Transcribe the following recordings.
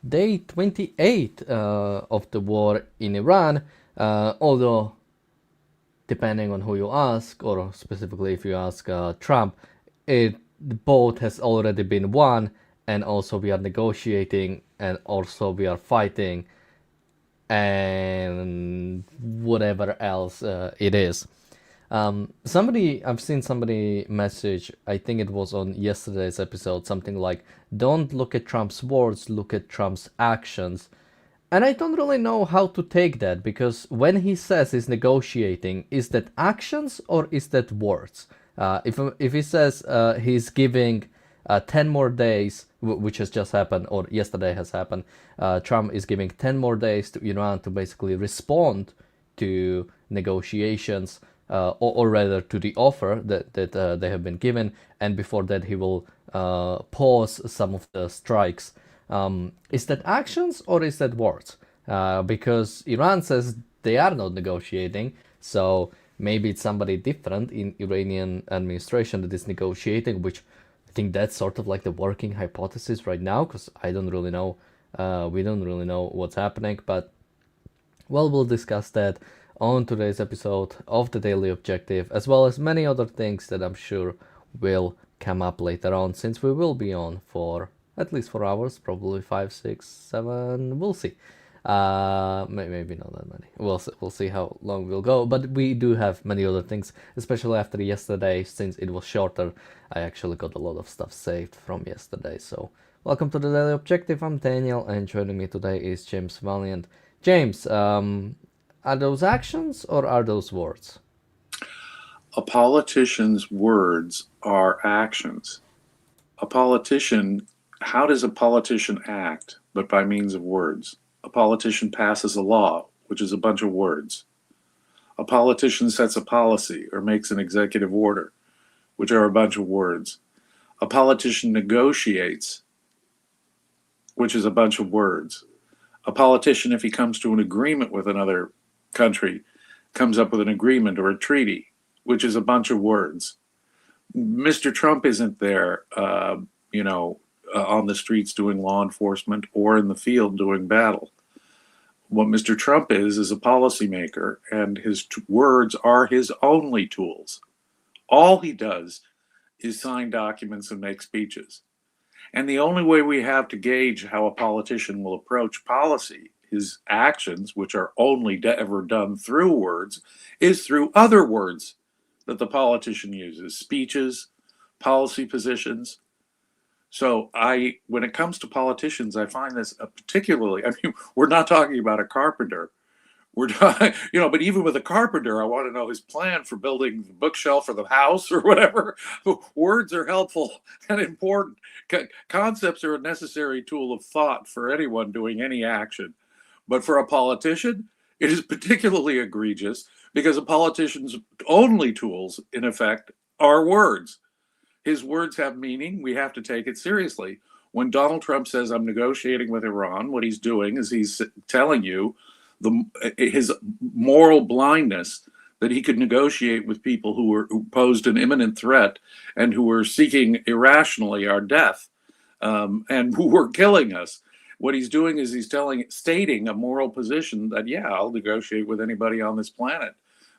day 28 of the war in Iran, although depending on who you ask, or specifically if you ask Trump, it both has already been won, and also we are negotiating, and also we are fighting, and whatever else it is. I've seen somebody message, I think it was on yesterday's episode, something like, don't look at Trump's words, look at Trump's actions. And I don't really know how to take that, because when he says he's negotiating, is that actions or is that words? If he says he's giving 10 more days, which has just happened, or yesterday has happened, Trump is giving 10 more days to Iran to basically respond to negotiations, or rather to the offer that they have been given, and before that he will pause some of the strikes. Is that actions or is that words? Because Iran says they are not negotiating, so maybe it's somebody different in Iranian administration that is negotiating, which I think that's sort of like the working hypothesis right now, because I don't really know, we don't really know what's happening, but well, we'll discuss that on today's episode of the Daily Objective, as well as many other things that I'm sure will come up later on, since we will be on for at least 4 hours, probably 5, 6, 7. We'll see. Maybe not that many. We'll see how long we'll go. But we do have many other things, especially after yesterday, since it was shorter. I actually got a lot of stuff saved from yesterday. So welcome to the Daily Objective. I'm Daniel, and joining me today is James Valiant. James, are those actions or are those words? A politician's words are actions. A politician, how does a politician act but by means of words? A politician passes a law, which is a bunch of words. A politician sets a policy or makes an executive order, which are a bunch of words. A politician negotiates, which is a bunch of words. A politician, if he comes to an agreement with another country, comes up with an agreement or a treaty, which is a bunch of words. Mr. Trump isn't there, on the streets doing law enforcement or in the field doing battle. What Mr. Trump is a policymaker, and his words are his only tools. All he does is sign documents and make speeches. And the only way we have to gauge how a politician will approach policy, his actions, which are only ever done through words, is through other words that the politician uses, speeches, policy positions. So when it comes to politicians, I find this particularly, we're not talking about a carpenter. We're talking, but even with a carpenter, I want to know his plan for building the bookshelf for the house or whatever. Words are helpful and important. Concepts are a necessary tool of thought for anyone doing any action. But for a politician, it is particularly egregious because a politician's only tools, in effect, are words. His words have meaning. We have to take it seriously. When Donald Trump says, I'm negotiating with Iran, what he's doing is he's telling you his moral blindness that he could negotiate with people who posed an imminent threat and who were seeking irrationally our death, and who were killing us. What he's doing is he's stating a moral position that, yeah, I'll negotiate with anybody on this planet,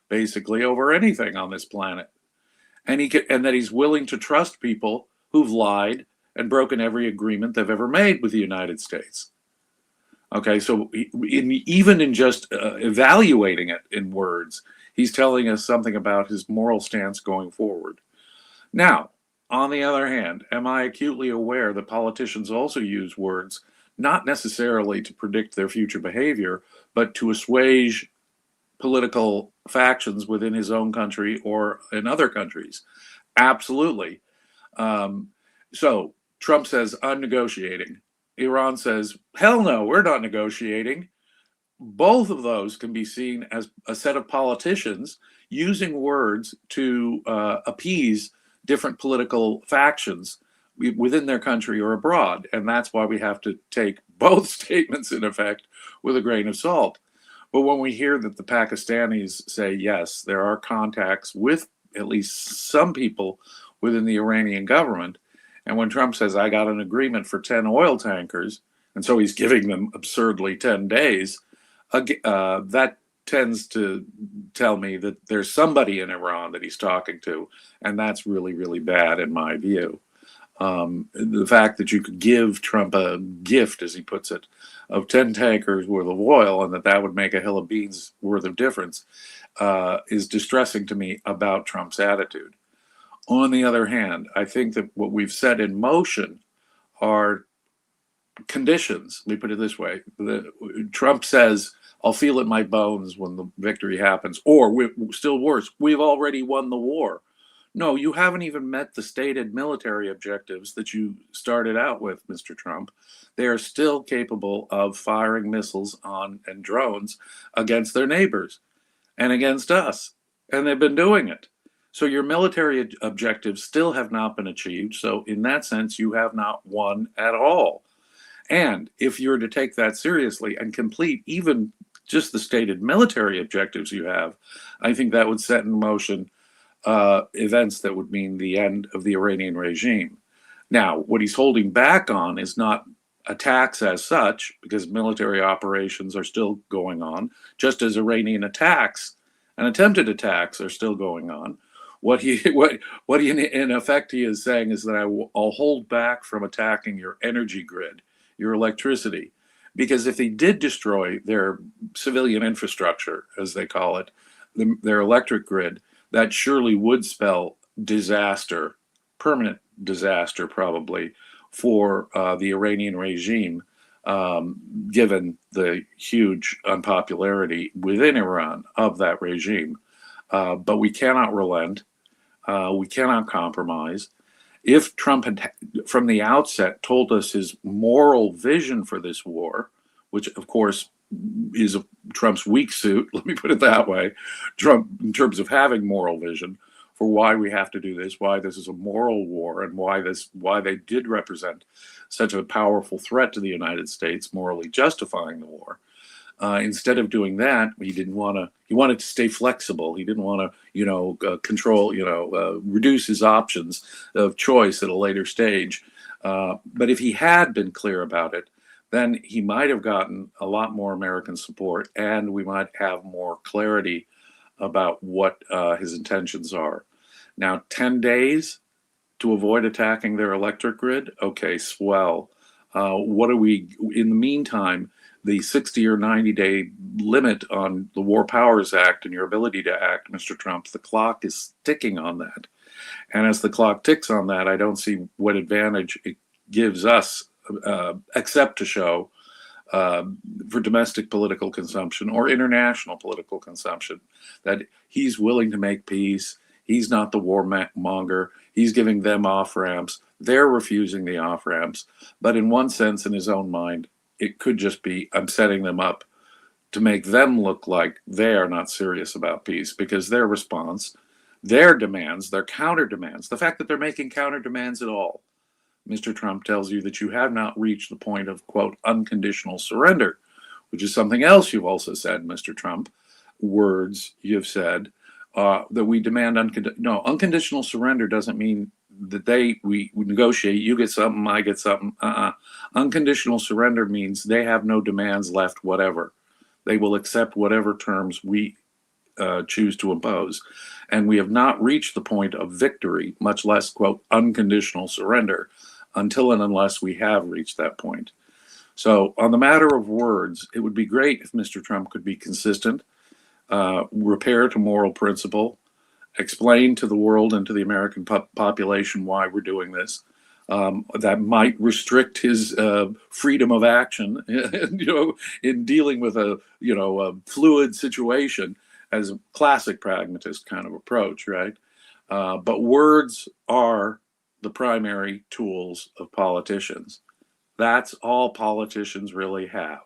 basically over anything on this planet. And that he's willing to trust people who've lied and broken every agreement they've ever made with the United States. Okay, so even in just evaluating it in words, he's telling us something about his moral stance going forward. Now, on the other hand, am I acutely aware that politicians also use words not necessarily to predict their future behavior, but to assuage political factions within his own country or in other countries? Absolutely. So Trump says, I'm negotiating. Iran says, hell no, we're not negotiating. Both of those can be seen as a set of politicians using words to appease different political factions within their country or abroad. And that's why we have to take both statements, in effect, with a grain of salt. But when we hear that the Pakistanis say, yes, there are contacts with at least some people within the Iranian government, and when Trump says, I got an agreement for 10 oil tankers, and so he's giving them absurdly 10 days, that tends to tell me that there's somebody in Iran that he's talking to, and that's really, really bad in my view. The fact that you could give Trump a gift, as he puts it, of 10 tankers worth of oil, and that would make a hill of beans worth of difference, is distressing to me about Trump's attitude. On the other hand, I think that what we've set in motion are conditions. Let me put it this way. Trump says, I'll feel it in my bones when the victory happens. Or, still worse, we've already won the war. No, you haven't even met the stated military objectives that you started out with, Mr. Trump. They are still capable of firing missiles on and drones against their neighbors and against us. And they've been doing it. So your military objectives still have not been achieved. So in that sense, you have not won at all. And if you're to take that seriously and complete even just the stated military objectives you have, I think that would set in motion events that would mean the end of the Iranian regime. Now, what he's holding back on is not attacks as such, because military operations are still going on, just as Iranian attacks and attempted attacks are still going on. What he in effect he is saying is that I'll hold back from attacking your energy grid, your electricity, because if they did destroy their civilian infrastructure, as they call it, their electric grid, that surely would spell disaster, permanent disaster probably, for the Iranian regime, given the huge unpopularity within Iran of that regime. But we cannot relent. We cannot compromise. If Trump had, from the outset, told us his moral vision for this war, which, of course, is Trump's weak suit, let me put it that way, Trump, in terms of having moral vision for why we have to do this, why this is a moral war, and why they did represent such a powerful threat to the United States, morally justifying the war. Instead of doing that, he wanted to stay flexible. He didn't want to, control, reduce his options of choice at a later stage. But if he had been clear about it, then he might have gotten a lot more American support, and we might have more clarity about what his intentions are. Now, 10 days to avoid attacking their electric grid? Okay, swell. In the meantime, the 60 or 90-day limit on the War Powers Act and your ability to act, Mr. Trump, the clock is ticking on that. And as the clock ticks on that, I don't see what advantage it gives us, except to show for domestic political consumption or international political consumption that he's willing to make peace. He's not the warmonger. He's giving them off-ramps. They're refusing the off-ramps. But in one sense, in his own mind, it could just be, I'm setting them up to make them look like they are not serious about peace, because their response, their demands, their counter demands, the fact that they're making counter demands at all, Mr. Trump tells you that you have not reached the point of, quote, unconditional surrender, which is something else you've also said, Mr. Trump. Words you've said that we demand unconditional surrender doesn't mean that we negotiate, you get something, I get something. Unconditional surrender means they have no demands left, whatever. They will accept whatever terms we choose to impose. And we have not reached the point of victory, much less, quote, unconditional surrender, until and unless we have reached that point. So on the matter of words, it would be great if Mr. Trump could be consistent, repair to moral principle, explain to the world and to the American population why we're doing this. That might restrict his freedom of action, in dealing with a fluid situation, as a classic pragmatist kind of approach, right? But words are the primary tools of politicians. That's all politicians really have.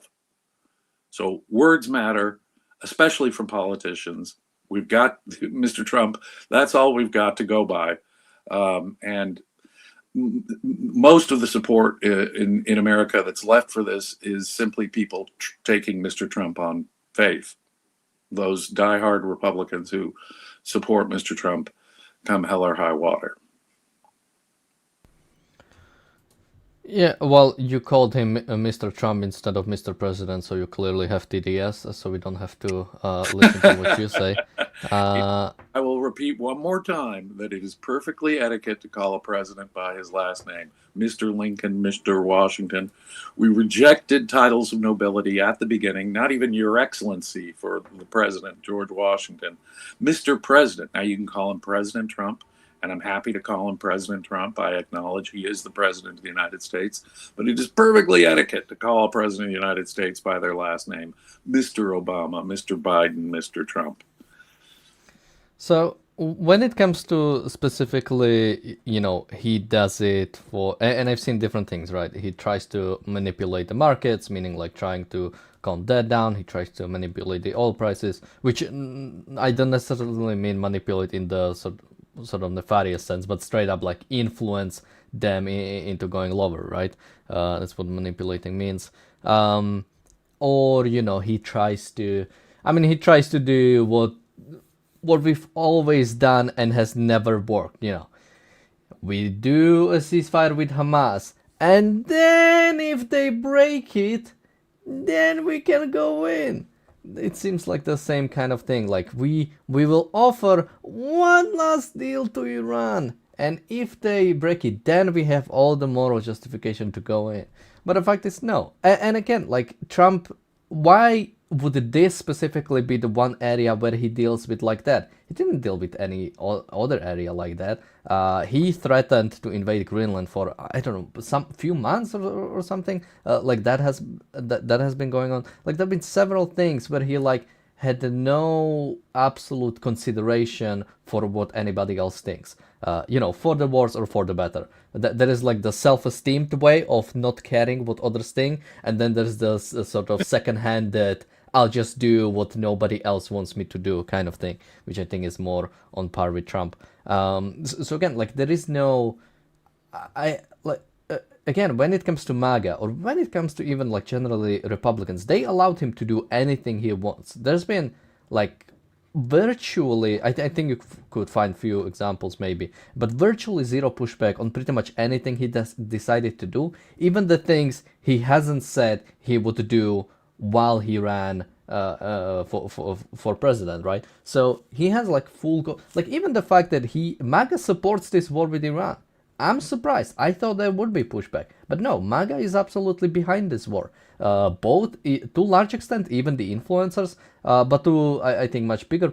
So words matter, especially from politicians. We've got Mr. Trump. That's all we've got to go by. And most of the support in America that's left for this is simply people taking Mr. Trump on faith. Those diehard Republicans who support Mr. Trump come hell or high water. Yeah, well, you called him Mr. Trump instead of Mr. President, so you clearly have TDS, so we don't have to listen to what you say. Uh, I will repeat one more time that it is perfectly etiquette to call a president by his last name, Mr. Lincoln, Mr. Washington. We rejected titles of nobility at the beginning, not even Your Excellency for the president, George Washington. Mr. President, now you can call him President Trump, and I'm happy to call him President Trump. I acknowledge he is the President of the United States, but it is perfectly etiquette to call a President of the United States by their last name, Mr. Obama, Mr. Biden, Mr. Trump. So when it comes to specifically, he does it for, and I've seen different things, right? He tries to manipulate the markets, meaning like trying to calm that down. He tries to manipulate the oil prices, which I don't necessarily mean manipulate in the sort of nefarious sense, but straight up like influence them into going lower, right? That's what manipulating means. Or he tries to, he tries to do what we've always done and has never worked. We do a ceasefire with Hamas, and then if they break it, then we can go in. It seems like the same kind of thing. Like we will offer one last deal to Iran, and if they break it, then we have all the moral justification to go in. But the fact is, no. And again, like Trump, why would this specifically be the one area where he deals with like that? He didn't deal with any other area like that. He threatened to invade Greenland for, I don't know, some few months or something. Like that has been going on. Like there have been several things where he like had no absolute consideration for what anybody else thinks. For the worse or for the better. There is like the self-esteemed way of not caring what others think, and then there's the sort of second-hand that I'll just do what nobody else wants me to do kind of thing, which I think is more on par with Trump. So again, like there is no, I like again when it comes to MAGA or when it comes to even like generally Republicans, they allowed him to do anything he wants. There's been like virtually, I think you could find few examples maybe, but virtually zero pushback on pretty much anything he decided to do, even the things he hasn't said he would do while he ran for president, right? So he has like like even the fact that MAGA supports this war with Iran. I'm surprised. I thought there would be pushback, but no, MAGA is absolutely behind this war. Both to large extent, even the influencers, but to I think much bigger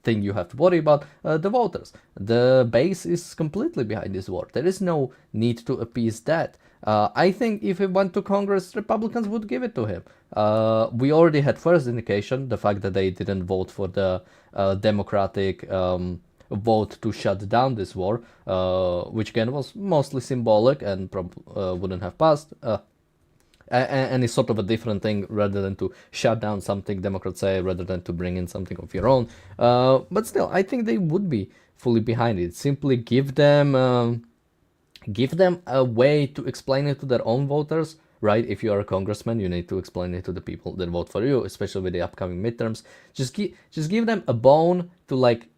thing you have to worry about, the voters. The base is completely behind this war. There is no need to appease that. I think if he went to Congress, Republicans would give it to him. We already had first indication, the fact that they didn't vote for the Democratic vote to shut down this war, which again was mostly symbolic and wouldn't have passed. And it's sort of a different thing rather than to shut down something, Democrats say, rather than to bring in something of your own. But still, I think they would be fully behind it. Simply give them a way to explain it to their own voters, right? If you are a congressman, you need to explain it to the people that vote for you, especially with the upcoming midterms. Just give them a bone to like,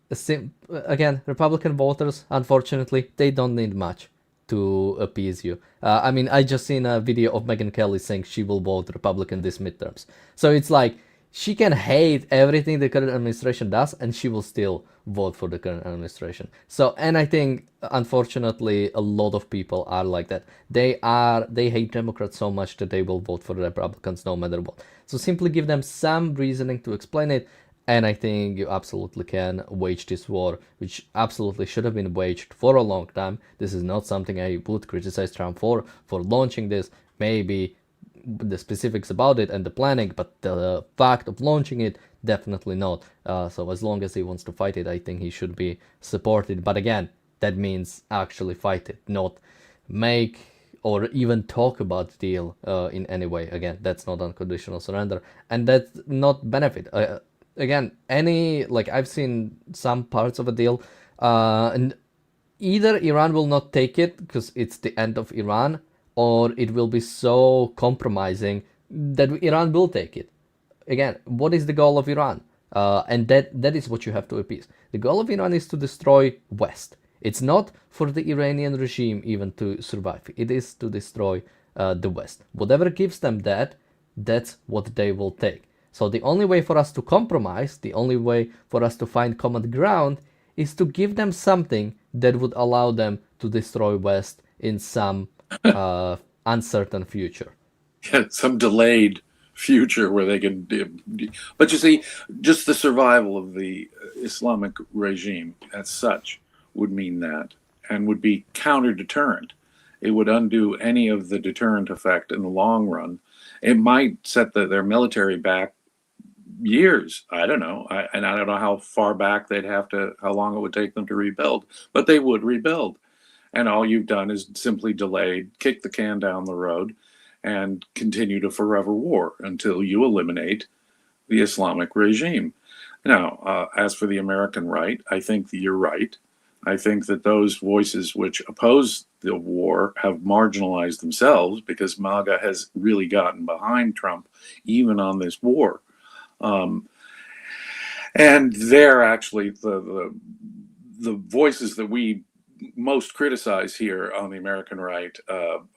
again, Republican voters, unfortunately, they don't need much to appease you. I just seen a video of Megyn Kelly saying she will vote Republican this midterms. So it's like, she can hate everything the current administration does and she will still vote for the current administration. So, and I think unfortunately a lot of people are like that. They hate Democrats so much that they will vote for the Republicans no matter what. So simply give them some reasoning to explain it, and I think you absolutely can wage this war, which absolutely should have been waged for a long time. This is not something I would criticize Trump for launching this. Maybe the specifics about it and the planning, but the fact of launching it, definitely not. So as long as he wants to fight it, I think he should be supported. But again, that means actually fight it, not make or even talk about the deal in any way. Again, that's not unconditional surrender, and that's not benefit. Again, I've seen some parts of a deal, and either Iran will not take it because it's the end of Iran, or it will be so compromising that Iran will take it. Again, what is the goal of Iran? And that is what you have to appease. The goal of Iran is to destroy West. It's not for the Iranian regime even to survive. It is to destroy the West. Whatever gives them that, that's what they will take. So the only way for us to compromise, the only way for us to find common ground is to give them something that would allow them to destroy West in some uncertain future. Some delayed future where they can. But you see, just the survival of the Islamic regime as such would mean that, and would be counter-deterrent. It would undo any of the deterrent effect in the long run. It might set their military back years. I don't know. And I don't know how far back how long it would take them to rebuild, but they would rebuild. And all you've done is simply delayed, kick the can down the road, and continue to forever war until you eliminate the Islamic regime. Now, as for the American right, I think that you're right. I think that those voices which oppose the war have marginalized themselves because MAGA has really gotten behind Trump, even on this war. And they're actually the voices that we most criticize here on the American right,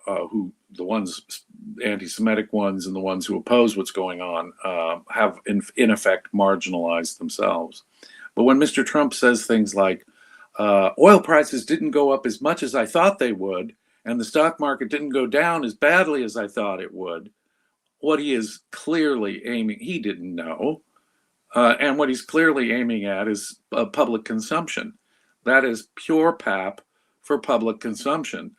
who the ones, anti-Semitic ones, and the ones who oppose what's going on, have in effect marginalized themselves. But when Mr. Trump says things like, oil prices didn't go up as much as I thought they would, and the stock market didn't go down as badly as I thought it would, what he is clearly aiming, he didn't know, and what he's clearly aiming at is public consumption. That is pure pap for public consumption.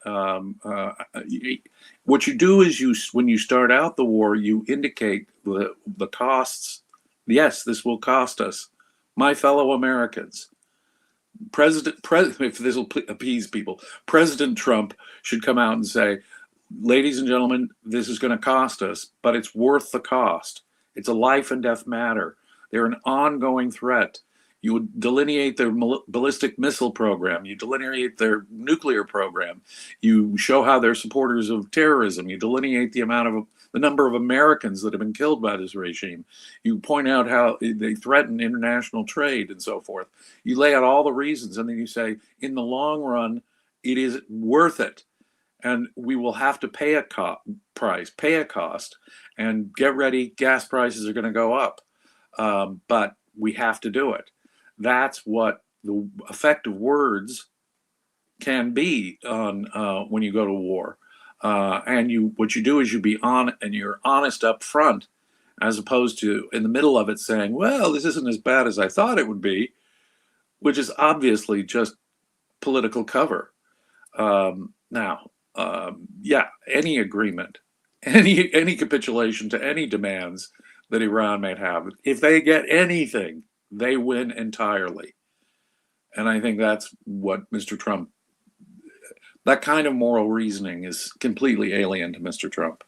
What you do is when you start out the war, you indicate the costs. Yes, this will cost us, my fellow Americans. If this will appease people, President Trump should come out and say, ladies and gentlemen, this is going to cost us, but it's worth the cost. It's a life and death matter. They're an ongoing threat. You would delineate their ballistic missile program. You delineate their nuclear program. You show how they're supporters of terrorism. You delineate the number of Americans that have been killed by this regime. You point out how they threaten international trade and so forth. You lay out all the reasons, and then you say, in the long run, it is worth it. And we will have to pay a cost, and get ready, gas prices are going to go up. But we have to do it. That's what the effect of words can be on when you go to war. And what you do is you're honest up front, as opposed to in the middle of it saying, well, this isn't as bad as I thought it would be, which is obviously just political cover. Any agreement, any capitulation to any demands that Iran might have, if they get anything, they win entirely. And I think that's what Mr. Trump, that kind of moral reasoning is completely alien to Mr. Trump.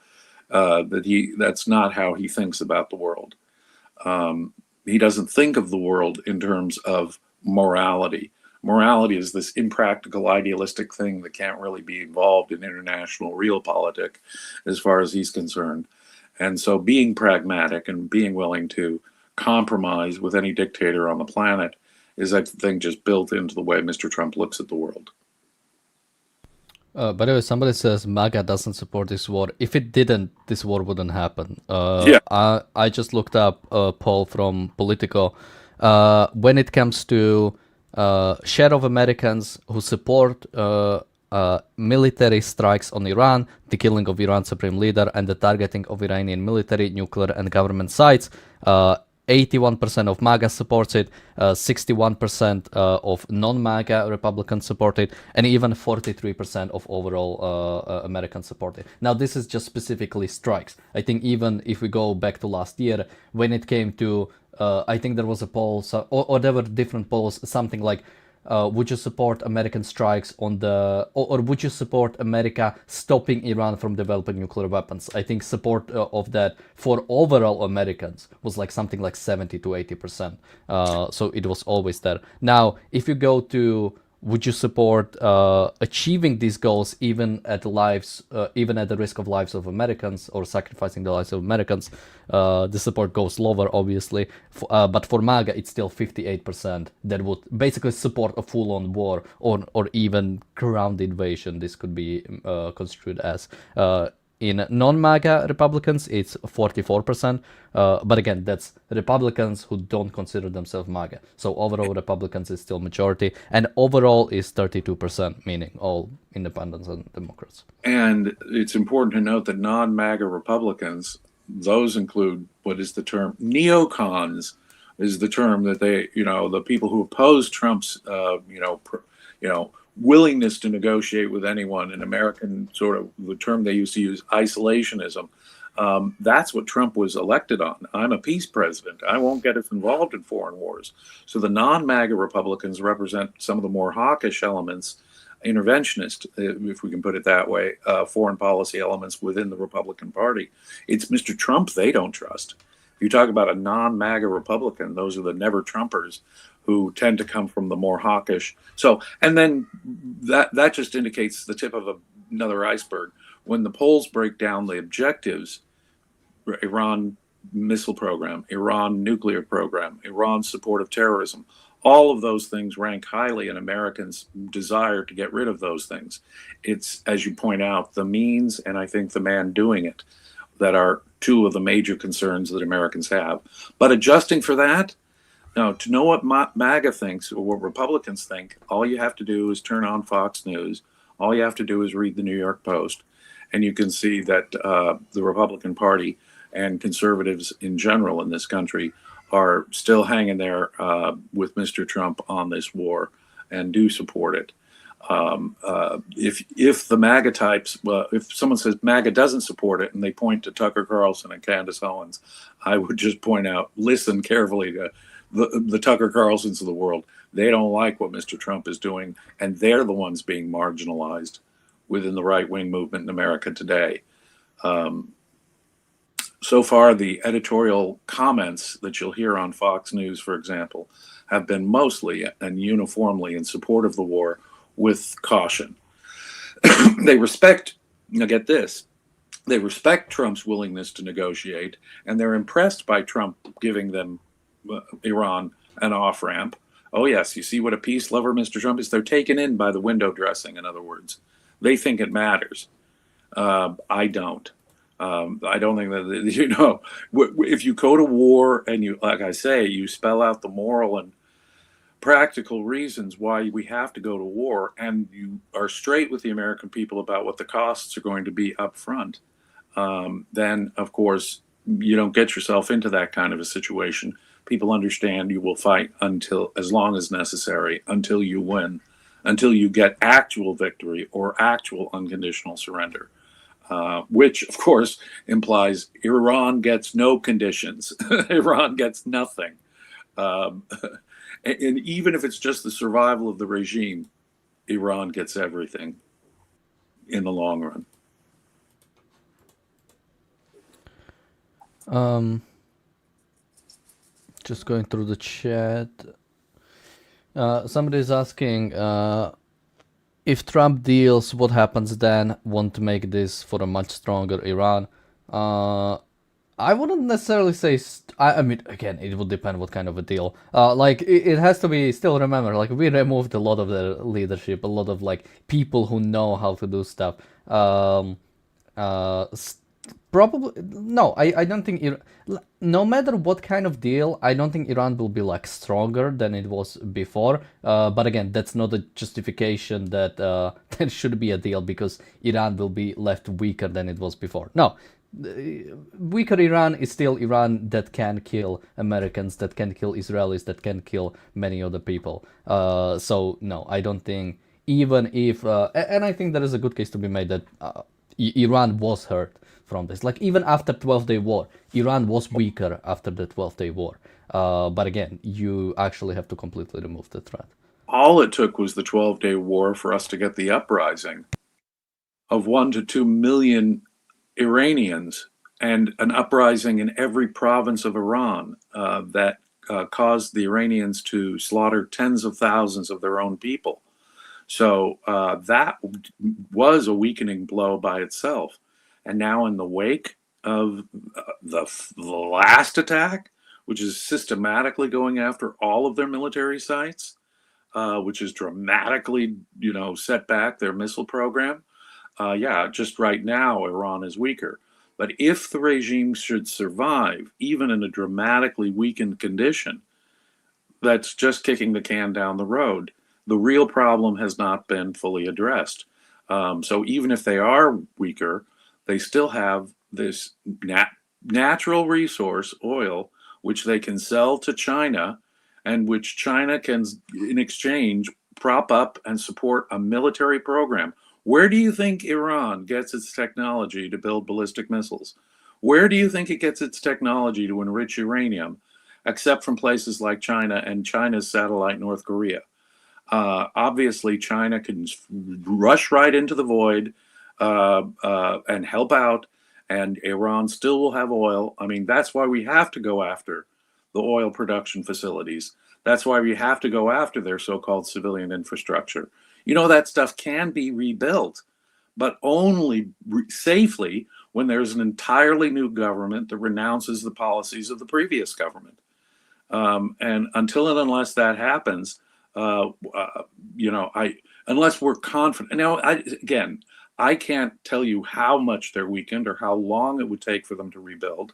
That's not how he thinks about the world. He doesn't think of the world in terms of morality. Morality is this impractical, idealistic thing that can't really be involved in international realpolitik as far as he's concerned. And so being pragmatic and being willing to compromise with any dictator on the planet is, I think, just built into the way Mr. Trump looks at the world. By the way, somebody says MAGA doesn't support this war. If it didn't, this war wouldn't happen. I just looked up a poll from Politico. When it comes to share of Americans who support military strikes on Iran, the killing of Iran's supreme leader, and the targeting of Iranian military, nuclear, and government sites, 81% of MAGA supports it, 61% of non-MAGA Republicans support it, and even 43% of overall Americans support it. Now, this is just specifically strikes. I think even if we go back to last year, when it came to, I think there was a poll, or there were different polls, something like, would you support American strikes on or would you support America stopping Iran from developing nuclear weapons? I think support of that for overall Americans was like something like 70 to 80%. So it was always there. Now, if you go to would you support achieving these goals even at even at the risk of lives of Americans or sacrificing the lives of Americans? The support goes lower, obviously, but for MAGA, it's still 58% that would basically support a full-on war or even ground invasion. This could be construed as. In non-MAGA Republicans, it's 44%. But again, that's Republicans who don't consider themselves MAGA. So overall, Republicans is still majority, and overall is 32%, meaning all independents and Democrats. And it's important to note that non-MAGA Republicans, those include what is the term neocons, is the term that they, the people who oppose Trump's, willingness to negotiate with anyone. In American sort of the term they used to use, isolationism. That's what Trump was elected on. I'm a peace president. I won't get us involved in foreign wars. So the non-MAGA Republicans represent some of the more hawkish elements, interventionist, if we can put it that way, foreign policy elements within the Republican Party. It's Mr. Trump they don't trust. If you talk about a non-MAGA Republican, those are the never-Trumpers who tend to come from the more hawkish. So, and then that just indicates the tip of another iceberg. When the polls break down the objectives, Iran missile program, Iran nuclear program, Iran support of terrorism, all of those things rank highly in Americans' desire to get rid of those things. It's, as you point out, the means and I think the man doing it that are two of the major concerns that Americans have. But adjusting for that, now, to know what MAGA thinks or what Republicans think, all you have to do is turn on Fox News. All you have to do is read the New York Post. And you can see that the Republican Party and conservatives in general in this country are still hanging there with Mr. Trump on this war and do support it. If the MAGA types, if someone says MAGA doesn't support it and they point to Tucker Carlson and Candace Owens, I would just point out, listen carefully to the Tucker Carlsons of the world. They don't like what Mr. Trump is doing, and they're the ones being marginalized within the right-wing movement in America today. So far, the editorial comments that you'll hear on Fox News, for example, have been mostly and uniformly in support of the war with caution. They respect, now get this, they respect Trump's willingness to negotiate, and they're impressed by Trump giving them Iran an off-ramp. Oh, yes, you see what a peace lover Mr. Trump is? They're taken in by the window dressing, in other words. They think it matters. I don't. I don't think that, if you go to war and you, like I say, you spell out the moral and practical reasons why we have to go to war, and you are straight with the American people about what the costs are going to be up front, then, of course, you don't get yourself into that kind of a situation. People understand you will fight until, as long as necessary, until you win, until you get actual victory or actual unconditional surrender, which, of course, implies Iran gets no conditions. Iran gets nothing. And even if it's just the survival of the regime, Iran gets everything in the long run. Just going through the chat. Somebody's asking if Trump deals, what happens then? Want to make this for a much stronger Iran? I wouldn't necessarily say. I mean, again, it would depend what kind of a deal. Like it has to be. Still remember, like we removed a lot of the leadership, a lot of like people who know how to do stuff. Probably no. I don't think. No matter what kind of deal, I don't think Iran will be like stronger than it was before. But again, that's not a justification that there should be a deal because Iran will be left weaker than it was before. No. Weaker Iran is still Iran that can kill Americans, that can kill Israelis, that can kill many other people. So no, I don't think, even if, and I think there is a good case to be made that Iran was hurt from this. Like even after 12-day war, Iran was weaker after the 12-day war. But again, you actually have to completely remove the threat. All it took was the 12-day war for us to get the uprising of 1 to 2 million Iranians and an uprising in every province of Iran that caused the Iranians to slaughter tens of thousands of their own people. So that was a weakening blow by itself. And now, in the wake of the last attack, which is systematically going after all of their military sites, which has dramatically, set back their missile program. Yeah, just right now, Iran is weaker. But if the regime should survive, even in a dramatically weakened condition, that's just kicking the can down the road. The real problem has not been fully addressed. So even if they are weaker, they still have this natural resource, oil, which they can sell to China, and which China can, in exchange, prop up and support a military program. Where do you think Iran gets its technology to build ballistic missiles? Where do you think it gets its technology to enrich uranium? Except from places like China and China's satellite North Korea. Obviously, China can rush right into the void and help out, and Iran still will have oil. I mean, that's why we have to go after the oil production facilities. That's why we have to go after their so-called civilian infrastructure. That stuff can be rebuilt, but only safely when there's an entirely new government that renounces the policies of the previous government. And until and unless that happens, unless we're confident. Now, again, I can't tell you how much they're weakened or how long it would take for them to rebuild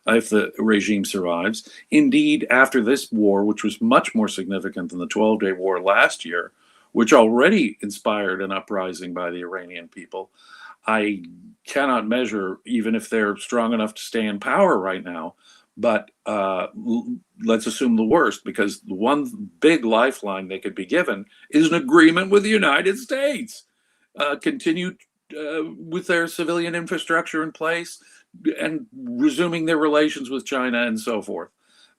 if the regime survives. Indeed, after this war, which was much more significant than the 12-day war last year, which already inspired an uprising by the Iranian people, I cannot measure even if they're strong enough to stay in power right now. But let's assume the worst, because the one big lifeline they could be given is an agreement with the United States. Continue with their civilian infrastructure in place and resuming their relations with China and so forth.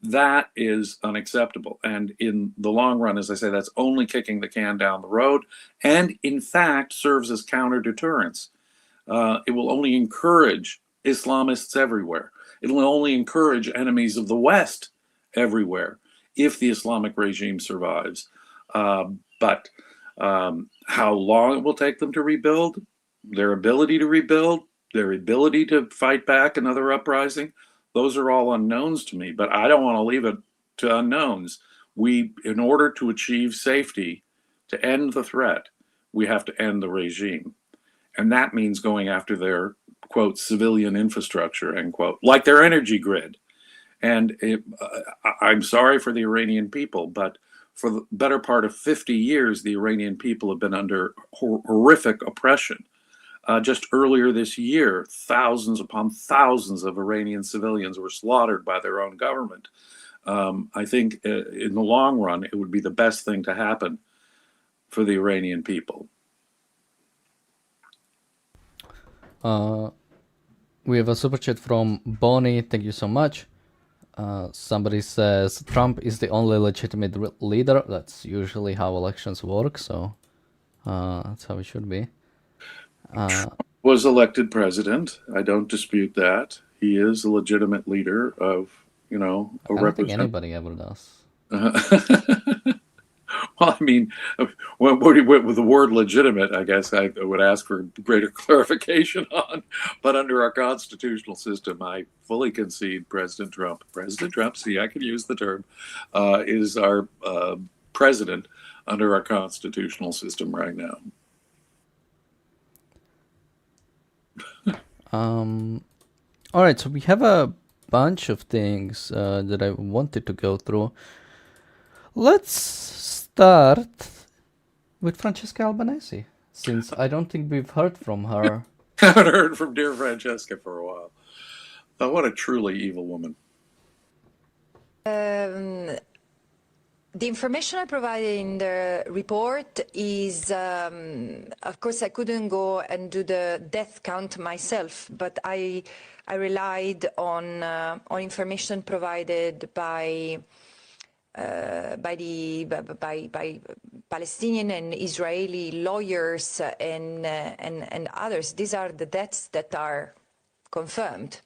That is unacceptable. And in the long run, as I say, that's only kicking the can down the road and, in fact, serves as counter deterrence. It will only encourage Islamists everywhere. It will only encourage enemies of the West everywhere if the Islamic regime survives. But how long it will take them to rebuild, their ability to rebuild, their ability to fight back another uprising, those are all unknowns to me. But I don't want to leave it to unknowns. In order to achieve safety, to end the threat, we have to end the regime. And that means going after their, quote, civilian infrastructure, end quote, like their energy grid. And I'm sorry for the Iranian people, but for the better part of 50 years, the Iranian people have been under horrific oppression. Just earlier this year, thousands upon thousands of Iranian civilians were slaughtered by their own government. I think in the long run, it would be the best thing to happen for the Iranian people. We have a super chat from Bonnie. Thank you so much. Somebody says Trump is the only legitimate leader. That's usually how elections work, so that's how it should be. Was elected president. I don't dispute that. He is a legitimate leader of, a I don't think anybody ever does. Well, I mean, with the word legitimate, I guess I would ask for greater clarification on. But under our constitutional system, I fully concede President Trump. President Trump, see, I could use the term, is our president under our constitutional system right now. All right, so we have a bunch of things that I wanted to go through. Let's start with Francesca Albanese, since I don't think we've heard from her. I haven't heard from dear Francesca for a while. What a truly evil woman. The information I provided in the report is, of course, I couldn't go and do the death count myself, but I relied on information provided by Palestinian and Israeli lawyers and others. These are the deaths that are confirmed.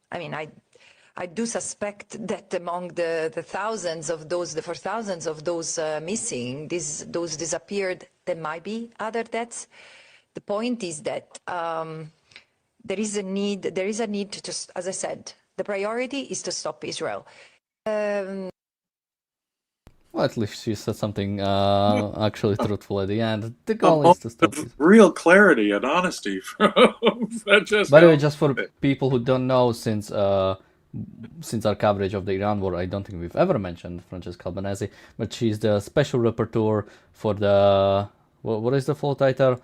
I mean, I do suspect that among the thousands of those, for thousands of those missing, those disappeared, there might be other deaths. The point is that there is a need to, as I said, the priority is to stop Israel. Well, at least she said something actually truthful at the end. The A goal is moment to stop of this. real clarity and honesty from Francesca. By the way, just for people who don't know, since our coverage of the Iran war, I don't think we've ever mentioned Francesca Albanese, but she's the special rapporteur for the what is the full title?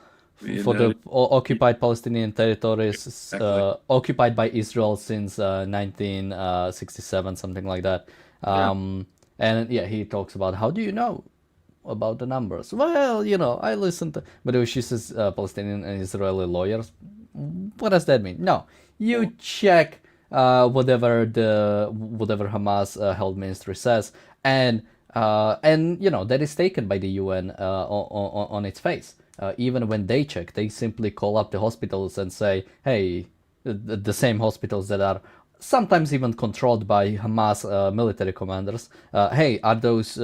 For the occupied Palestinian territories, Exactly. occupied by Israel since 1967, something like that. And yeah, he talks about how do you know about the numbers? Well, I listened to, but she says Palestinian and Israeli lawyers. What does that mean? No, you check whatever Hamas held ministry says, and that is taken by the UN on its face. Even when they check, they simply call up the hospitals and say, hey, the same hospitals that are sometimes even controlled by Hamas military commanders. Hey, are those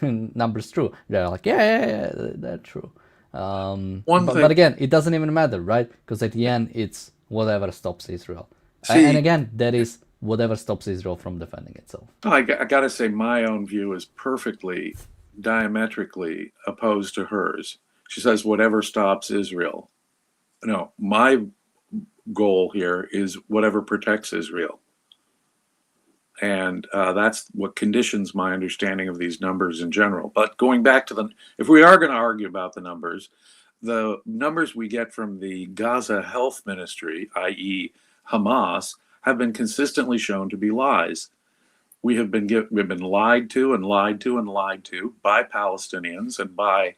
numbers true? They're like, yeah, they're true. One But thing, again, it doesn't even matter, right? Because at the end, it's whatever stops Israel. And see, again, that is whatever stops Israel from defending itself. I got to say, my own view is perfectly diametrically opposed to hers. She says, whatever stops Israel. No, my goal here is whatever protects Israel. And that's what conditions my understanding of these numbers in general. But going back to if we are going to argue about the numbers we get from the Gaza Health Ministry, i.e. Hamas, have been consistently shown to be lies. We've been lied to and lied to and lied to by Palestinians and by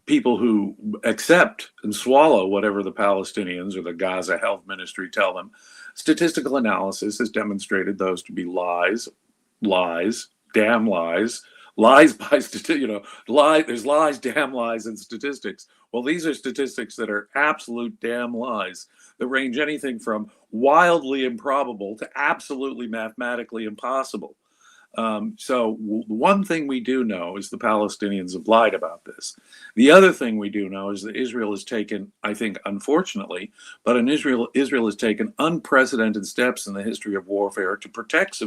people who accept and swallow whatever the Palestinians or the Gaza Health Ministry tell them. Statistical analysis has demonstrated those to be lies, damn lies, lies by there's lies, damn lies, and statistics. Well, these are statistics that are absolute damn lies that range anything from wildly improbable to absolutely mathematically impossible. So one thing we do know is the Palestinians have lied about this. The other thing we do know is that Israel has taken, I think, unfortunately, but Israel has taken unprecedented steps in the history of warfare to protect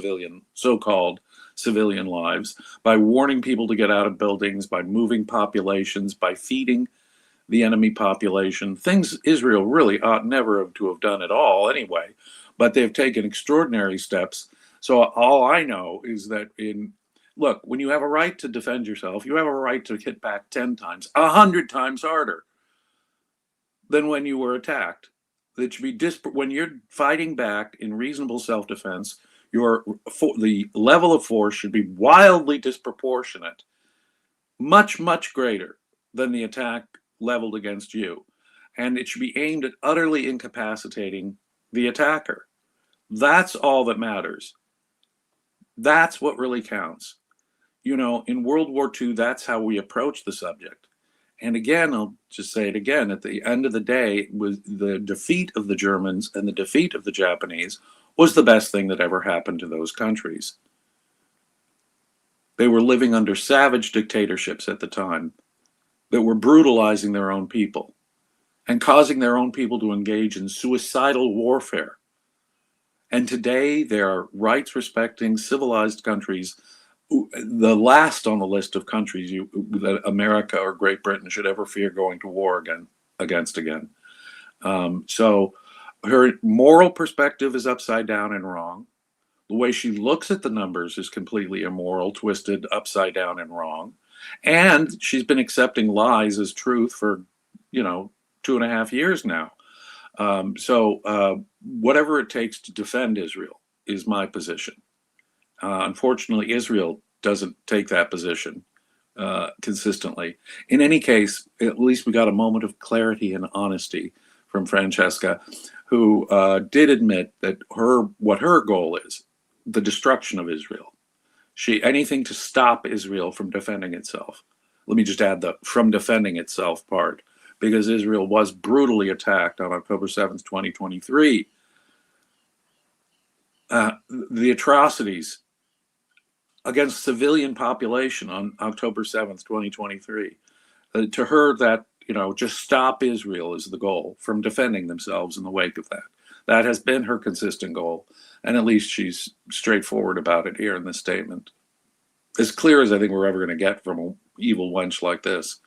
so-called civilian lives by warning people to get out of buildings, by moving populations, by feeding the enemy population, things Israel really ought never to have done at all anyway, but they've taken extraordinary steps. So all I know is that look, when you have a right to defend yourself, you have a right to hit back 10 times, 100 times harder than when you were attacked. That should be when you're fighting back in reasonable self-defense, the level of force should be wildly disproportionate, much, much greater than the attack leveled against you. And it should be aimed at utterly incapacitating the attacker. That's all that matters. That's what really counts. In World War II, that's how we approach the subject. And again, I'll just say it again, at the end of the day, was the defeat of the Germans and the defeat of the Japanese was the best thing that ever happened to those countries. They were living under savage dictatorships at the time that were brutalizing their own people and causing their own people to engage in suicidal warfare. And today, there are rights-respecting, civilized countries, the last on the list of countries that America or Great Britain should ever fear going to war against again. So her moral perspective is upside down and wrong. The way she looks at the numbers is completely immoral, twisted, upside down and wrong. And she's been accepting lies as truth for, 2.5 years now. So whatever it takes to defend Israel is my position. Unfortunately, Israel doesn't take that position consistently. In any case, at least we got a moment of clarity and honesty from Francesca, who did admit that what her goal is, the destruction of Israel. Anything to stop Israel from defending itself. Let me just add the from defending itself part, because Israel was brutally attacked on October 7th, 2023. the atrocities against civilian population on October 7th, 2023. To her, that, just stop Israel is the goal from defending themselves in the wake of that. That has been her consistent goal, and at least she's straightforward about it here in this statement. As clear as I think we're ever going to get from an evil wench like this.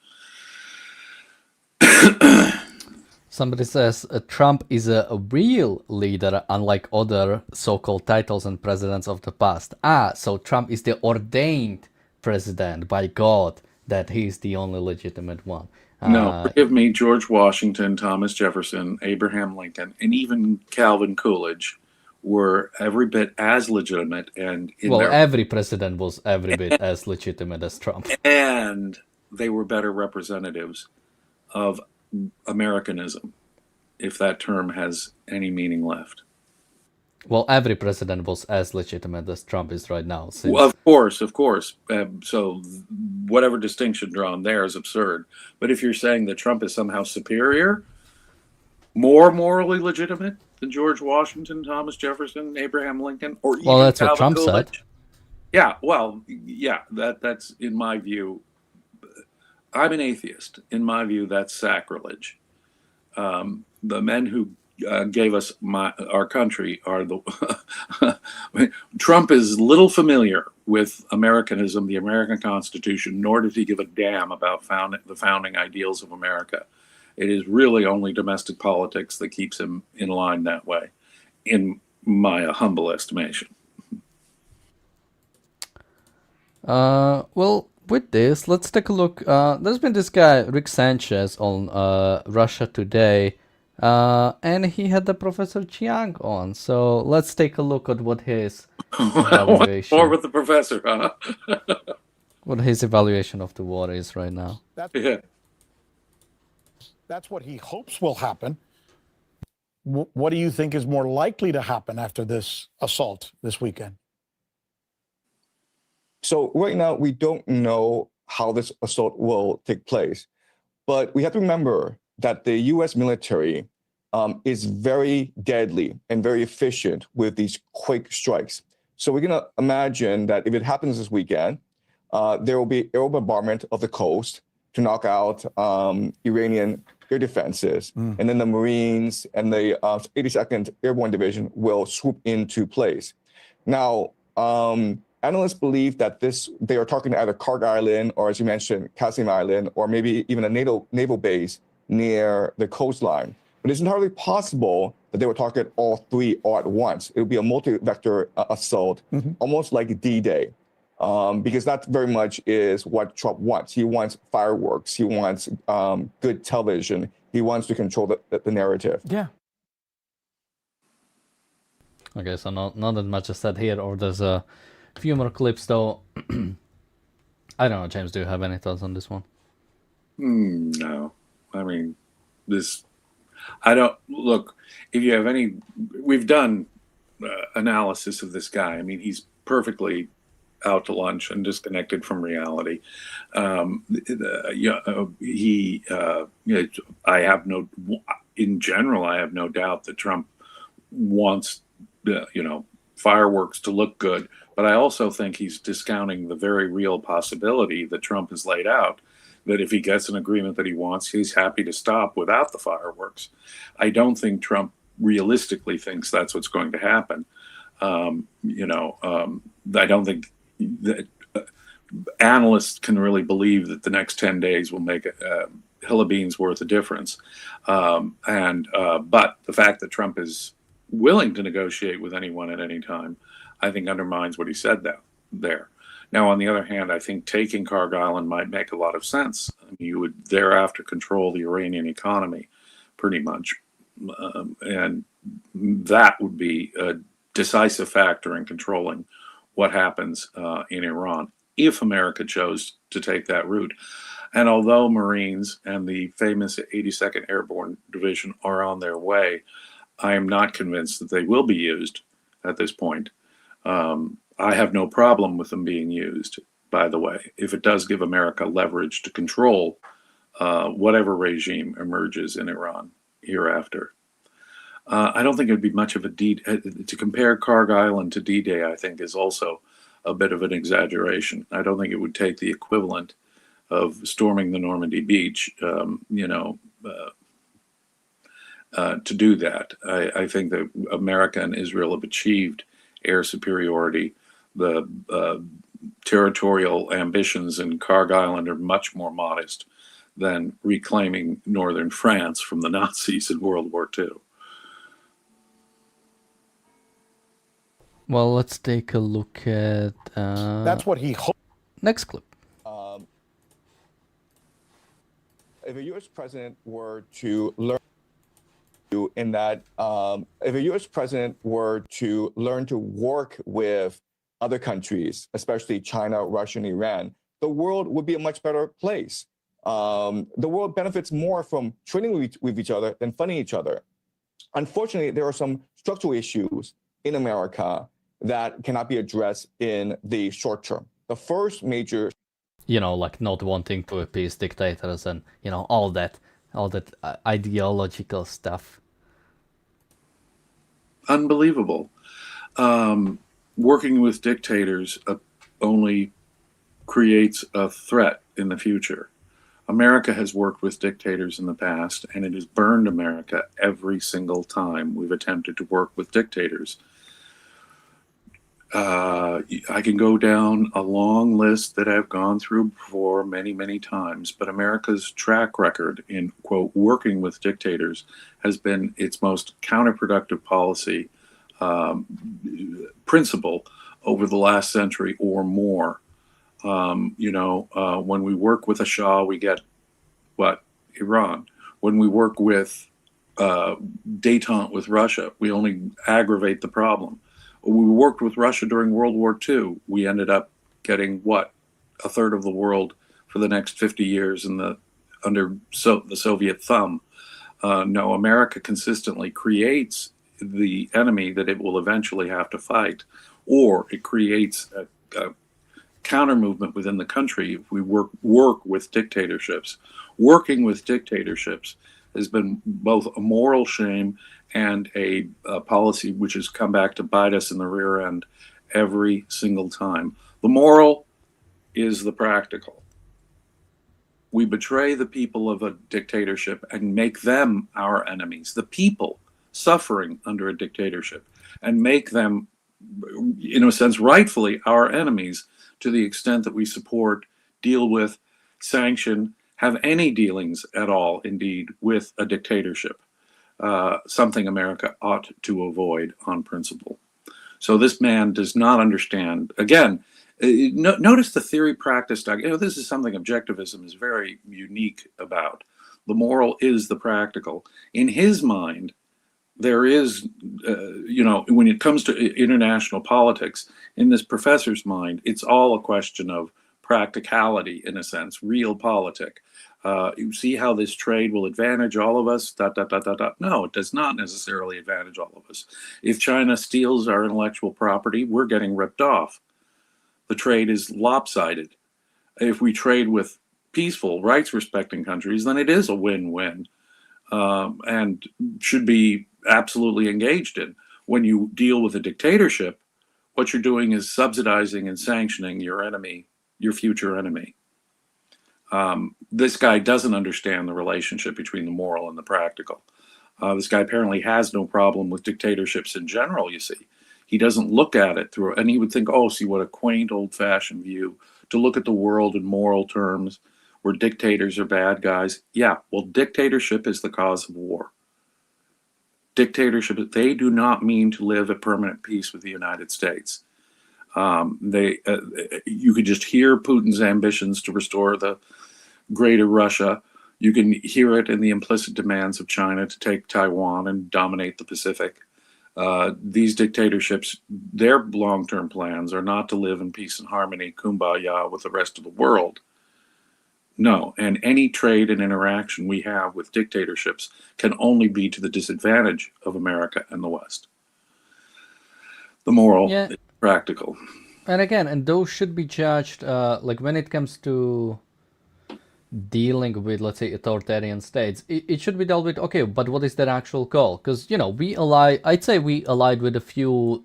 Somebody says Trump is a real leader, unlike other so-called titles and presidents of the past. So Trump is the ordained president by God, that he's the only legitimate one. No, forgive me, George Washington, Thomas Jefferson, Abraham Lincoln, and even Calvin Coolidge were every bit as legitimate, and every president was every bit as legitimate as Trump. And they were better representatives of Americanism, if that term has any meaning left. Well, every president was as legitimate as Trump is right now. Of course. So whatever distinction drawn there is absurd. But if you're saying that Trump is somehow superior, more morally legitimate than George Washington, Thomas Jefferson, Abraham Lincoln, or even that's Calvin what Trump Coolidge, said. Yeah, that's in my view. I'm an atheist. In my view, that's sacrilege. The men who gave us our country are the Trump is little familiar with Americanism, the American Constitution, nor did he give a damn about the founding ideals of America. It is really only domestic politics that keeps him in line that way, in my humble estimation. Well, with this, let's take a look. There's been this guy, Rick Sanchez, on Russia Today, and he had the Professor Chiang on. So let's take a look at what his evaluation. More with the professor, huh? What his evaluation of the war is right now. That's what he hopes will happen. What do you think is more likely to happen after this assault this weekend? So right now, we don't know how this assault will take place, but we have to remember that the U.S. military is very deadly and very efficient with these quick strikes. So we're going to imagine that if it happens this weekend, there will be air bombardment of the coast to knock out Iranian air defenses, and then the Marines and the 82nd Airborne Division will swoop into place. Now, analysts believe that they are targeting either Karg Island or, as you mentioned, Qasim Island, or maybe even a naval base near the coastline. But it's entirely possible that they will target all three all at once. It will be a multi-vector assault, almost like D-Day, because that very much is what Trump wants. He wants fireworks. He wants good television. He wants to control the narrative. Yeah. Okay, so not that much is said here, or there's a few more clips, though. I don't know, James, do you have any thoughts on this one? No. I mean, I don't, look, if you have any, we've done analysis of this guy. I mean, he's perfectly out to lunch and disconnected from reality. In general, I have no doubt that Trump wants, fireworks to look good. But I also think he's discounting the very real possibility that Trump has laid out, that if he gets an agreement that he wants, he's happy to stop without the fireworks. I don't think Trump realistically thinks that's what's going to happen. I don't think that analysts can really believe that the next 10 days will make a hill of beans worth of difference. But the fact that Trump is willing to negotiate with anyone at any time, I think undermines what he said there. Now, on the other hand, I think taking Karg Island might make a lot of sense. You would thereafter control the Iranian economy, pretty much. And that would be a decisive factor in controlling what happens in Iran, if America chose to take that route. And although Marines and the famous 82nd Airborne Division are on their way, I am not convinced that they will be used at this point. I have no problem with them being used, by the way, if it does give America leverage to control whatever regime emerges in Iran hereafter. I don't think it'd be much of a to compare Carg Island to D-Day, I think is also a bit of an exaggeration. I don't think it would take the equivalent of storming the Normandy beach, to do that. I think that America and Israel have achieved air superiority. The territorial ambitions in Carg Island are much more modest than reclaiming northern France from the Nazis in World War II. Well, let's take a look at That's what he hoped. next clip. If a U.S. president were to learn if a U.S. president were to learn to work with other countries, especially China, Russia, and Iran, the world would be a much better place. The world benefits more from trading with each other than funding each other. Unfortunately, there are some structural issues in America that cannot be addressed in the short term. The first major, Like not wanting to appease dictators and all that ideological stuff. Unbelievable. Working with dictators only creates a threat in the future. America has worked with dictators in the past, and it has burned America every single time we've attempted to work with dictators. I can go down a long list that I've gone through before many, many times, but America's track record in, quote, working with dictators has been its most counterproductive policy principle over the last century or more. When we work with a Shah, we get what? Iran. When we work with détente with Russia, we only aggravate the problem. We worked with Russia during World War II. We ended up getting what? A third of the world for the next 50 years under the Soviet thumb. No, America consistently creates the enemy that it will eventually have to fight, or it creates a counter movement within the country if we work with dictatorships. Working with dictatorships has been both a moral shame and a policy which has come back to bite us in the rear end every single time. The moral is the practical. We betray the people of a dictatorship and make them our enemies, the people suffering under a dictatorship, and make them, in a sense, rightfully our enemies to the extent that we support, deal with, sanction, have any dealings at all, indeed, with a dictatorship. Something America ought to avoid on principle. So this man does not understand. Again, notice the theory practice. This is something objectivism is very unique about. The moral is the practical. In his mind, there is, when it comes to international politics, in this professor's mind, it's all a question of practicality, in a sense, real politic. You see how this trade will advantage all of us? No, it does not necessarily advantage all of us. If China steals our intellectual property, we're getting ripped off. The trade is lopsided. If we trade with peaceful, rights-respecting countries, then it is a win-win and should be absolutely engaged in. When you deal with a dictatorship, what you're doing is subsidizing and sanctioning your enemy, your future enemy. This guy doesn't understand the relationship between the moral and the practical. This guy apparently has no problem with dictatorships in general, you see. He doesn't look at it through, and he would think, oh, see, what a quaint old-fashioned view to look at the world in moral terms where dictators are bad guys. Yeah, well, dictatorship is the cause of war. Dictatorship, they do not mean to live at permanent peace with the United States. You could just hear Putin's ambitions to restore the greater Russia. You can hear it in the implicit demands of China to take Taiwan and dominate the Pacific. These dictatorships, their long-term plans are not to live in peace and harmony, kumbaya, with the rest of the world. No, and any trade and interaction we have with dictatorships can only be to the disadvantage of America and the West. The moral, is practical. And again, and those should be judged, like when it comes to dealing with, let's say, authoritarian states, it should be dealt with, okay, but what is their actual goal? Because, I'd say we allied with a few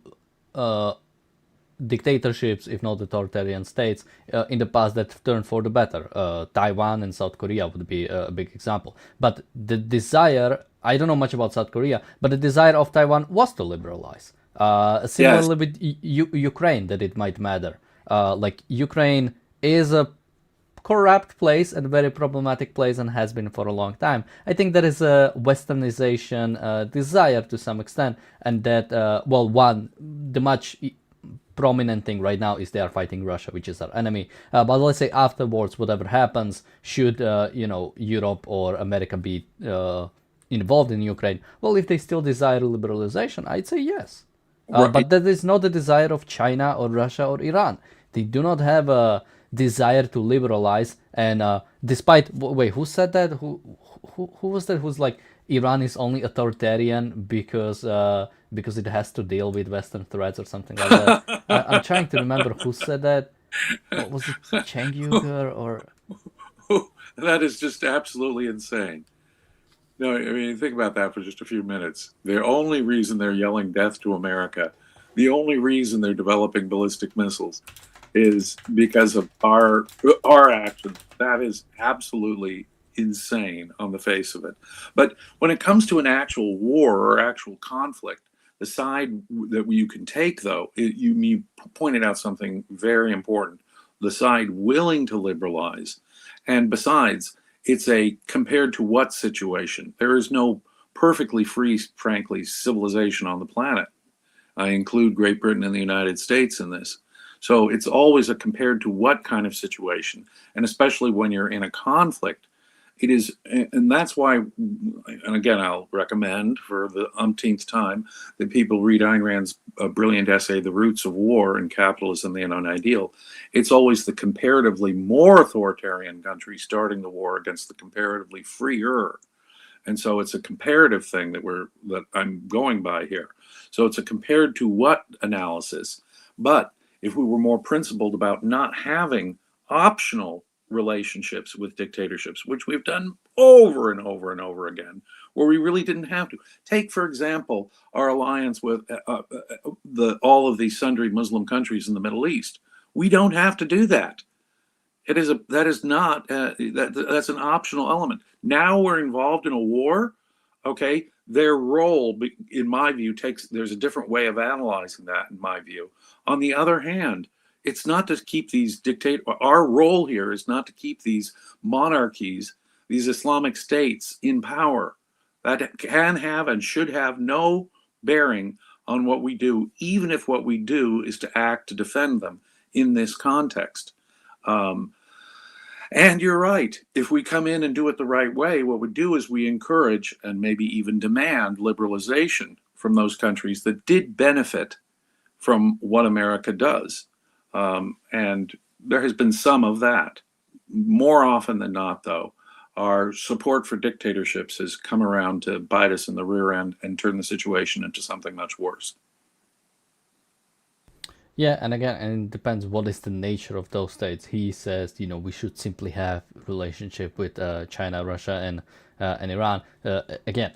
dictatorships, if not authoritarian states, in the past that turned for the better. Taiwan and South Korea would be a big example. But the desire, I don't know much about South Korea, but the desire of Taiwan was to liberalize. Yes. Similarly with Ukraine, that it might matter. Like Ukraine is a corrupt place and very problematic place and has been for a long time. I think there is a westernization desire to some extent, and that, the much prominent thing right now is they are fighting Russia, which is our enemy. But let's say afterwards, whatever happens, should Europe or America be involved in Ukraine? Well, if they still desire liberalization, I'd say yes. Right. But that is not the desire of China or Russia or Iran. They do not have a desire to liberalize. And wait, who said that? Who was that? Who's like, Iran is only authoritarian because it has to deal with Western threats or something like that. I'm trying to remember who said that. What was it, Cheng Yuger or? That is just absolutely insane. No, I mean, think about that for just a few minutes. The only reason they're yelling death to America, the only reason they're developing ballistic missiles is because of our actions. That is absolutely insane on the face of it. But when it comes to an actual war or actual conflict, the side that you can take, though, you pointed out something very important. The side willing to liberalize. And besides, it's a compared to what situation? There is no perfectly free, frankly, civilization on the planet. I include Great Britain and the United States in this. So it's always a compared to what kind of situation. And especially when you're in a conflict, it is, and that's why, and again, I'll recommend for the umpteenth time that people read Ayn Rand's brilliant essay, The Roots of War and Capitalism, the Unknown Ideal. It's always the comparatively more authoritarian country starting the war against the comparatively freer. And so it's a comparative thing that I'm going by here. So it's a compared to what analysis. But if we were more principled about not having optional relationships with dictatorships, which we've done over and over and over again, where we really didn't have to. Take, for example, our alliance with all of these sundry Muslim countries in the Middle East. We don't have to do that. That's an optional element. Now we're involved in a war. Okay, their role, in my view, there's a different way of analyzing that. In my view, on the other hand, it's not to keep these our role here is not to keep these monarchies, these Islamic states in power. That can have and should have no bearing on what we do, even if what we do is to act to defend them in this context. And you're right. If we come in and do it the right way, what we do is we encourage and maybe even demand liberalization from those countries that did benefit from what America does. And there has been some of that. More often than not, though, our support for dictatorships has come around to bite us in the rear end and turn the situation into something much worse. Yeah, and again, and it depends what is the nature of those states. He says, we should simply have relationship with China, Russia, and Iran. Again,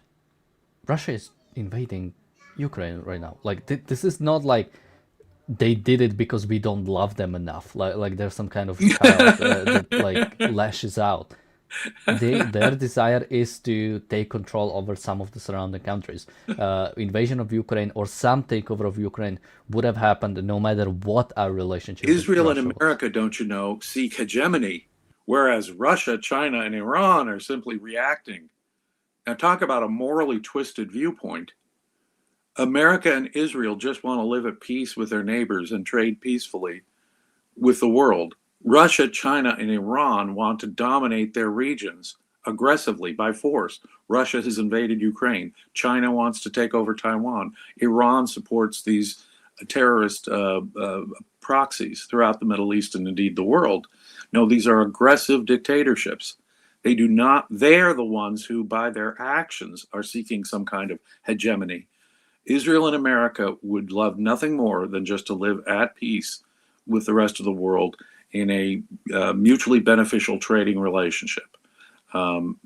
Russia is invading Ukraine right now. Like this is not like they did it because we don't love them enough. Like there's some kind of child that like lashes out. Their desire is to take control over some of the surrounding countries. Invasion of Ukraine or some takeover of Ukraine would have happened no matter what our relationship Israel with and Russia America, don't you know, seek hegemony, whereas Russia, China, and Iran are simply reacting. Now, talk about a morally twisted viewpoint. America and Israel just want to live at peace with their neighbors and trade peacefully with the world. Russia, China, and Iran want to dominate their regions aggressively by force. Russia has invaded Ukraine. China wants to take over Taiwan. Iran supports these terrorist proxies throughout the Middle East and indeed the world. No, these are aggressive dictatorships. They're the ones who, by their actions, are seeking some kind of hegemony. Israel and America would love nothing more than just to live at peace with the rest of the world in a mutually beneficial trading relationship.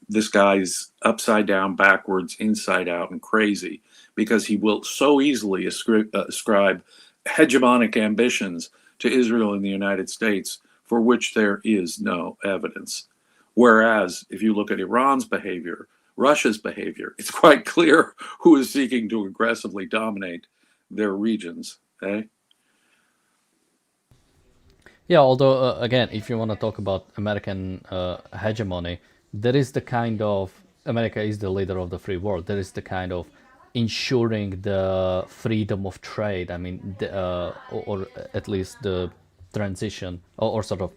This guy's upside down, backwards, inside out, and crazy because he will so easily ascribe hegemonic ambitions to Israel and the United States for which there is no evidence. Whereas if you look at Iran's behavior, Russia's behavior, it's quite clear who is seeking to aggressively dominate their regions. Okay? Yeah, although again, if you want to talk about American hegemony, there is the kind of America is the leader of the free world. There is the kind of ensuring the freedom of trade. I mean, or at least the transition or sort of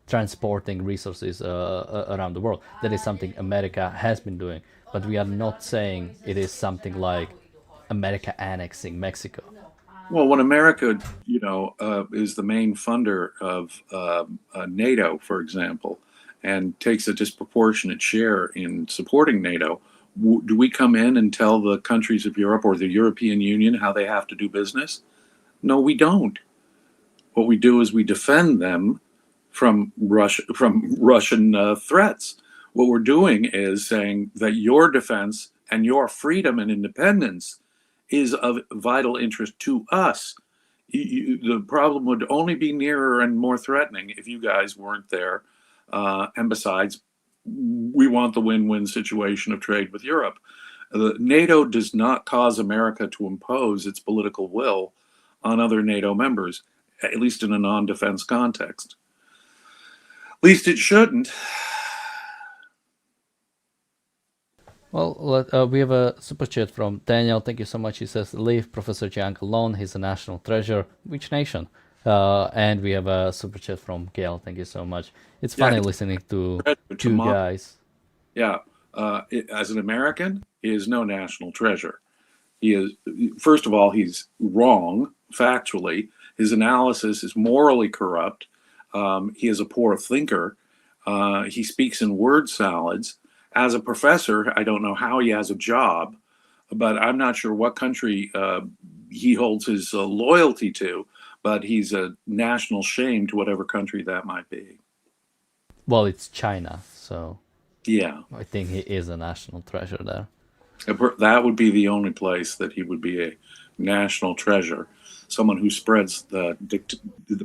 transporting resources around the world. That is something America has been doing, but we are not saying it is something like America annexing Mexico. Well, when America, is the main funder of NATO, for example, and takes a disproportionate share in supporting NATO, do we come in and tell the countries of Europe or the European Union how they have to do business? No, we don't. What we do is we defend them from Russian threats. What we're doing is saying that your defense and your freedom and independence is of vital interest to us. The problem would only be nearer and more threatening if you guys weren't there. And besides, we want the win-win situation of trade with Europe. NATO does not cause America to impose its political will on other NATO members, at least in a non-defense context. At least it shouldn't. Well, we have a super chat from Daniel. Thank you so much. He says, leave Professor Jiang alone. He's a national treasure. Which nation? And we have a super chat from Gail. Thank you so much. It's funny listening to two guys. Yeah. As an American, he is no national treasure. He is, first of all, he's wrong factually. His analysis is morally corrupt. He is a poor thinker. He speaks in word salads. As a professor, I don't know how he has a job, but I'm not sure what country he holds his loyalty to, but he's a national shame to whatever country that might be. Well, it's China, so yeah, I think he is a national treasure there. That would be the only place that he would be a national treasure, someone who spreads the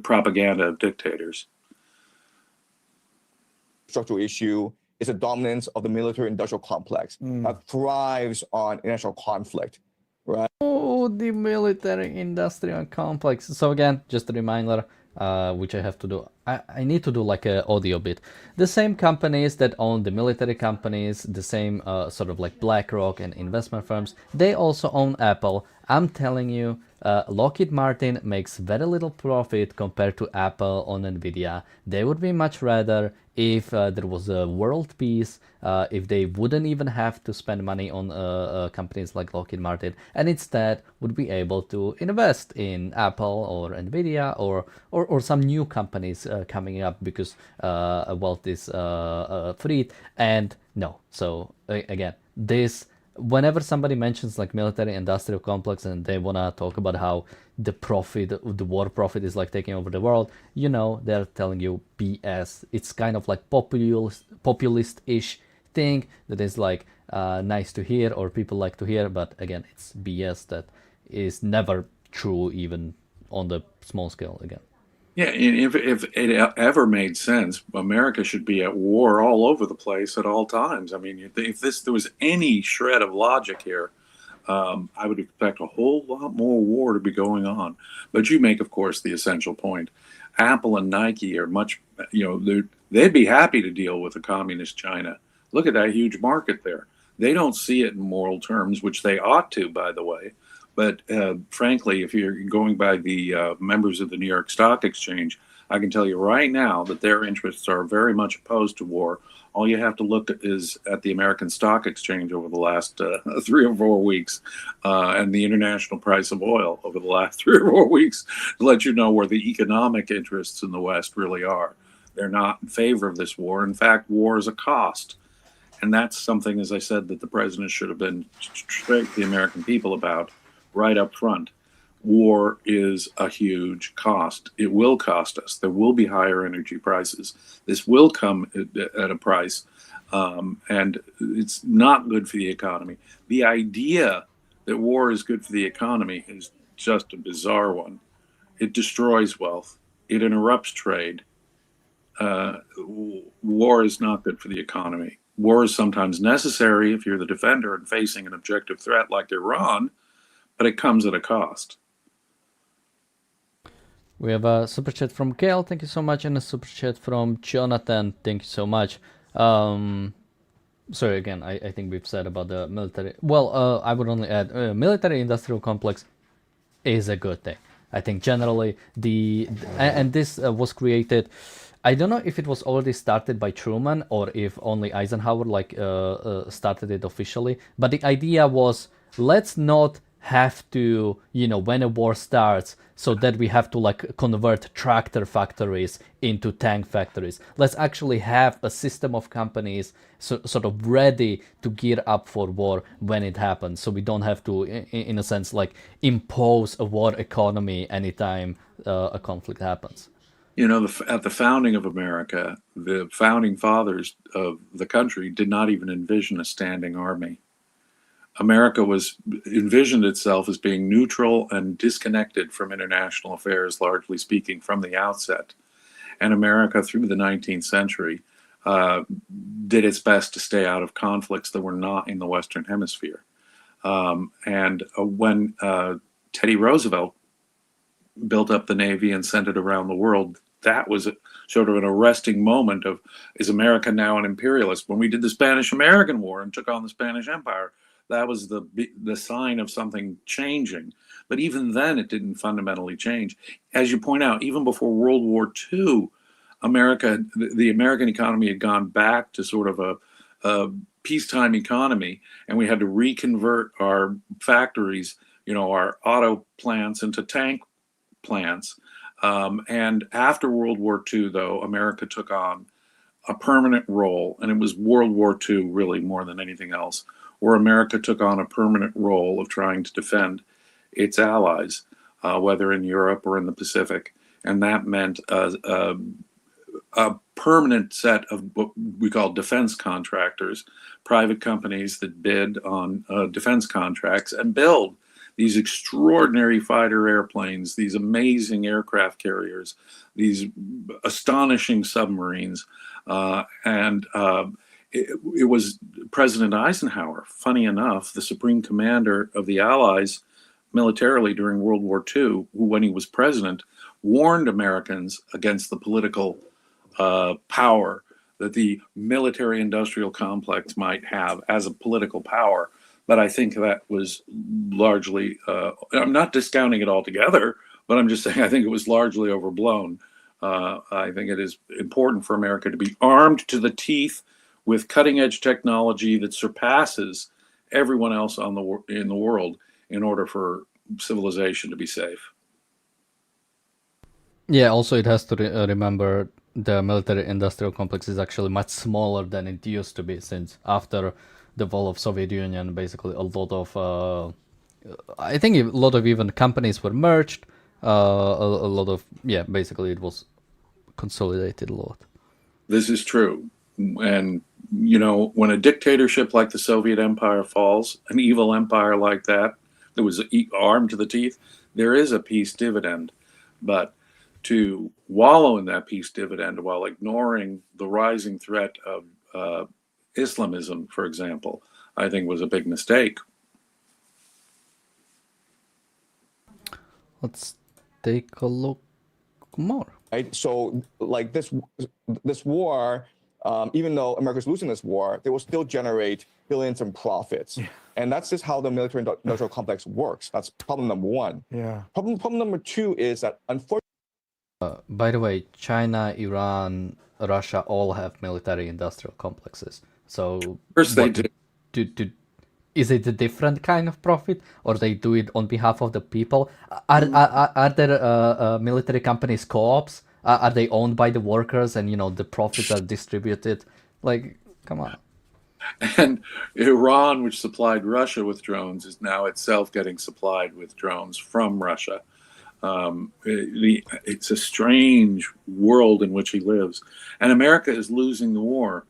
propaganda of dictators. Structural issue is the dominance of the military-industrial complex that thrives on international conflict, right? Oh, the military-industrial complex. So again, just a reminder, which I have to do. I need to do like an audio bit. The same companies that own the military companies, the same sort of like BlackRock and investment firms, they also own Apple. I'm telling you, Lockheed Martin makes very little profit compared to Apple on Nvidia. They would be much rather if there was a world peace, if they wouldn't even have to spend money on companies like Lockheed Martin, and instead would be able to invest in Apple or Nvidia or some new companies coming up because wealth is freed. And no, so again, this, whenever somebody mentions like military industrial complex and they want to talk about how the profit, the war profit is like taking over the world, you know, they're telling you BS. It's kind of like populist-ish thing that is like nice to hear or people like to hear, but again, it's BS that is never true even on the small scale again. Yeah, if it ever made sense, America should be at war all over the place at all times. I mean, if there was any shred of logic here, I would expect a whole lot more war to be going on. But you make, of course, the essential point. Apple and Nike are much, they'd be happy to deal with a communist China. Look at that huge market there. They don't see it in moral terms, which they ought to, by the way. But frankly, if you're going by the members of the New York Stock Exchange, I can tell you right now that their interests are very much opposed to war. All you have to look at is at the American Stock Exchange over the last 3 or 4 weeks and the international price of oil over the last 3 or 4 weeks to let you know where the economic interests in the West really are. They're not in favor of this war. In fact, war is a cost. And that's something, as I said, that the president should have been straight to the American people about right up front. war is a huge cost. It will cost us. There will be higher energy prices. This will come at a price, and it's not good for the economy. The idea that war is good for the economy is just a bizarre one. It destroys wealth. It interrupts trade. War is not good for the economy. War is sometimes necessary if you're the defender and facing an objective threat like Iran, but it comes at a cost. We have a super chat from Gail, thank you so much, and a super chat from Jonathan, thank you so much. Sorry again, I think we've said about the military. Well, I would only add military industrial complex is a good thing. I think generally and this was created. I don't know if it was already started by Truman or if only Eisenhower started it officially. But the idea was, let's not have to, when a war starts, so that we have to convert tractor factories into tank factories. Let's actually have a system of companies sort of ready to gear up for war when it happens. So we don't have to, in a sense, impose a war economy anytime a conflict happens. At the founding of America, the founding fathers of the country did not even envision a standing army. America envisioned itself as being neutral and disconnected from international affairs, largely speaking, from the outset. And America, through the 19th century, did its best to stay out of conflicts that were not in the Western Hemisphere. And when Teddy Roosevelt built up the Navy and sent it around the world, that was sort of an arresting moment of, is America now an imperialist? When we did the Spanish-American War and took on the Spanish Empire, that was the sign of something changing. But even then, it didn't fundamentally change. As you point out, even before World War II, the American economy had gone back to sort of a peacetime economy, and we had to reconvert our factories, our auto plants into tank plants. And after World War II, though, America took on a permanent role, and it was World War II really more than anything else, where America took on a permanent role of trying to defend its allies, whether in Europe or in the Pacific. And that meant a permanent set of what we call defense contractors, private companies that bid on defense contracts and build these extraordinary fighter airplanes, these amazing aircraft carriers, these astonishing submarines. It was President Eisenhower, funny enough, the supreme commander of the Allies militarily during World War II, who, when he was president, warned Americans against the political power that the military-industrial complex might have as a political power. But I think that was largely, I'm not discounting it altogether, but I'm just saying I think it was largely overblown. I think it is important for America to be armed to the teeth with cutting-edge technology that surpasses everyone else in the world in order for civilization to be safe. Yeah, also it has to remember the military-industrial complex is actually much smaller than it used to be, since after the fall of Soviet Union, basically a lot of, I think a lot of even companies were merged, a lot of, basically it was consolidated a lot. This is true. And, when a dictatorship like the Soviet Empire falls, an evil empire like that was armed to the teeth, there is a peace dividend. But to wallow in that peace dividend while ignoring the rising threat of Islamism, for example, I think was a big mistake. Let's take a look more. Right? So, this war, even though America's losing this war, they will still generate billions in profits. Yeah. And that's just how the military-industrial complex works. That's problem number one. Yeah. Problem number two is that, unfortunately, by the way, China, Iran, Russia all have military-industrial complexes. So, of course they do. Is it a different kind of profit, or they do it on behalf of the people? Are there military companies co-ops? Are they owned by the workers, and the profits are distributed? Come on. And Iran, which supplied Russia with drones, is now itself getting supplied with drones from Russia. It's a strange world in which he lives. And America is losing the war.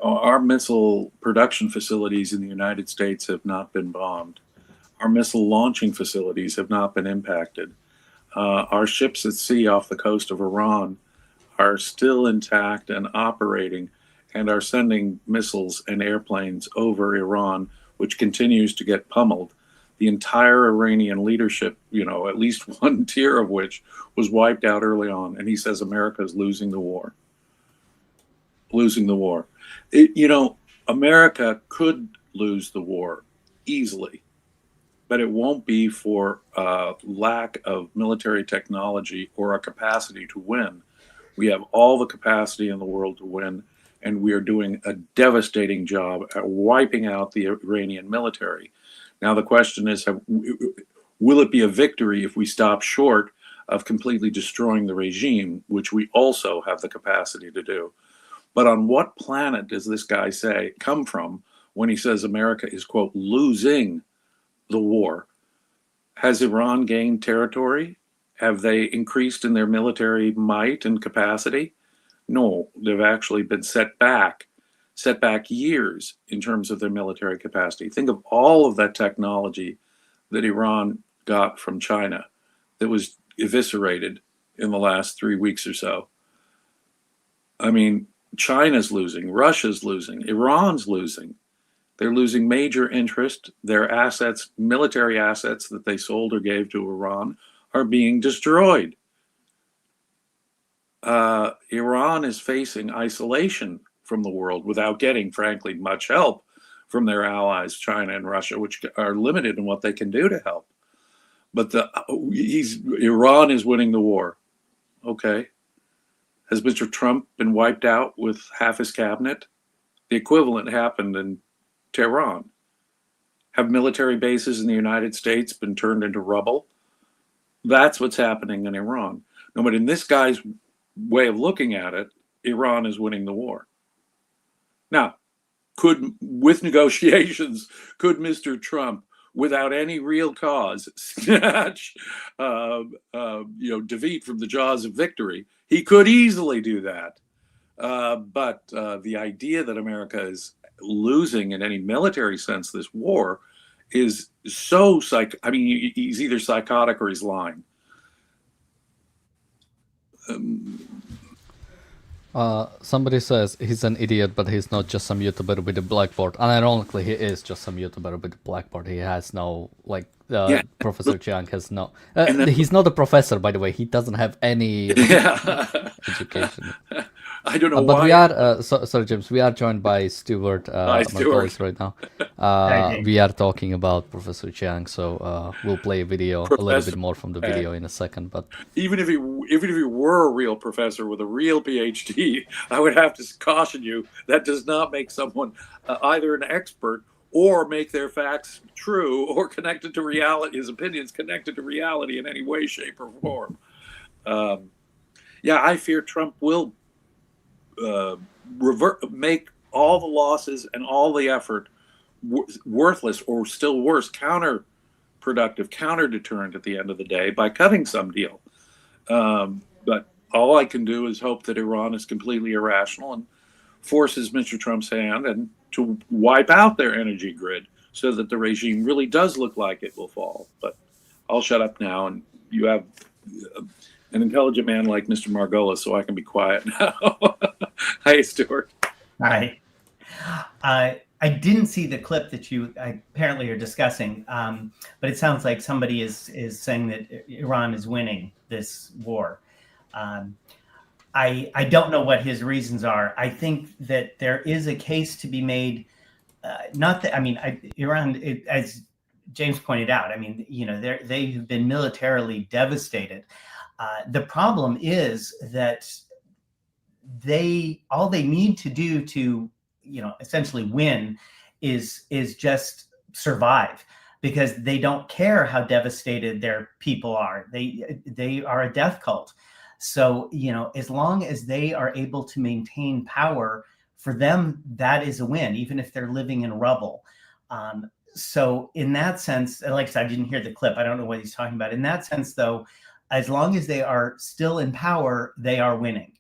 Our missile production facilities in the United States have not been bombed. Our missile launching facilities have not been impacted. Our ships at sea off the coast of Iran are still intact and operating and are sending missiles and airplanes over Iran, which continues to get pummeled. The entire Iranian leadership, at least one tier of which was wiped out early on. And he says America is losing the war. Losing the war. America could lose the war easily, but it won't be for lack of military technology or a capacity to win. We have all the capacity in the world to win, and we are doing a devastating job at wiping out the Iranian military. Now, the question is, will it be a victory if we stop short of completely destroying the regime, which we also have the capacity to do? But on what planet does this guy come from when he says America is, quote, losing the war? Has Iran gained territory? Have they increased in their military might and capacity? No, they've actually been set back years in terms of their military capacity. Think of all of that technology that Iran got from China that was eviscerated in the last 3 weeks or so. I mean, China's losing, Russia's losing, Iran's losing. They're losing major interest. Their assets, military assets that they sold or gave to Iran, are being destroyed. Iran is facing isolation from the world without getting, frankly, much help from their allies, China and Russia, which are limited in what they can do to help. But Iran is winning the war. Okay. Has Mr. Trump been wiped out with half his cabinet? The equivalent happened in Tehran. Have military bases in the United States been turned into rubble? That's what's happening in Iran. No, but in this guy's way of looking at it, Iran is winning the war. Now, with negotiations, could Mr. Trump, without any real cause, snatch defeat from the jaws of victory? He could easily do that. But the idea that America is losing in any military sense this war is so he's either psychotic or he's lying. Somebody says he's an idiot, but he's not just some YouTuber with a blackboard. And ironically, he is just some YouTuber with a blackboard. He has no, Professor Chiang has no... he's not a professor, by the way. He doesn't have any education. I don't know but why. we are, sorry, James, we are joined by Stuart, Hi, Stuart. right now. We are talking about Professor Chiang, so we'll play a video, a little bit more from the video in a second. But even if he were a real professor with a real PhD, I would have to caution you that does not make someone either an expert or make their facts true or connected to reality, his opinions connected to reality in any way, shape, or form. I fear Trump will make all the losses and all the effort worthless, or still worse, counterproductive, counter-deterrent at the end of the day by cutting some deal. But all I can do is hope that Iran is completely irrational and forces Mr. Trump's hand and to wipe out their energy grid so that the regime really does look like it will fall. But I'll shut up now, and you have an intelligent man like Mr. Margolis, so I can be quiet now. Hi, Stuart. Hi. I didn't see the clip that you apparently are discussing, but it sounds like somebody is saying that Iran is winning this war. I don't know what his reasons are. I think that there is a case to be made. Iran, as James pointed out, they've been militarily devastated. The problem is that all they need to do to, essentially win is just survive, because they don't care how devastated their people are. They are a death cult. So, as long as they are able to maintain power for them, that is a win, even if they're living in rubble. So in that sense, like I said, I didn't hear the clip. I don't know what he's talking about. In that sense, though, as long as they are still in power, they are winning.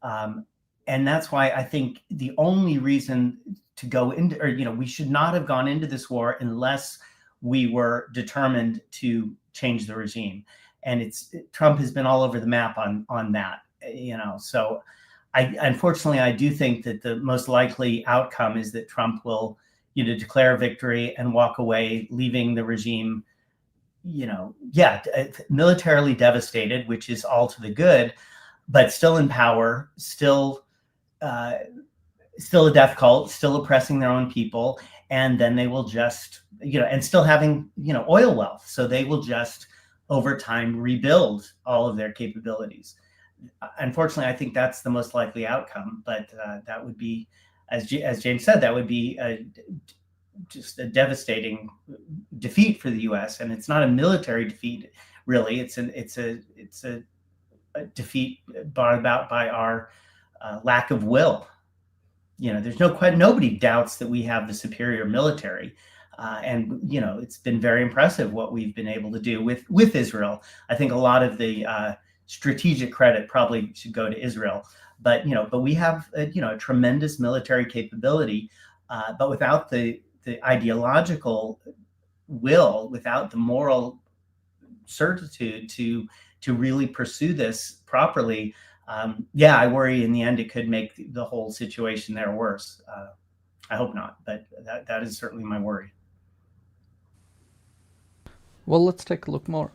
And that's why I think the only reason to go into, or, we should not have gone into this war unless we were determined to change the regime. And Trump has been all over the map on that, so unfortunately, I do think that the most likely outcome is that Trump will, declare victory and walk away, leaving the regime, militarily devastated, which is all to the good, but still in power, still a death cult, still oppressing their own people. And then they will just, and still having, oil wealth. So they will just over time rebuild all of their capabilities. Unfortunately, I think that's the most likely outcome, but that would be, as James said, that would be just a devastating defeat for the U.S. And it's not a military defeat, really. It's a defeat brought about by our lack of will. There's nobody doubts that we have the superior military. And it's been very impressive what we've been able to do with Israel. I think a lot of the strategic credit probably should go to Israel, but we have a tremendous military capability, but without the ideological will, without the moral certitude to really pursue this properly, I worry in the end it could make the whole situation there worse. I hope not, but that is certainly my worry. Well, let's take a look more.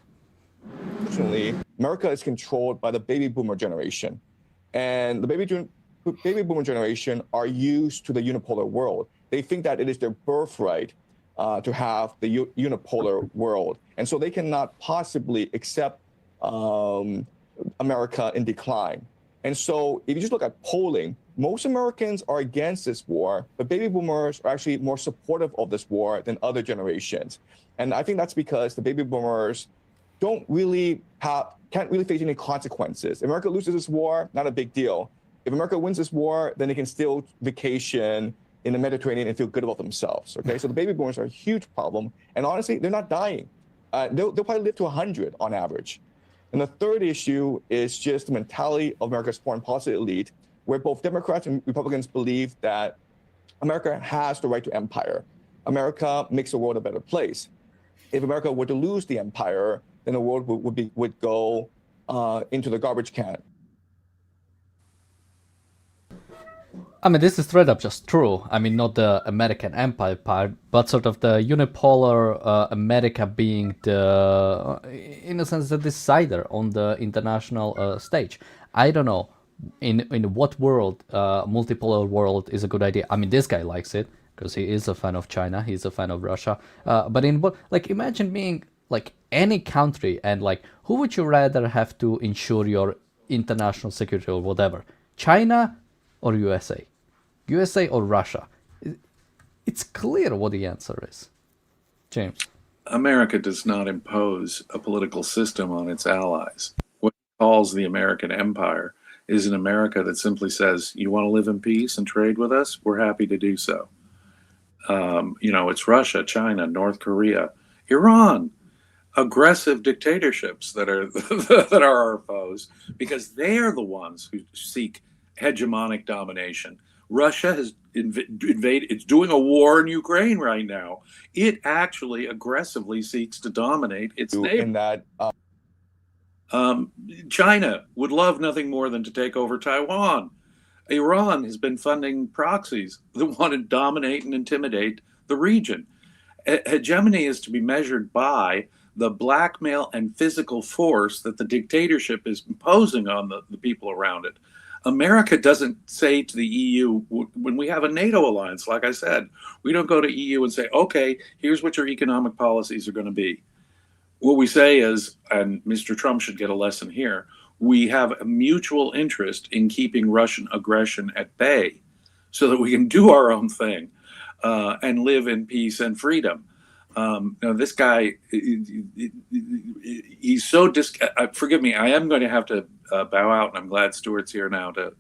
Unfortunately, America is controlled by the baby boomer generation. And the baby boomer generation are used to the unipolar world. They think that it is their birthright to have the unipolar world. And so they cannot possibly accept America in decline. And so if you just look at polling, most Americans are against this war, but baby boomers are actually more supportive of this war than other generations. And I think that's because the baby boomers can't really face any consequences. If America loses this war, not a big deal. If America wins this war, then they can still vacation in the Mediterranean and feel good about themselves. Okay, so the baby boomers are a huge problem. And honestly, they're not dying. They'll probably live to 100 on average. And the third issue is just the mentality of America's foreign policy elite, where both Democrats and Republicans believe that America has the right to empire. America makes the world a better place. If America were to lose the empire, then the world would go into the garbage can. I mean, this is straight up just true. I mean, not the American empire part, but sort of the unipolar America being the, in a sense, the decider on the international stage. I don't know in what world, multipolar world is a good idea. I mean, this guy likes it because he is a fan of China, he's a fan of Russia. But in what, like, imagine being like any country and like, who would you rather have to ensure your international security or whatever? China or USA? USA or Russia? It's clear what the answer is. James. America does not impose a political system on its allies. What it calls the American empire is an America that simply says, you want to live in peace and trade with us? We're happy to do so. It's Russia, China, North Korea, Iran, aggressive dictatorships that are that are our foes, because they are the ones who seek hegemonic domination. Russia has invaded, it's doing a war in Ukraine right now. It actually aggressively seeks to dominate its neighbor. China would love nothing more than to take over Taiwan. Iran has been funding proxies that want to dominate and intimidate the region. Hegemony is to be measured by the blackmail and physical force that the dictatorship is imposing on the people around it. America doesn't say to the EU, when we have a NATO alliance, like I said, we don't go to EU and say, okay, here's what your economic policies are going to be. What we say is, and Mr. Trump should get a lesson here, we have a mutual interest in keeping Russian aggression at bay so that we can do our own thing and live in peace and freedom. This guy, he's so forgive me, I am going to have to bow out, and I'm glad Stuart's here now to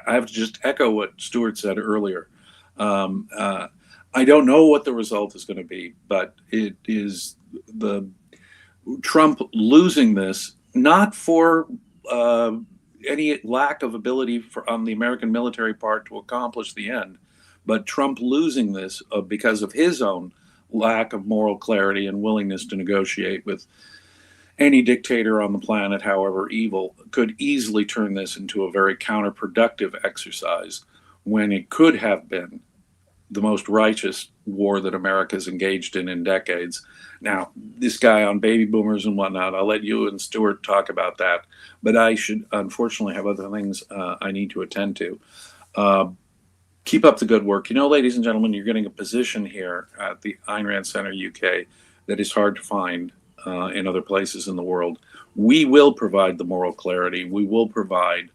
I have to just echo what Stuart said earlier. I don't know what the result is going to be, but it is the Trump losing this, not for any lack of ability on the American military part to accomplish the end, but Trump losing this because of his own lack of moral clarity and willingness to negotiate with any dictator on the planet, however evil, could easily turn this into a very counterproductive exercise when it could have been the most righteous war that America's engaged in decades. Now, this guy on baby boomers and whatnot, I'll let you and Stuart talk about that, but I should unfortunately have other things I need to attend to. Keep up the good work. You know, ladies and gentlemen, you're getting a position here at the Ayn Rand Center UK that is hard to find in other places in the world. We will provide the moral clarity. We will provide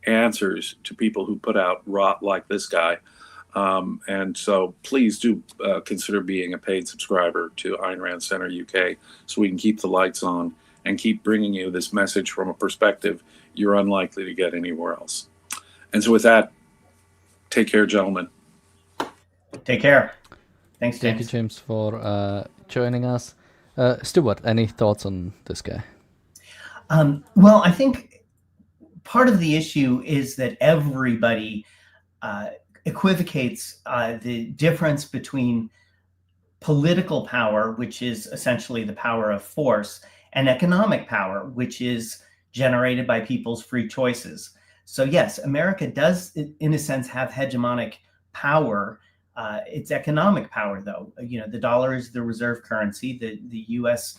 answers to people who put out rot like this guy. And so please do consider being a paid subscriber to Ayn Rand Center UK so we can keep the lights on and keep bringing you this message from a perspective you're unlikely to get anywhere else. And so with that, take care, gentlemen. Take care. Thanks, James. Thank you, James, for joining us. Stuart, any thoughts on this guy? Well, I think part of the issue is that everybody equivocates the difference between political power, which is essentially the power of force, and economic power, which is generated by people's free choices. So yes, America does, in a sense, have hegemonic power. It's economic power, though. You know, the dollar is the reserve currency. The U.S.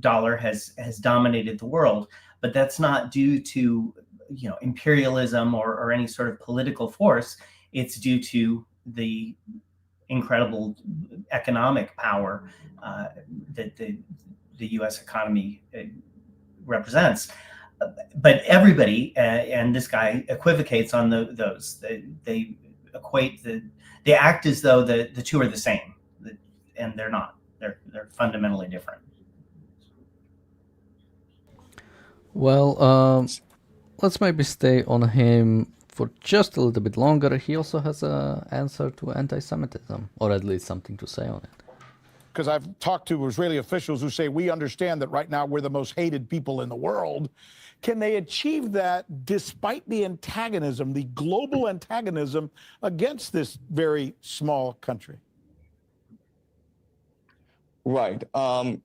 Dollar has dominated the world, but that's not due to, you know, imperialism or any sort of political force. It's due to the incredible economic power that the U.S. economy represents. But everybody, and this guy equivocates on those. They equate they act as though the two are the same, and they're not. They're fundamentally different. Well, let's maybe stay on him for just a little bit longer. He also has an answer to anti-Semitism, or at least something to say on it. Because I've talked to Israeli officials who say, we understand that right now we're the most hated people in the world. Can they achieve that despite the antagonism, the global antagonism against this very small country? Right.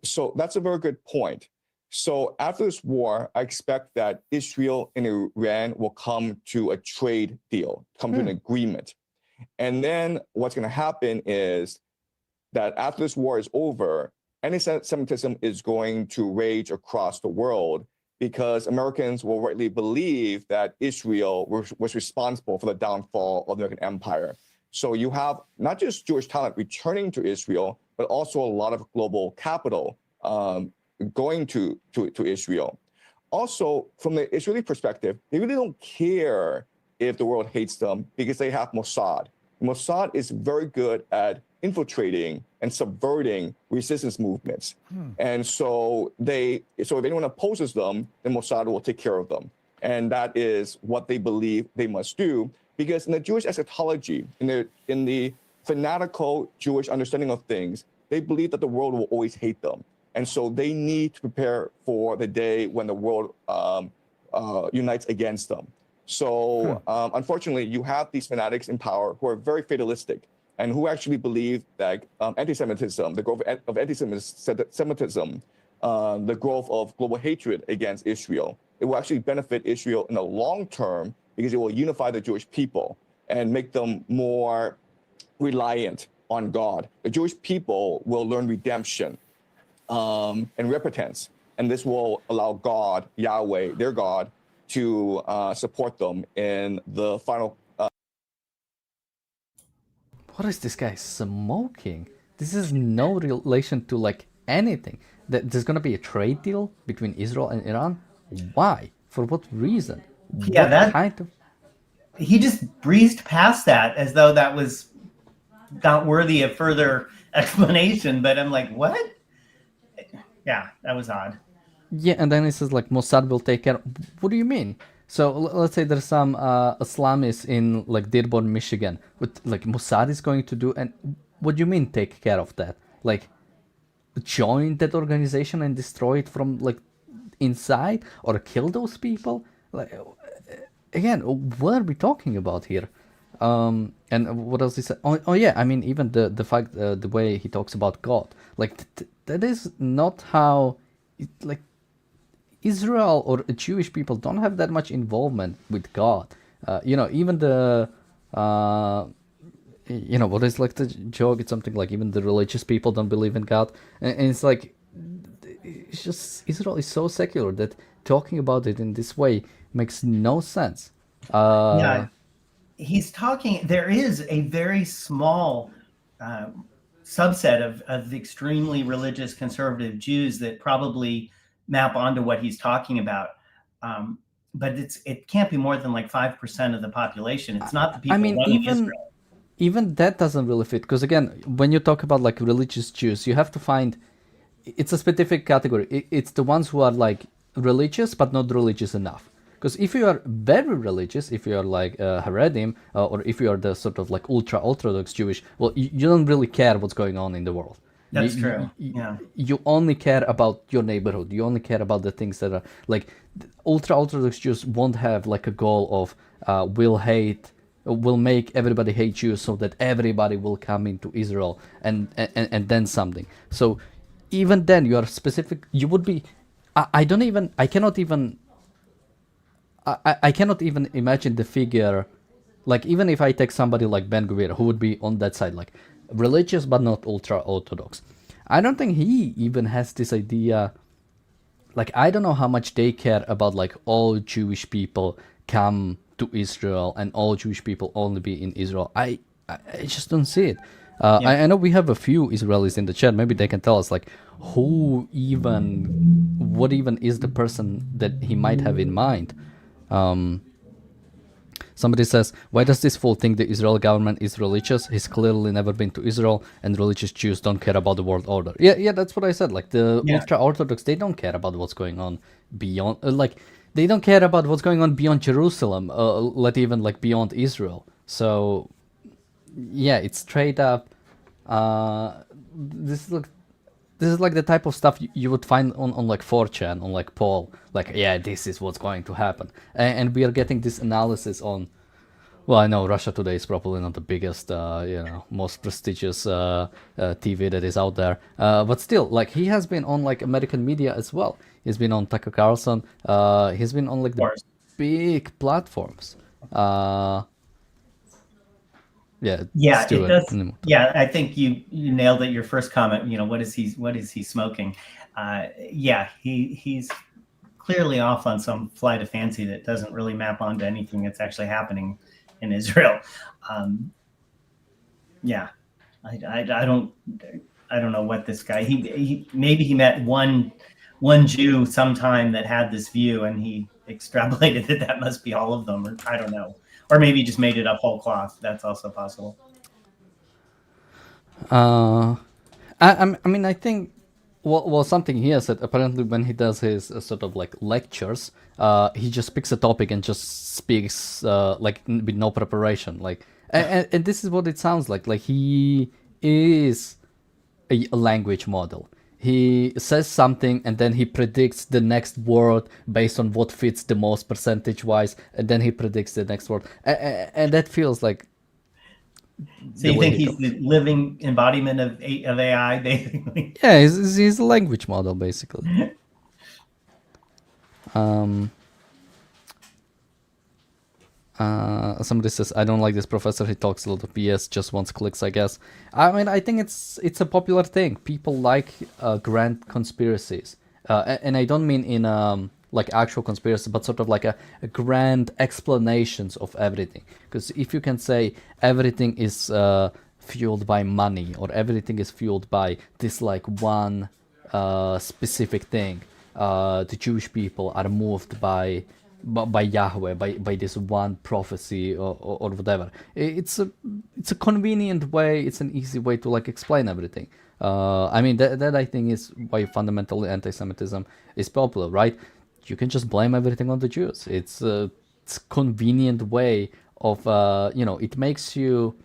So that's a very good point. So after this war, I expect that Israel and Iran will come to a trade deal, come to an agreement. And then what's going to happen is that after this war is over, anti-Semitism is going to rage across the world because Americans will rightly believe that Israel was responsible for the downfall of the American empire. So you have not just Jewish talent returning to Israel, but also a lot of global capital going to Israel. Also, from the Israeli perspective, they really don't care if the world hates them because they have Mossad. Mossad is very good at infiltrating and subverting resistance movements. And so if anyone opposes them, then Mossad will take care of them. And that is what they believe they must do, because in the Jewish eschatology, in the fanatical Jewish understanding of things, they believe that the world will always hate them. And so they need to prepare for the day when the world unites against them. So unfortunately, you have these fanatics in power who are very fatalistic and who actually believe that anti-Semitism, the growth of anti-Semitism, the growth of global hatred against Israel, it will actually benefit Israel in the long term because it will unify the Jewish people and make them more reliant on God. The Jewish people will learn redemption and repentance, and this will allow God, Yahweh, their God, to support them in the final. What is this guy smoking? This is no relation to like anything. There's gonna be a trade deal between Israel and Iran. Why? For what reason? Yeah, he just breezed past that as though that was not worthy of further explanation. But I'm like, what? Yeah, that was odd. Yeah, and then he says like Mossad will take care. What do you mean? So let's say there's some Islamists in like Dearborn, Michigan, with like Mossad is going to do, and what do you mean take care of that? Like join that organization and destroy it from like inside, or kill those people? Like again, what are we talking about here? And what else he said? Oh yeah, I mean even the fact the way he talks about God, like that is not how like Israel or Jewish people don't have that much involvement with God. Even the what is like the joke? It's something like even the religious people don't believe in God, and it's like it's just Israel is so secular that talking about it in this way makes no sense. Yeah, he's talking. There is a very small subset of the extremely religious conservative Jews that probably map onto what he's talking about. But it can't be more than like 5% of the population. It's not the people I mean, running Israel. even that doesn't really fit, because again, when you talk about like religious Jews, you have to find it's a specific category. It's the ones who are like religious but not religious enough. Because if you are very religious, if you are like Haredim, or if you are the sort of like ultra orthodox Jewish, well, you don't really care what's going on in the world. That's true. Yeah. You only care about your neighborhood. You only care about the things that are like ultra orthodox Jews won't have like a goal of will make everybody hate Jews so that everybody will come into Israel and then something. So even then you are specific. You would be. I cannot even imagine the figure. Like even if I take somebody like Ben Gvir, who would be on that side, like religious but not ultra orthodox, I don't think he even has this idea. Like I don't know how much they care about like all Jewish people come to Israel and all Jewish people only be in Israel. I just don't see it. I know we have a few Israelis in the chat. Maybe they can tell us like what even is the person that he might have in mind. Somebody says, why does this fool think the Israeli government is religious? He's clearly never been to Israel, and religious Jews don't care about the world order. Yeah, that's what I said. Like the ultra-Orthodox, they don't care about what's going on beyond, they don't care about what's going on beyond Jerusalem, let even like beyond Israel. So, yeah, it's straight up, this is like the type of stuff you would find on like 4chan, on like Paul, like, yeah, this is what's going to happen. And we are getting this analysis on, well, I know Russia Today is probably not the biggest, most prestigious TV that is out there. But still, like, he has been on like American media as well. He's been on Tucker Carlson. He's been on like the big platforms. Yeah, Stuart, it does. Yeah, I think you nailed it. Your first comment. What is he smoking? He's clearly off on some flight of fancy that doesn't really map onto anything that's actually happening in Israel. I don't know what this guy. He maybe he met one Jew sometime that had this view, and he extrapolated that must be all of them, or I don't know. Or maybe he just made it up whole cloth. That's also possible. I mean, I think, well, something he has said, apparently when he does his sort of like lectures, he just picks a topic and just speaks like with no preparation. Like, and this is what it sounds like. Like he is a language model. He says something and then he predicts the next word based on what fits the most percentage-wise, and then he predicts the next word. And that feels like... So you think he's the living embodiment of AI, basically? Yeah, he's a language model, basically. Somebody says, I don't like this professor, he talks a lot of BS, just wants clicks, I guess. I mean, I think it's a popular thing. People like grand conspiracies. And I don't mean in like actual conspiracy, but sort of like a grand explanations of everything. Because if you can say everything is fueled by money, or everything is fueled by this like one specific thing, the Jewish people are moved by Yahweh, by this one prophecy or whatever. It's a convenient way. It's an easy way to like explain everything. I mean that I think is why fundamentally anti-Semitism is popular, right? You can just blame everything on the Jews. It's it's convenient way of it makes you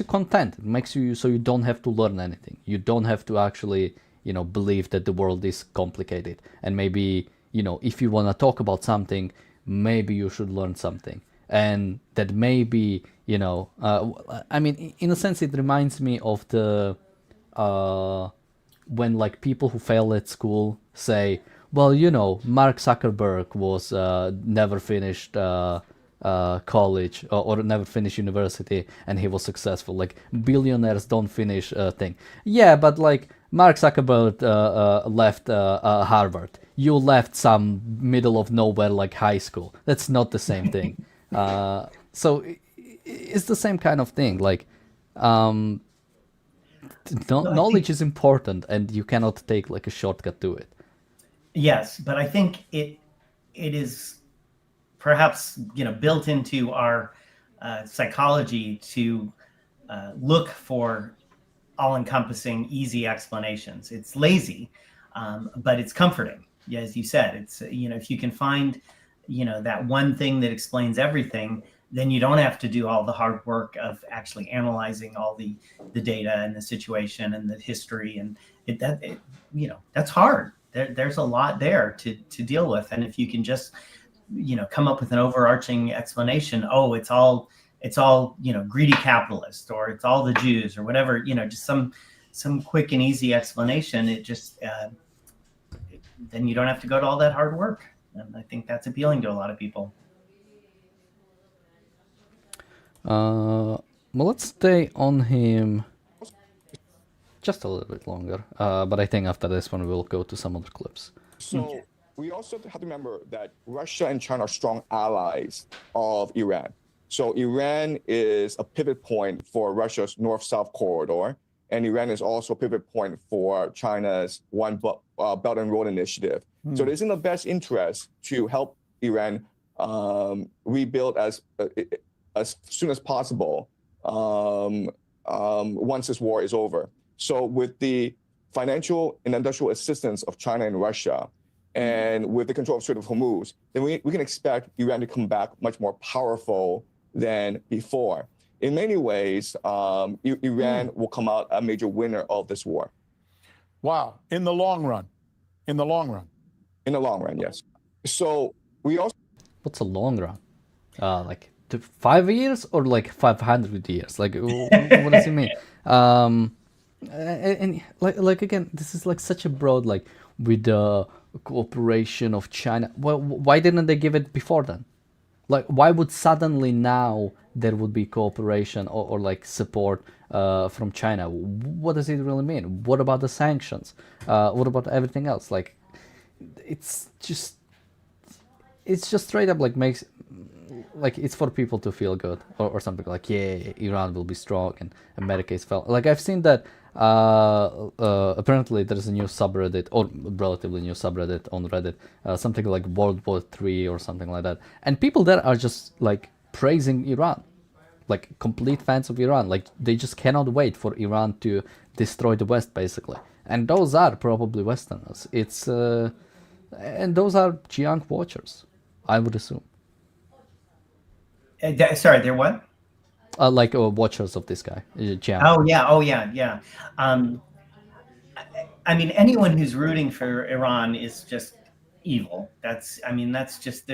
content. It makes you so you don't have to learn anything. You don't have to actually believe that the world is complicated. And maybe if you want to talk about something, maybe you should learn something. And that maybe I mean, in a sense, it reminds me of the when like people who fail at school say, well, Mark Zuckerberg was never finished college, or never finished university, and he was successful. Like billionaires don't finish a thing. Yeah, but like Mark Zuckerberg left Harvard. You left some middle of nowhere like high school. That's not the same thing. So it's the same kind of thing. Like knowledge is important, and you cannot take like a shortcut to it. Yes, but I think it is perhaps built into our psychology to look for all-encompassing, easy explanations. It's lazy, but it's comforting. Yeah, as you said, it's if you can find that one thing that explains everything, then you don't have to do all the hard work of actually analyzing all the data and the situation and the history, and that's hard. There's a lot there to deal with, and if you can just come up with an overarching explanation, oh, it's all greedy capitalists, or it's all the Jews, or whatever, just some quick and easy explanation, it just then you don't have to go to all that hard work. And I think that's appealing to a lot of people. Well, let's stay on him just a little bit longer, but I think after this one we'll go to some other clips. So we also have to remember that Russia and China are strong allies of Iran. So Iran is a pivot point for Russia's north-south corridor, and Iran is also a pivot point for China's One Belt and Road Initiative. So it is in the best interest to help Iran rebuild as soon as possible once this war is over. So with the financial and industrial assistance of China and Russia, and with the control of Strait of Hormuz, then we can expect Iran to come back much more powerful than before. In many ways, Iran will come out a major winner of this war. Wow. In the long run. In the long run. In the long run, yes. So we also... What's a long run? Like 5 years or like 500 years? Like what does it mean? And like again, this is like such a broad, like with the cooperation of China. Well, why didn't they give it before then? Like, why would suddenly now there would be cooperation or like support from China? What does it really mean? What about the sanctions? What about everything else? Like, it's just straight up like makes, like, it's for people to feel good or something, like, yeah, Iran will be strong and America is fell. Like, I've seen that apparently there's a new subreddit, or relatively new subreddit on Reddit, something like World War III or something like that, and people there are just like praising Iran, like complete fans of Iran. Like, they just cannot wait for Iran to destroy the West, basically. And those are probably Westerners. It's and those are Jiang watchers, I would assume. Sorry, they're what? Like watchers of this guy, Jiang. Oh yeah. I mean, anyone who's rooting for Iran is just evil. That's just,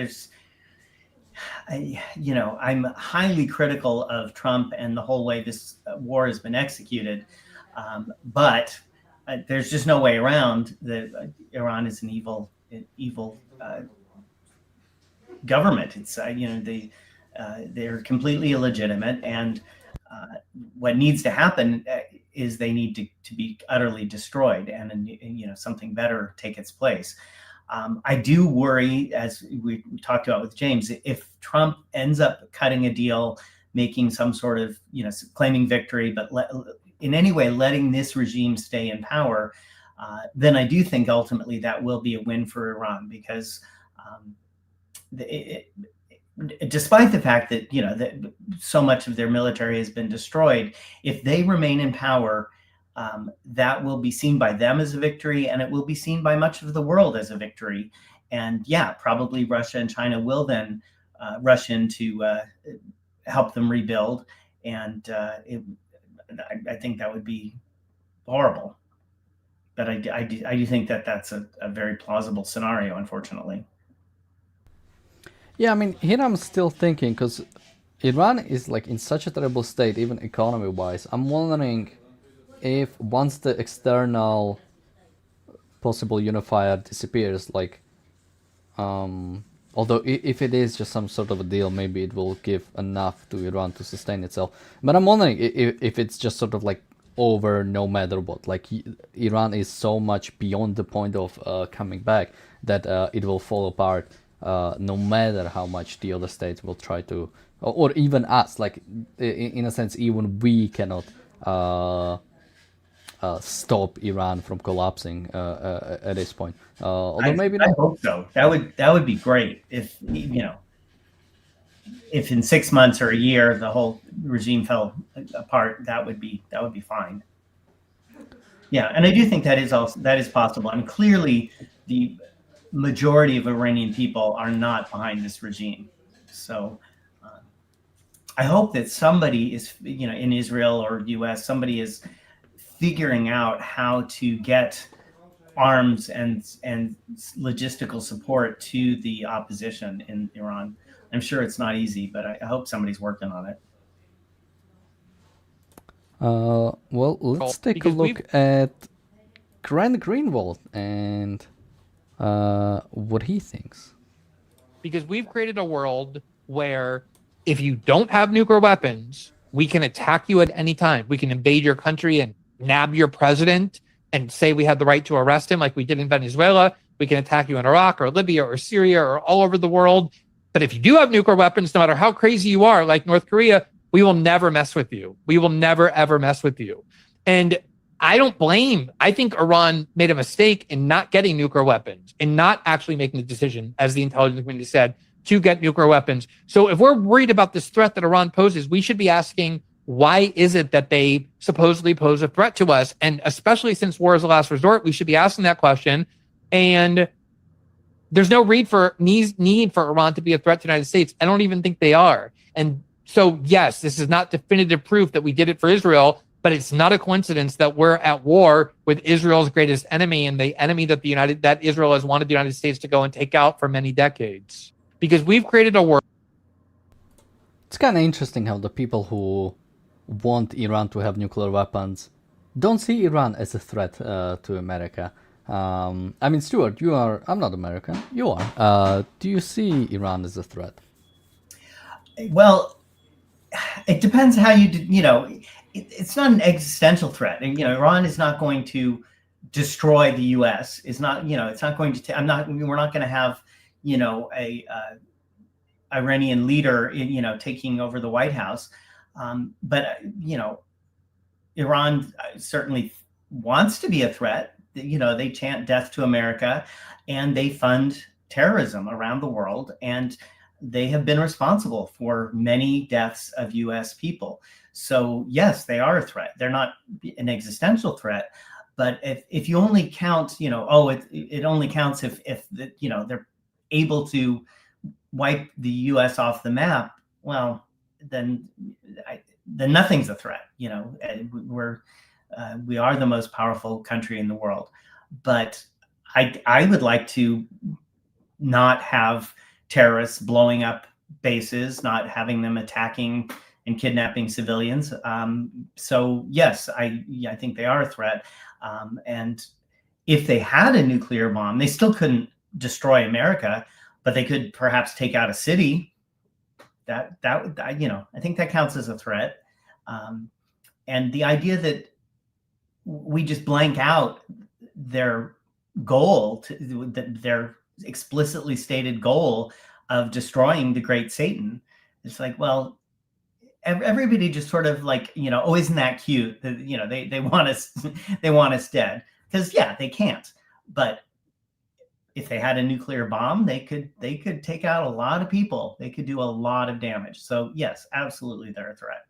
I'm highly critical of Trump and the whole way this war has been executed, but there's just no way around that Iran is an evil government. It's they're completely illegitimate, and what needs to happen is they need to be utterly destroyed, and something better take its place. I do worry, as we talked about with James, if Trump ends up cutting a deal, making some sort of claiming victory, but in any way letting this regime stay in power, then I do think ultimately that will be a win for Iran, because despite the fact that that so much of their military has been destroyed, if they remain in power, that will be seen by them as a victory, and it will be seen by much of the world as a victory. And yeah, probably Russia and China will then rush in to help them rebuild. And I think that would be horrible. But I do think that that's a very plausible scenario, unfortunately. Yeah, I mean, here I'm still thinking, because Iran is like in such a terrible state, even economy-wise. I'm wondering if once the external possible unifier disappears, like, although if it is just some sort of a deal, maybe it will give enough to Iran to sustain itself. But I'm wondering if it's just sort of like over no matter what. Like Iran is so much beyond the point of coming back that it will fall apart no matter how much the other states will try to, or even us. Like in a sense, even we cannot stop Iran from collapsing at this point. Although maybe not. I hope so. That would be great if, you know, if in 6 months or a year the whole regime fell apart. That would be fine. Yeah, and I do think that is possible. And clearly, the majority of Iranian people are not behind this regime. So I hope that somebody is, you know, in Israel or U.S., somebody is figuring out how to get arms and logistical support to the opposition in Iran. I'm sure it's not easy, but I hope somebody's working on it. Well, let's take a look at Grant Greenwald and what he thinks. Because we've created a world where if you don't have nuclear weapons, we can attack you at any time. We can invade your country and nab your president and say we have the right to arrest him like we did in Venezuela. We can attack you in Iraq or Libya or Syria or all over the world. But if you do have nuclear weapons, no matter how crazy you are, like North Korea, we will never mess with you. We will never, ever mess with you. And I don't blame. I think Iran made a mistake in not getting nuclear weapons, in not actually making the decision, as the intelligence community said, to get nuclear weapons. So if we're worried about this threat that Iran poses, we should be asking, why is it that they supposedly pose a threat to us? And especially since war is the last resort, we should be asking that question. And there's no need for Iran to be a threat to the United States. I don't even think they are. And so, yes, this is not definitive proof that we did it for Israel, but it's not a coincidence that we're at war with Israel's greatest enemy and the enemy that Israel has wanted the United States to go and take out for many decades. Because we've created a world. It's kind of interesting how the people who want Iran to have nuclear weapons don't see Iran as a threat to America. I mean, Stuart, I'm not American, you are. Do you see Iran as a threat? Well, it depends how you know, it's not an existential threat. And, you know, Iran is not going to destroy the U.S. It's not, you know, it's not going to, we're not going to have, you know, a Iranian leader, you know, taking over the White House. But, you know, Iran certainly wants to be a threat. You know, they chant death to America and they fund terrorism around the world. And they have been responsible for many deaths of U.S. people. So, yes, they are a threat. They're not an existential threat. But if you only count, you know, it only counts if you know, they're able to wipe the U.S. off the map, well, then nothing's a threat. You know, we are the most powerful country in the world. But I would like to not have terrorists blowing up bases, not having them attacking and kidnapping civilians. So yes, I think they are a threat. And if they had a nuclear bomb, they still couldn't destroy America, but they could perhaps take out a city. That would, you know, I think that counts as a threat. And the idea that we just blank out their goal, their explicitly stated goal of destroying the great Satan, it's like, well, everybody just sort of like, you know, oh, isn't that cute? You know, they want us dead, because yeah, they can't. But if they had a nuclear bomb, they could take out a lot of people. They could do a lot of damage. So yes, absolutely, they're a threat.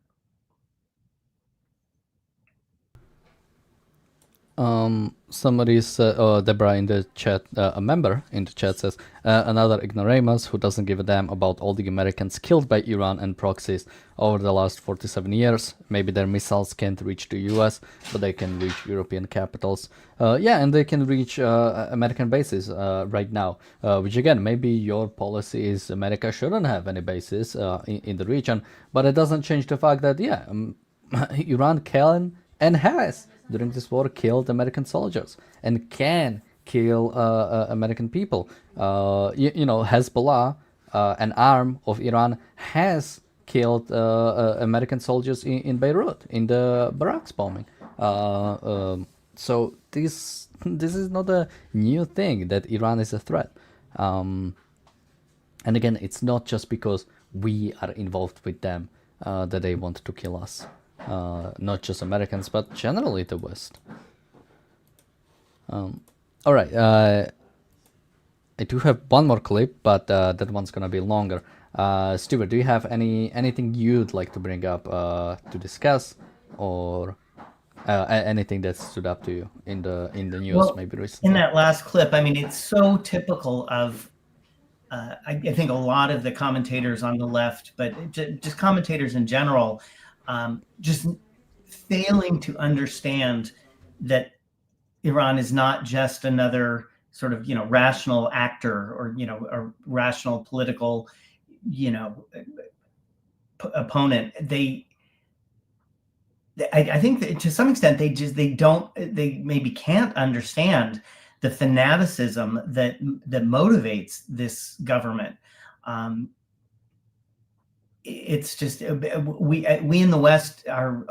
Somebody said, Deborah in the chat, a member in the chat says, another ignoramus who doesn't give a damn about all the Americans killed by Iran and proxies over the last 47 years. Maybe their missiles can't reach the US, but they can reach European capitals. Yeah, and they can reach American bases right now, which again, maybe your policy is America shouldn't have any bases in the region, but it doesn't change the fact that, yeah, Iran can and has during this war killed American soldiers and can kill American people. You know, Hezbollah, an arm of Iran, has killed American soldiers in Beirut in the barracks bombing. So this is not a new thing that Iran is a threat. And again, it's not just because we are involved with them that they want to kill us. Not just Americans, but generally the West. All right, I do have one more clip, but that one's gonna be longer. Stuart, do you have anything you'd like to bring up to discuss, or anything that stood up to you in the news, maybe recently? In that last clip, I mean, it's so typical of. I think a lot of the commentators on the left, but just commentators in general, just failing to understand that Iran is not just another sort of, rational actor or, a rational political, opponent. I think that to some extent they maybe can't understand the fanaticism that motivates this government. It's just we in the West are.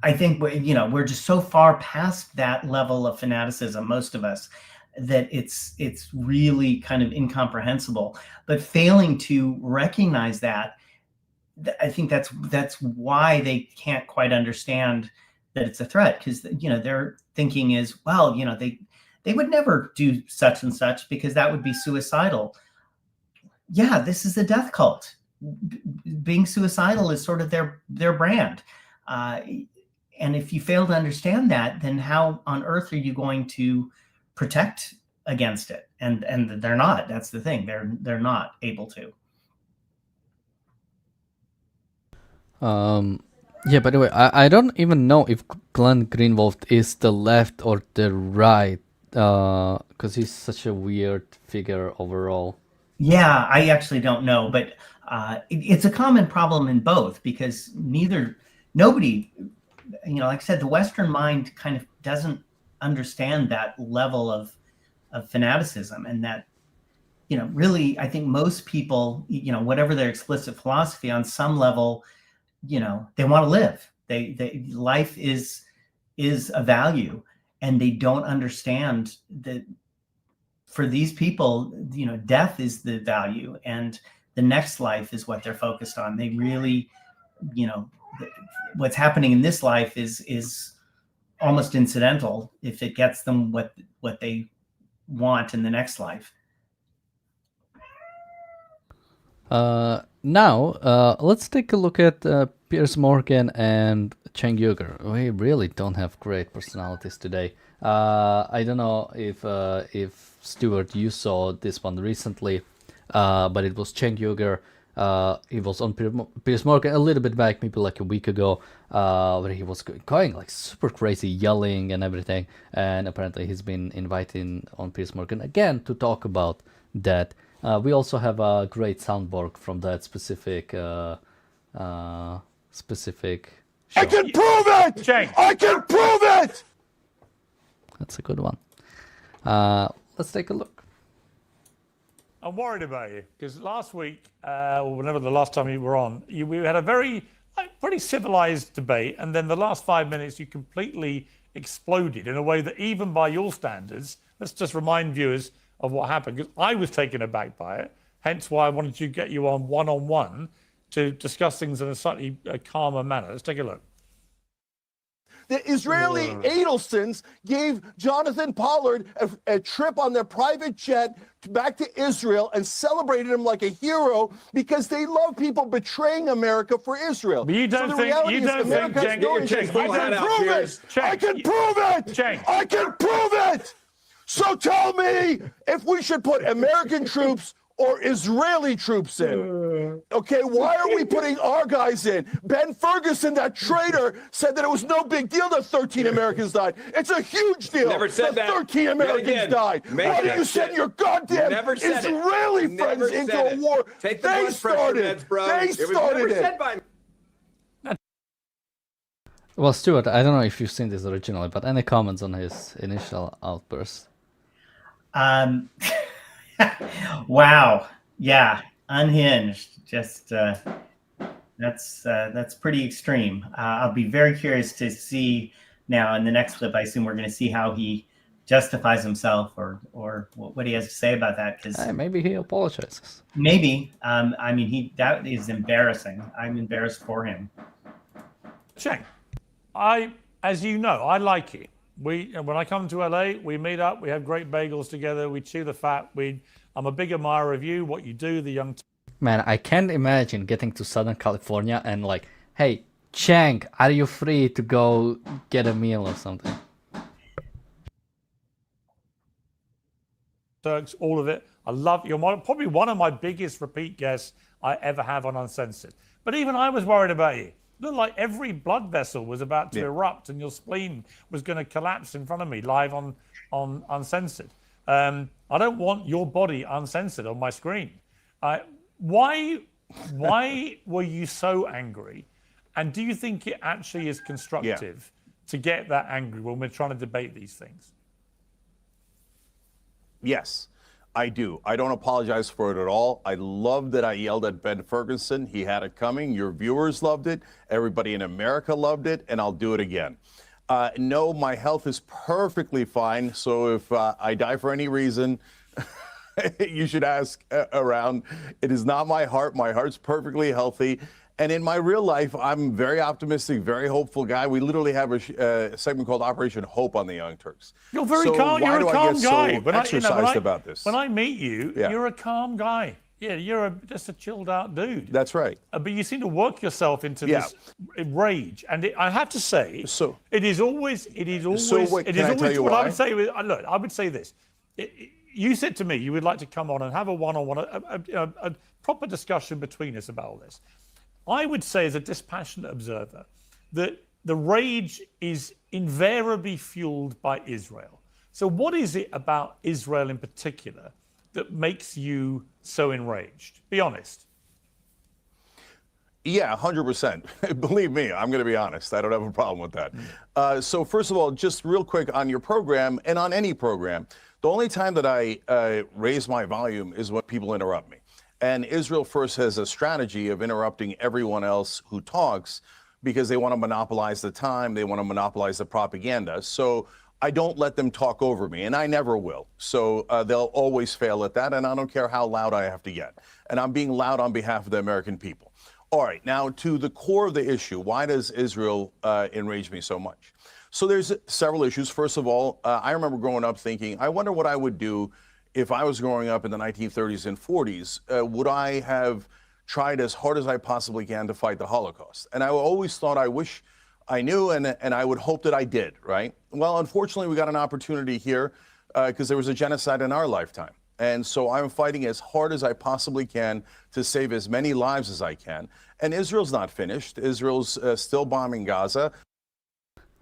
I think we're just so far past that level of fanaticism, most of us, that it's really kind of incomprehensible. But failing to recognize that, I think that's why they can't quite understand that it's a threat, because their thinking is, well, they would never do such and such because that would be suicidal. Yeah, this is a death cult. Being suicidal is sort of their brand. And if you fail to understand that, then how on earth are you going to protect against it? And they're not. That's the thing. They're not able to. Yeah, by the way, I don't even know if Glenn Greenwald is the left or the right, because he's such a weird figure overall. Yeah, I actually don't know, but it's a common problem in both, because nobody, like I said, the Western mind kind of doesn't understand that level of fanaticism, and that, really, I think most people, whatever their explicit philosophy, on some level, they want to live. They life is a value, and they don't understand that for these people, death is the value, and the next life is what they're focused on. They really, what's happening in this life is almost incidental if it gets them what they want in the next life. Now, let's take a look at Piers Morgan and Cenk Uygur. We really don't have great personalities today. I don't know if Stuart, you saw this one recently, but it was Cenk Uygur. He was on Piers Morgan a little bit back, maybe like a week ago, where he was going like super crazy, yelling and everything. And apparently he's been invited on Piers Morgan again to talk about that. We also have a great soundboard from that specific show. I can prove it! Cenk. I can prove it! That's a good one. Let's take a look. I'm worried about you because last week, or whenever the last time you were on, we had a pretty civilized debate, and then the last 5 minutes you completely exploded in a way that even by your standards, let's just remind viewers of what happened, because I was taken aback by it, hence why I wanted to get you on one-on-one to discuss things in a slightly calmer manner. Let's take a look. The Israeli Adelsons gave Jonathan Pollard a trip on their private jet back to Israel and celebrated him like a hero because they love people betraying America for Israel. But you don't so the think- reality you is don't think, America has Cenk, no Cenk, interest. you I don't- can prove it. Cenk, I can prove it. Cenk. I can prove it. So tell me if we should put American troops or Israeli troops in. Okay, why are we putting our guys in? Ben Ferguson, that traitor, said that it was no big deal that 13 Americans died. It's a huge deal. Never said that. 13 Americans Again, died. make Why do that you send shit. your goddamn Never said it. Israeli Never friends into said a it. war? Take the They blood pressure started. meds, bro. They It was started never it. said by me. Well, Stuart, I don't know if you've seen this originally, but any comments on his initial outburst? Wow. Yeah. Unhinged. Just that's pretty extreme. I'll be very curious to see now in the next clip. I assume we're going to see how he justifies himself or what he has to say about that. Because Maybe he apologizes. maybe. I mean, that is embarrassing. I'm embarrassed for him. Cenk, as you know, I like it. When I come to LA, we meet up, we have great bagels together, we chew the fat. I'm a big admirer of you, what you do, the young. Man, I can't imagine getting to Southern California and like, hey, Cenk, are you free to go get a meal or something? Turks, all of it. I love you're probably one of my biggest repeat guests I ever have on Uncensored. But even I was worried about you. Looked like every blood vessel was about to erupt and your spleen was going to collapse in front of me live on Uncensored. I don't want your body uncensored on my screen. Why were you so angry? And do you think it actually is constructive to get that angry when we're trying to debate these things? Yes, I do. I don't apologize for it at all. I love that I yelled at Ben Ferguson. He had it coming. Your viewers loved it. Everybody in America loved it, and I'll do it again. No, my health is perfectly fine. So if I die for any reason, you should ask around. It is not my heart. My heart's perfectly healthy. And in my real life, I'm very optimistic, very hopeful guy. We literally have a segment called Operation Hope on the Young Turks. You're very So calm. why You're do a I calm get guy. so exercised about this? When I meet you, you're a calm guy. Yeah, you're just a chilled out dude. That's right. But you seem to work yourself into this rage, and I have to say, it is always. So wait, can I tell you what why? I would say. Look, I would say this. You said to me you would like to come on and have a one-on-one, a proper discussion between us about all this. I would say, as a dispassionate observer, that the rage is invariably fueled by Israel. So what is it about Israel in particular that makes you so enraged? Be honest. Yeah, 100%. Believe me, I'm going to be honest. I don't have a problem with that. So first of all, just real quick on your program and on any program, the only time that I raise my volume is when people interrupt me. And Israel First has a strategy of interrupting everyone else who talks because they want to monopolize the time, they want to monopolize the propaganda. So I don't let them talk over me, and I never will. So they'll always fail at that, and I don't care how loud I have to get. And I'm being loud on behalf of the American people. All right, now to the core of the issue, why does Israel enrage me so much? So there's several issues. First of all, I remember growing up thinking, I wonder what I would do if I was growing up in the 1930s and 40s. Would I have tried as hard as I possibly can to fight the Holocaust? And I always thought I wish I knew, and I would hope that I did, right? Well, unfortunately, we got an opportunity here because there was a genocide in our lifetime. And so I'm fighting as hard as I possibly can to save as many lives as I can. And Israel's not finished. Israel's still bombing Gaza.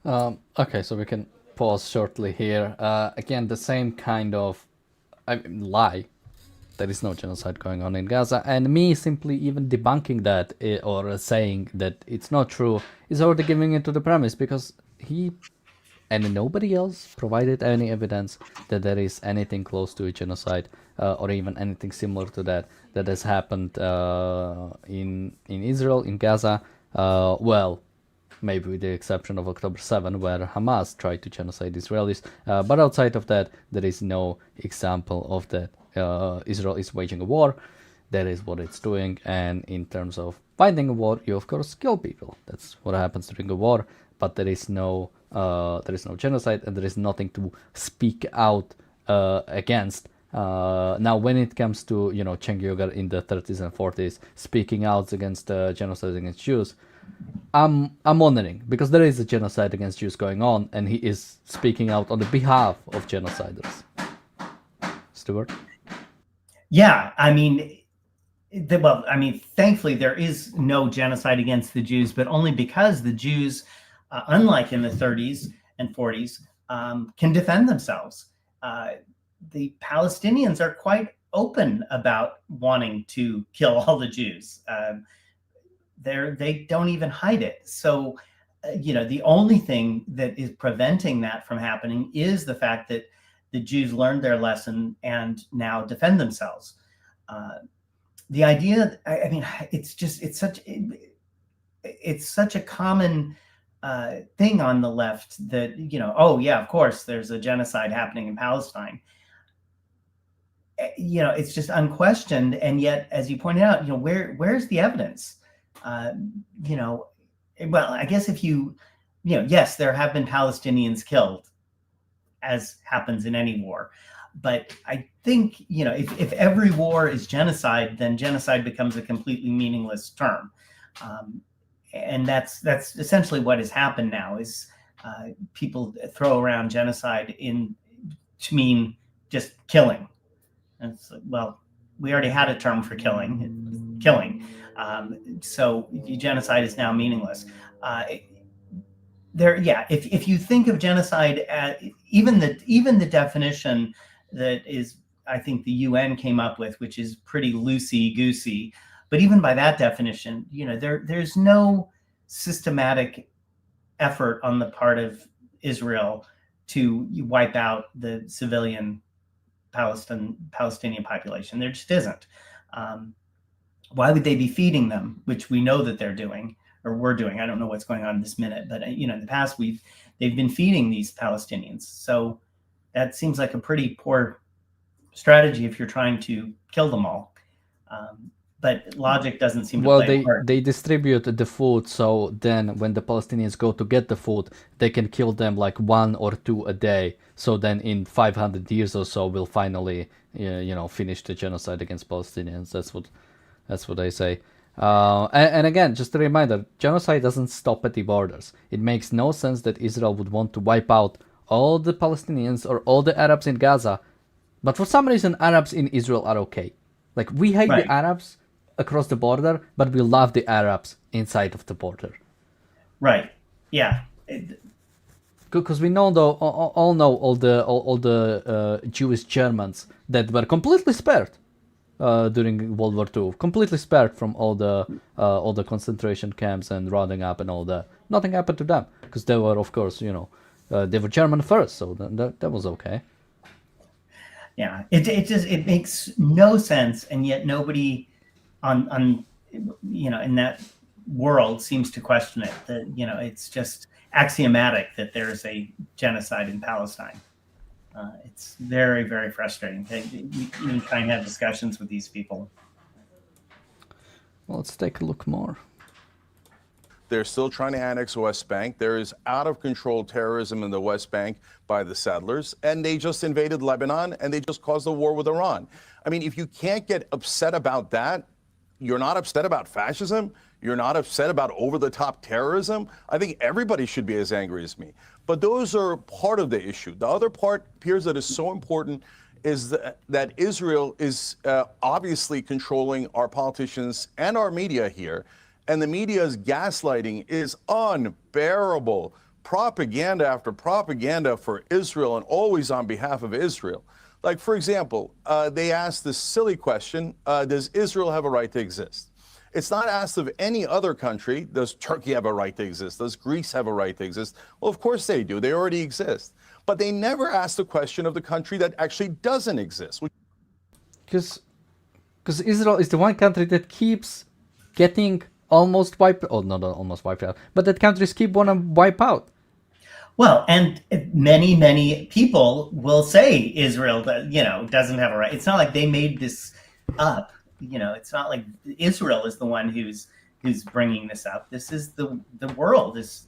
Okay, so we can pause shortly here. Again, the same kind of lie. There is no genocide going on in Gaza, and me simply even debunking that or saying that it's not true is already giving into the premise, because he and nobody else provided any evidence that there is anything close to a genocide or even anything similar to that has happened in Israel, in Gaza. Well, maybe with the exception of October 7, where Hamas tried to genocide Israelis. But outside of that, there is no example of that. Israel is waging a war. That is what it's doing. And in terms of fighting a war, you of course kill people. That's what happens during a war. But there is no genocide, and there is nothing to speak out against Now, when it comes to Cenk Uygur in the 30s and 40s speaking out against genocide against Jews, I'm wondering, because there is a genocide against Jews going on, and he is speaking out on the behalf of genociders. Stuart? Yeah, I mean, thankfully there is no genocide against the Jews, but only because the Jews, unlike in the 30s and 40s, can defend themselves. The Palestinians are quite open about wanting to kill all the Jews. They don't even hide it. So, the only thing that is preventing that from happening is the fact that the Jews learned their lesson and now defend themselves. The idea, it's such a common thing on the left that, oh yeah, of course, there's a genocide happening in Palestine. It's just unquestioned. And yet, as you pointed out, where's the evidence? Well, I guess if yes, there have been Palestinians killed, as happens in any war. But I think, if every war is genocide, then genocide becomes a completely meaningless term. And that's essentially what has happened now is people throw around genocide to mean just killing. And it's like, well, we already had a term for killing. So genocide is now meaningless. If you think of genocide as even the definition that is, I think the UN came up with, which is pretty loosey-goosey, but even by that definition, there's no systematic effort on the part of Israel to wipe out the civilian Palestinian population. There just isn't. Why would they be feeding them, which we know that they're doing, or we're doing? I don't know what's going on this minute, but in the past they've been feeding these Palestinians. So that seems like a pretty poor strategy if you're trying to kill them all. But logic doesn't seem to play a part. They distribute the food, so then when the Palestinians go to get the food, they can kill them like 1 or 2 a day. So then in 500 years or so, we'll finally, finish the genocide against Palestinians. That's what they say. And again, just a reminder, genocide doesn't stop at the borders. It makes no sense that Israel would want to wipe out all the Palestinians or all the Arabs in Gaza. But for some reason, Arabs in Israel are okay. Like, we hate the Arabs across the border, but we love the Arabs inside of the border. Right. Yeah. Because we know, all the Jewish Germans that were completely spared during World War II, completely spared from all the concentration camps and rounding up and all that. Nothing happened to them because they were, of course, they were German first, so that was okay. Yeah, it makes no sense, and yet nobody on in that world seems to question it. That it's just axiomatic that there's a genocide in Palestine. It's very, very frustrating. You try and have discussions with these people. Well, let's take a look more. They're still trying to annex West Bank. There is out of control terrorism in the West Bank by the settlers, and they just invaded Lebanon and they just caused a war with Iran. I mean, if you can't get upset about that, you're not upset about fascism, you're not upset about over-the-top terrorism, I think everybody should be as angry as me. But those are part of the issue. The other part, Piers, that is so important is that Israel is obviously controlling our politicians and our media here. And the media's gaslighting is unbearable. Propaganda after propaganda for Israel and always on behalf of Israel. Like, for example, they asked this silly question, does Israel have a right to exist? It's not asked of any other country, does Turkey have a right to exist? Does Greece have a right to exist? Well, of course they do. They already exist. But they never ask the question of the country that actually doesn't exist. Because Israel is the one country that keeps getting almost wiped, not almost wiped out, but that countries keep want to wipe out. Well, and many, many people will say Israel, doesn't have a right. It's not like they made this up. It's not like Israel is the one who's bringing this up. This is the world is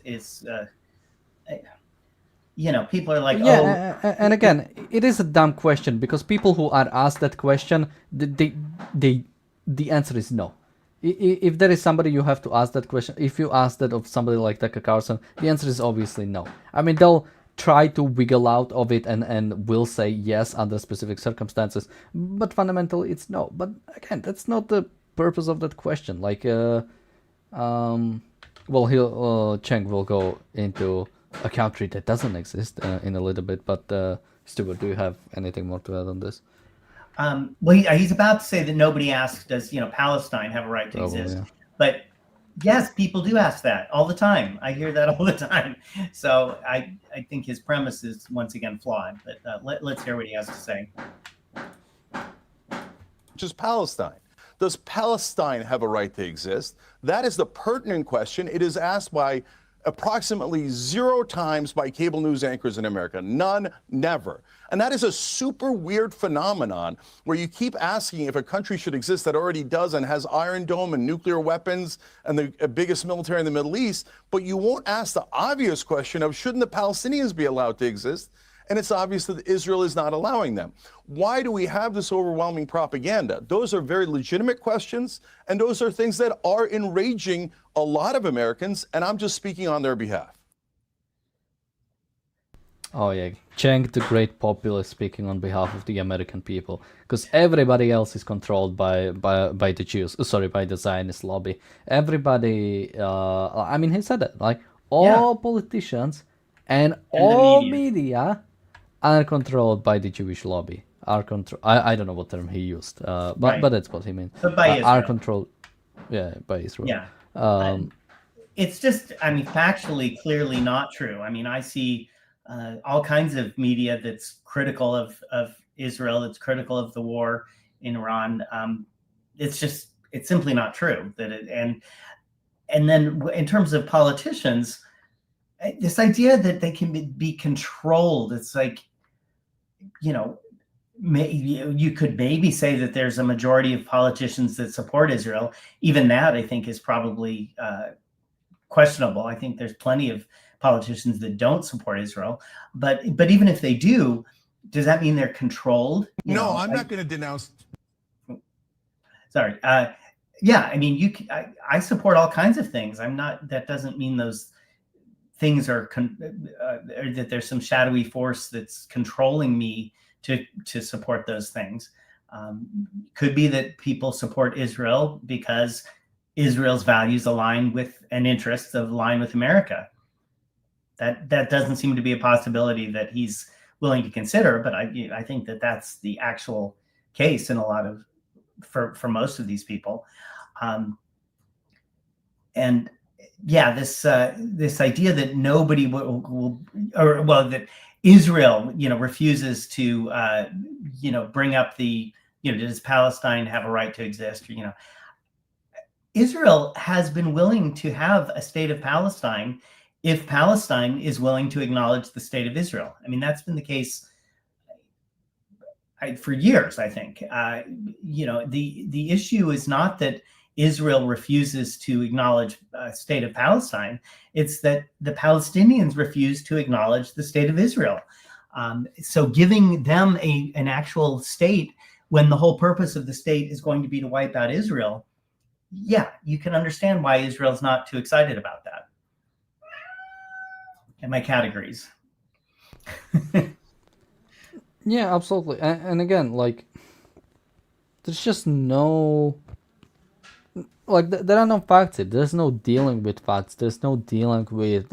people are like, oh, Yeah, and again, it is a dumb question because people who are asked that question, the answer is no. If there is somebody you have to ask that question, if you ask that of somebody like Tucker Carlson, the answer is obviously no. I mean, they'll try to wiggle out of it and will say yes under specific circumstances, but fundamentally it's no. But again, that's not the purpose of that question. Like, Cheng will go into a country that doesn't exist in a little bit, but Stuart, do you have anything more to add on this? Well, he's about to say that nobody asks, does Palestine have a right to exist? Yeah. But yes, people do ask that all the time. I hear that all the time. So I think his premise is once again flawed. But let's hear what he has to say. Just Palestine. Does Palestine have a right to exist? That is the pertinent question. It is asked by approximately 0 times by cable news anchors in America. None, never. And that is a super weird phenomenon where you keep asking if a country should exist that already does and has Iron Dome and nuclear weapons and the biggest military in the Middle East, but you won't ask the obvious question of shouldn't the Palestinians be allowed to exist? And it's obvious that Israel is not allowing them. Why do we have this overwhelming propaganda? Those are very legitimate questions, and those are things that are enraging a lot of Americans, and I'm just speaking on their behalf. Oh yeah, Cheng, the great populist, speaking on behalf of the American people, because everybody else is controlled by the Jews. Sorry, by the Zionist lobby. Everybody. I mean, he said it. Like all politicians and all media are controlled by the Jewish lobby. Are control. I don't know what term he used. But that's what he meant. But by Israel. Are controlled. Yeah, by Israel. Yeah. It's just, I mean, factually, clearly not true. I mean, I see all kinds of media that's critical of Israel, that's critical of the war in Iran. It's simply not true. And then in terms of politicians, this idea that they can be controlled, it's like, you could maybe say that there's a majority of politicians that support Israel. Even that, I think, is probably questionable. I think there's plenty of politicians that don't support Israel. But even if they do, does that mean they're controlled? I'm not going to denounce. Sorry. Yeah, I mean, I support all kinds of things. That doesn't mean those things are or that there's some shadowy force that's controlling me to support those things. Could be that people support Israel because Israel's values align with and interests align with America. That doesn't seem to be a possibility that he's willing to consider, but I think that that's the actual case in a lot of for most of these people. And yeah, this idea that nobody that Israel, refuses to, bring up does Palestine have a right to exist? Israel has been willing to have a state of Palestine if Palestine is willing to acknowledge the state of Israel. I mean, that's been the case for years, I think. The issue is not that Israel refuses to acknowledge a state of Palestine. It's that the Palestinians refuse to acknowledge the state of Israel. So giving them an actual state when the whole purpose of the state is going to be to wipe out Israel, yeah, you can understand why Israel's not too excited about that. And my cat agrees. Yeah, absolutely. And again, like, there's just no... Like, there are no facts here. There's no dealing with facts. There's no dealing with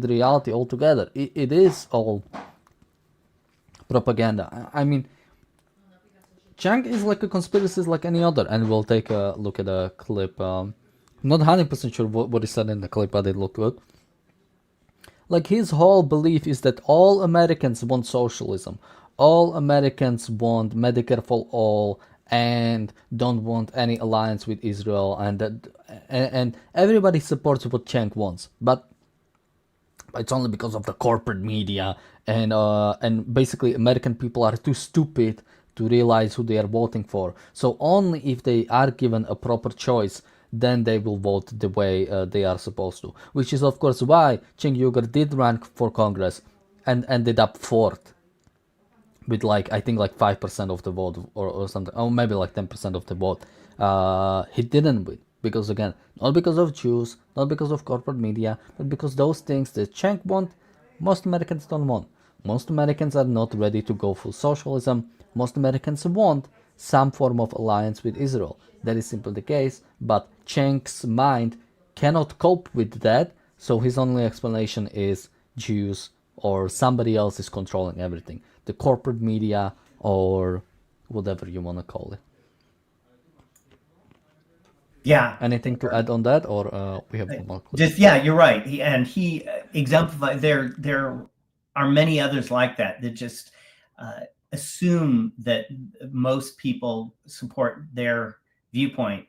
reality altogether. It is all propaganda. I mean, Chang is like a conspiracist like any other, and we'll take a look at a clip. Not 100% sure what he said in the clip, but it looked good. Like, his whole belief is that all Americans want socialism. All Americans want Medicare for all and don't want any alliance with Israel, and everybody supports what Chang wants, but it's only because of the corporate media and basically American people are too stupid to realize who they are voting for. So only if they are given a proper choice, then they will vote the way they are supposed to. Which is of course why Cheng Yuger did run for Congress and ended up fourth with like I think like 5% of the vote or something, or maybe like 10% of the vote. He didn't win because again, not because of Jews, not because of corporate media, but because those things that Cheng want, most Americans don't want. Most Americans are not ready to go for socialism. Most Americans want some form of alliance with Israel. That is simply the case, but Cheng's mind cannot cope with that, so his only explanation is Jews or somebody else is controlling everything. The corporate media or whatever you want to call it. Yeah. Anything to add on that, or we have one more clip? Just yeah, you're right. He exemplified. There are many others like that just assume that most people support their viewpoint,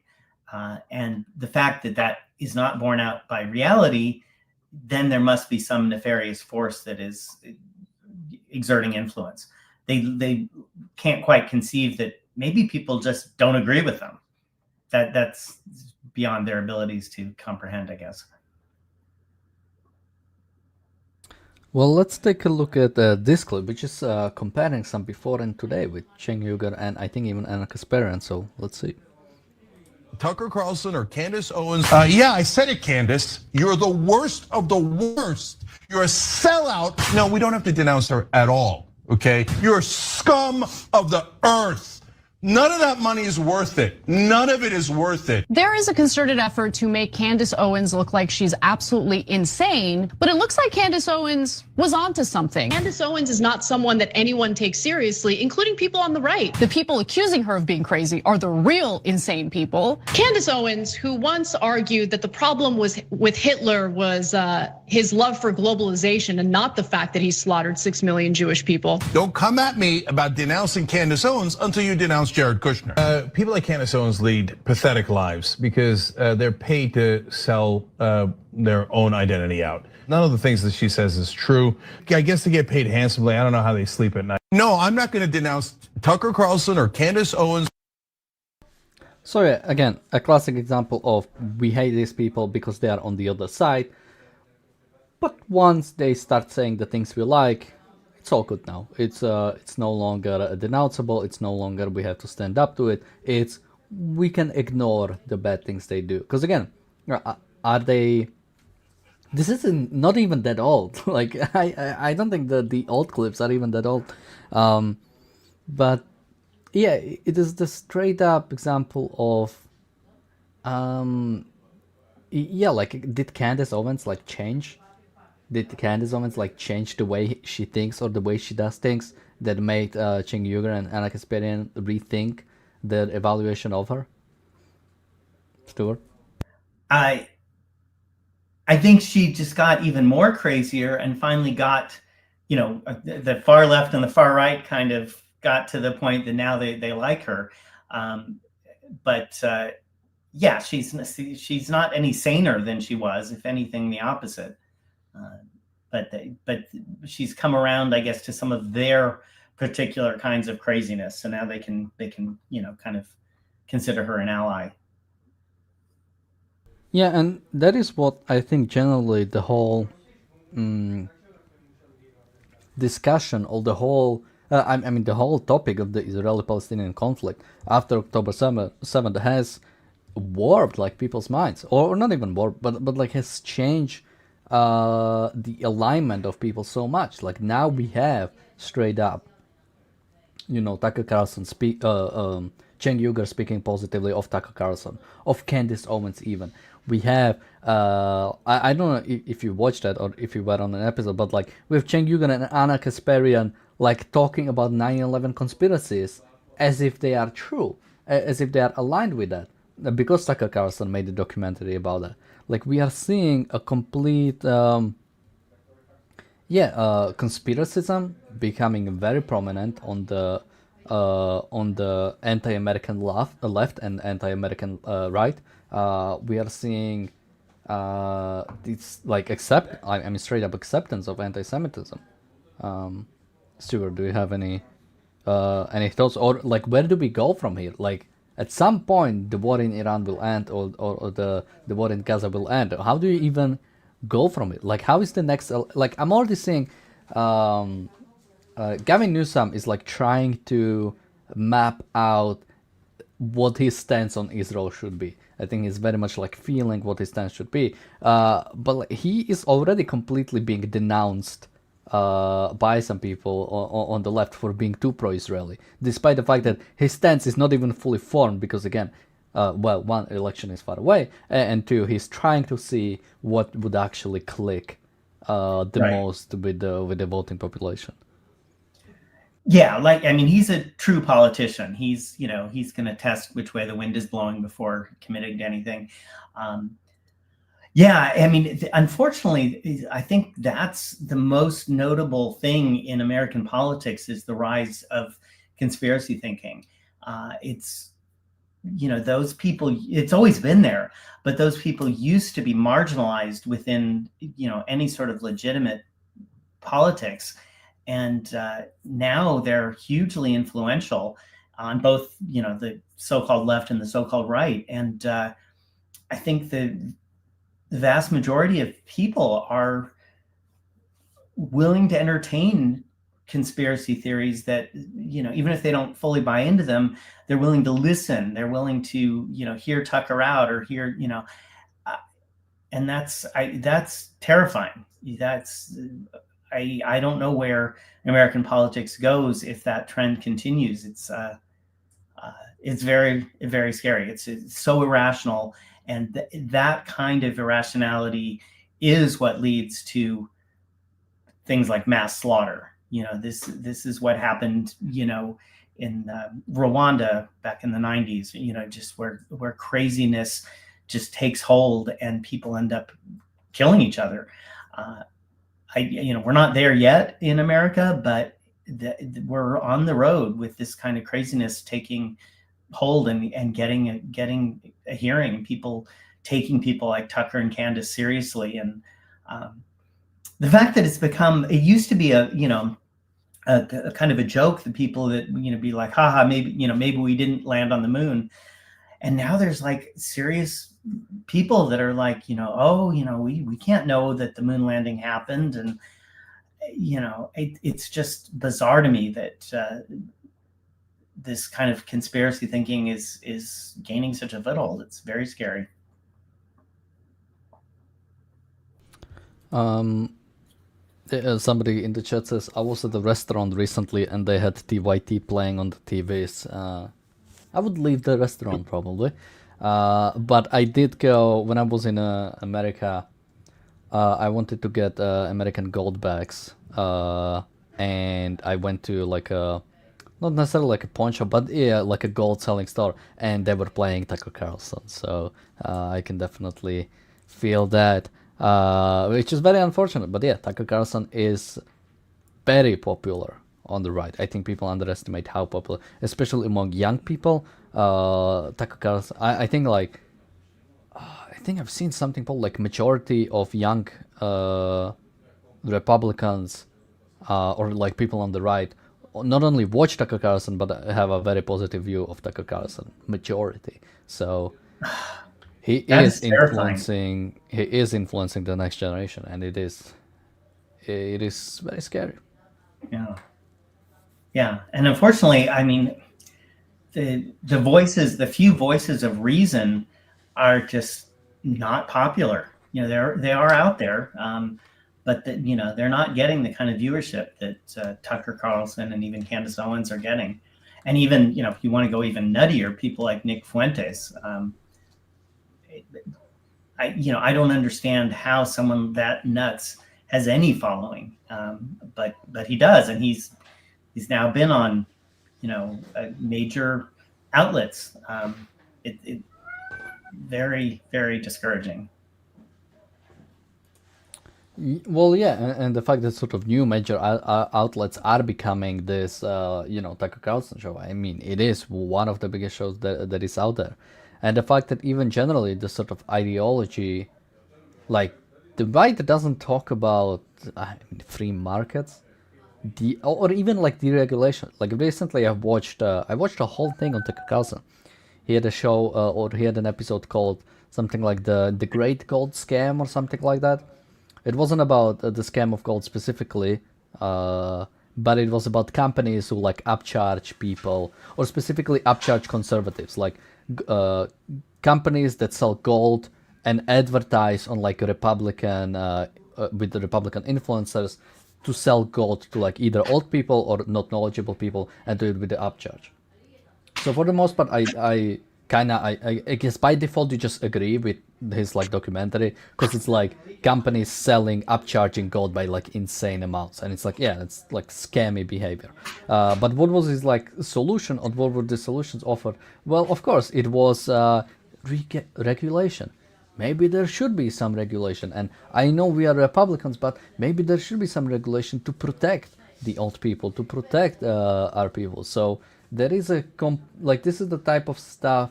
and the fact that that is not borne out by reality, then there must be some nefarious force that is exerting influence. They can't quite conceive that maybe people just don't agree with them. That's beyond their abilities to comprehend, I guess. Well, let's take a look at this clip, which is comparing some before and today with Cenk Uygur and I think even Anna Kasparian. So let's see. Tucker Carlson or Candace Owens. Yeah, I said it, Candace. You're the worst of the worst. You're a sellout. No, we don't have to denounce her at all, okay? You're scum of the earth. None of that money is worth it. None of it is worth it. There is a concerted effort to make Candace Owens look like she's absolutely insane, but it looks like Candace Owens was onto something. Candace Owens is not someone that anyone takes seriously, including people on the right. The people accusing her of being crazy are the real insane people. Candace Owens, who once argued that the problem with Hitler was his love for globalization and not the fact that he slaughtered 6 million Jewish people. Don't come at me about denouncing Candace Owens until you denounce Jared Kushner. People like Candace Owens lead pathetic lives because they're paid to sell their own identity out. None of the things that she says is true. I guess they get paid handsomely. I don't know how they sleep at night. No, I'm not going to denounce Tucker Carlson or Candace Owens. So yeah, again, a classic example of we hate these people because they are on the other side. But once they start saying the things we like, it's all good now. It's no longer denounceable. It's no longer we have to stand up to it. It's we can ignore the bad things they do. Because again, are they? This is not even that old. Like I don't think that the old clips are even that old. But yeah, it is the straight up example of yeah, like did Candace Owens like change? Did Candace Owens like change the way she thinks or the way she does things that made Cenk Uygur and Anna Kasparian rethink their evaluation of her? Stuart? I think she just got even more crazier and finally got, the far left and the far right kind of got to the point that now they like her. Yeah, she's not any saner than she was, if anything, the opposite. But she's come around, I guess, to some of their particular kinds of craziness. So now they can kind of consider her an ally. Yeah, and that is what I think generally the whole discussion or the whole the whole topic of the Israeli-Palestinian conflict after October 7th has warped like people's minds, or not even warped, but like has changed the alignment of people so much. Like now we have straight up, Tucker Carlson Cenk Uygur speaking positively of Tucker Carlson, of Candace Owens even. We have, I don't know if you watched that or if you were on an episode, but like we have Cenk Uygur and Anna Kasparian like talking about 9/11 conspiracies as if they are true, as if they are aligned with that, because Tucker Carlson made a documentary about that. Like we are seeing a complete, conspiracism becoming very prominent on the anti-American left and anti-American right. We are seeing it's like straight up acceptance of anti-Semitism. Stuart, do you have any thoughts, or like where do we go from here? Like at some point the war in Iran will end, or the war in Gaza will end. How do you even go from it? Like how is the next? Like I'm already seeing Gavin Newsom is like trying to map out what his stance on Israel should be. I think he's very much like feeling what his stance should be. But like, he is already completely being denounced by some people on the left for being too pro-Israeli, despite the fact that his stance is not even fully formed because, again, well, one, election is far away, and two, he's trying to see what would actually click the Right. most with the voting population. Yeah, like I mean, he's a true politician. He's he's going to test which way the wind is blowing before committing to anything. Yeah, I mean, unfortunately, I think that's the most notable thing in American politics is the rise of conspiracy thinking. It's those people. It's always been there, but those people used to be marginalized within any sort of legitimate politics. And now they're hugely influential on both, the so-called left and the so-called right. And I think the vast majority of people are willing to entertain conspiracy theories that, even if they don't fully buy into them, they're willing to listen. They're willing to, hear Tucker out or hear, and that's terrifying. I don't know where American politics goes if that trend continues. It's very, very scary. It's so irrational, and that kind of irrationality is what leads to things like mass slaughter. This is what happened, in Rwanda back in the 90s. Just where craziness just takes hold and people end up killing each other. We're not there yet in America, but we're on the road with this kind of craziness taking hold and getting a hearing, and people taking people like Tucker and Candace seriously. And the fact that it's become, it used to be a kind of a joke that people that, be like, haha, maybe we didn't land on the moon. And now there's like serious people that are like, we can't know that the moon landing happened. And, it's just bizarre to me that this kind of conspiracy thinking is gaining such a foothold. It's very scary. Somebody in the chat says, I was at the restaurant recently and they had TYT playing on the TVs. I would leave the restaurant probably. But I did go, when I was in America, I wanted to get American gold bags. And I went to like not necessarily like a pawn shop, but yeah, like a gold selling store. And they were playing Tucker Carlson. So I can definitely feel that. Which is very unfortunate. But yeah, Tucker Carlson is very popular on the right. I think people underestimate how popular, especially among young people. Tucker Carlson, I think like, I think I've seen something called like majority of young Republicans or like people on the right not only watch Tucker Carlson but have a very positive view of Tucker Carlson. Majority. So he is influencing. He is influencing the next generation, and it is very scary. Yeah, and unfortunately, I mean, the few voices of reason are just not popular. They are out there, but they're not getting the kind of viewership that Tucker Carlson and even Candace Owens are getting. And even if you want to go even nuttier, people like Nick Fuentes. I don't understand how someone that nuts has any following, but he does, and he's now been on major outlets. It very, very discouraging. Well, yeah, and the fact that sort of new major outlets are becoming this, Tucker Carlson show. I mean, it is one of the biggest shows that is out there. And the fact that even generally the sort of ideology, like the right doesn't talk about free markets, or even like deregulation. Like recently, I watched a whole thing on Tucker Carlson. He had a show, or he had an episode called something like the Great Gold Scam or something like that. It wasn't about the scam of gold specifically, but it was about companies who like upcharge people, or specifically upcharge conservatives, like companies that sell gold and advertise on like a Republican with the Republican influencers to sell gold to like either old people or not knowledgeable people, and do it with the upcharge. So for the most part, I guess by default you just agree with his like documentary, because it's like companies selling, upcharging gold by like insane amounts, and it's like, yeah, it's like scammy behavior. But what was his like solution, or what were the solutions offered? Well, of course, it was regulation. Maybe there should be some regulation, and I know we are Republicans, but maybe there should be some regulation to protect the old people, to protect our people. So there is a like, this is the type of stuff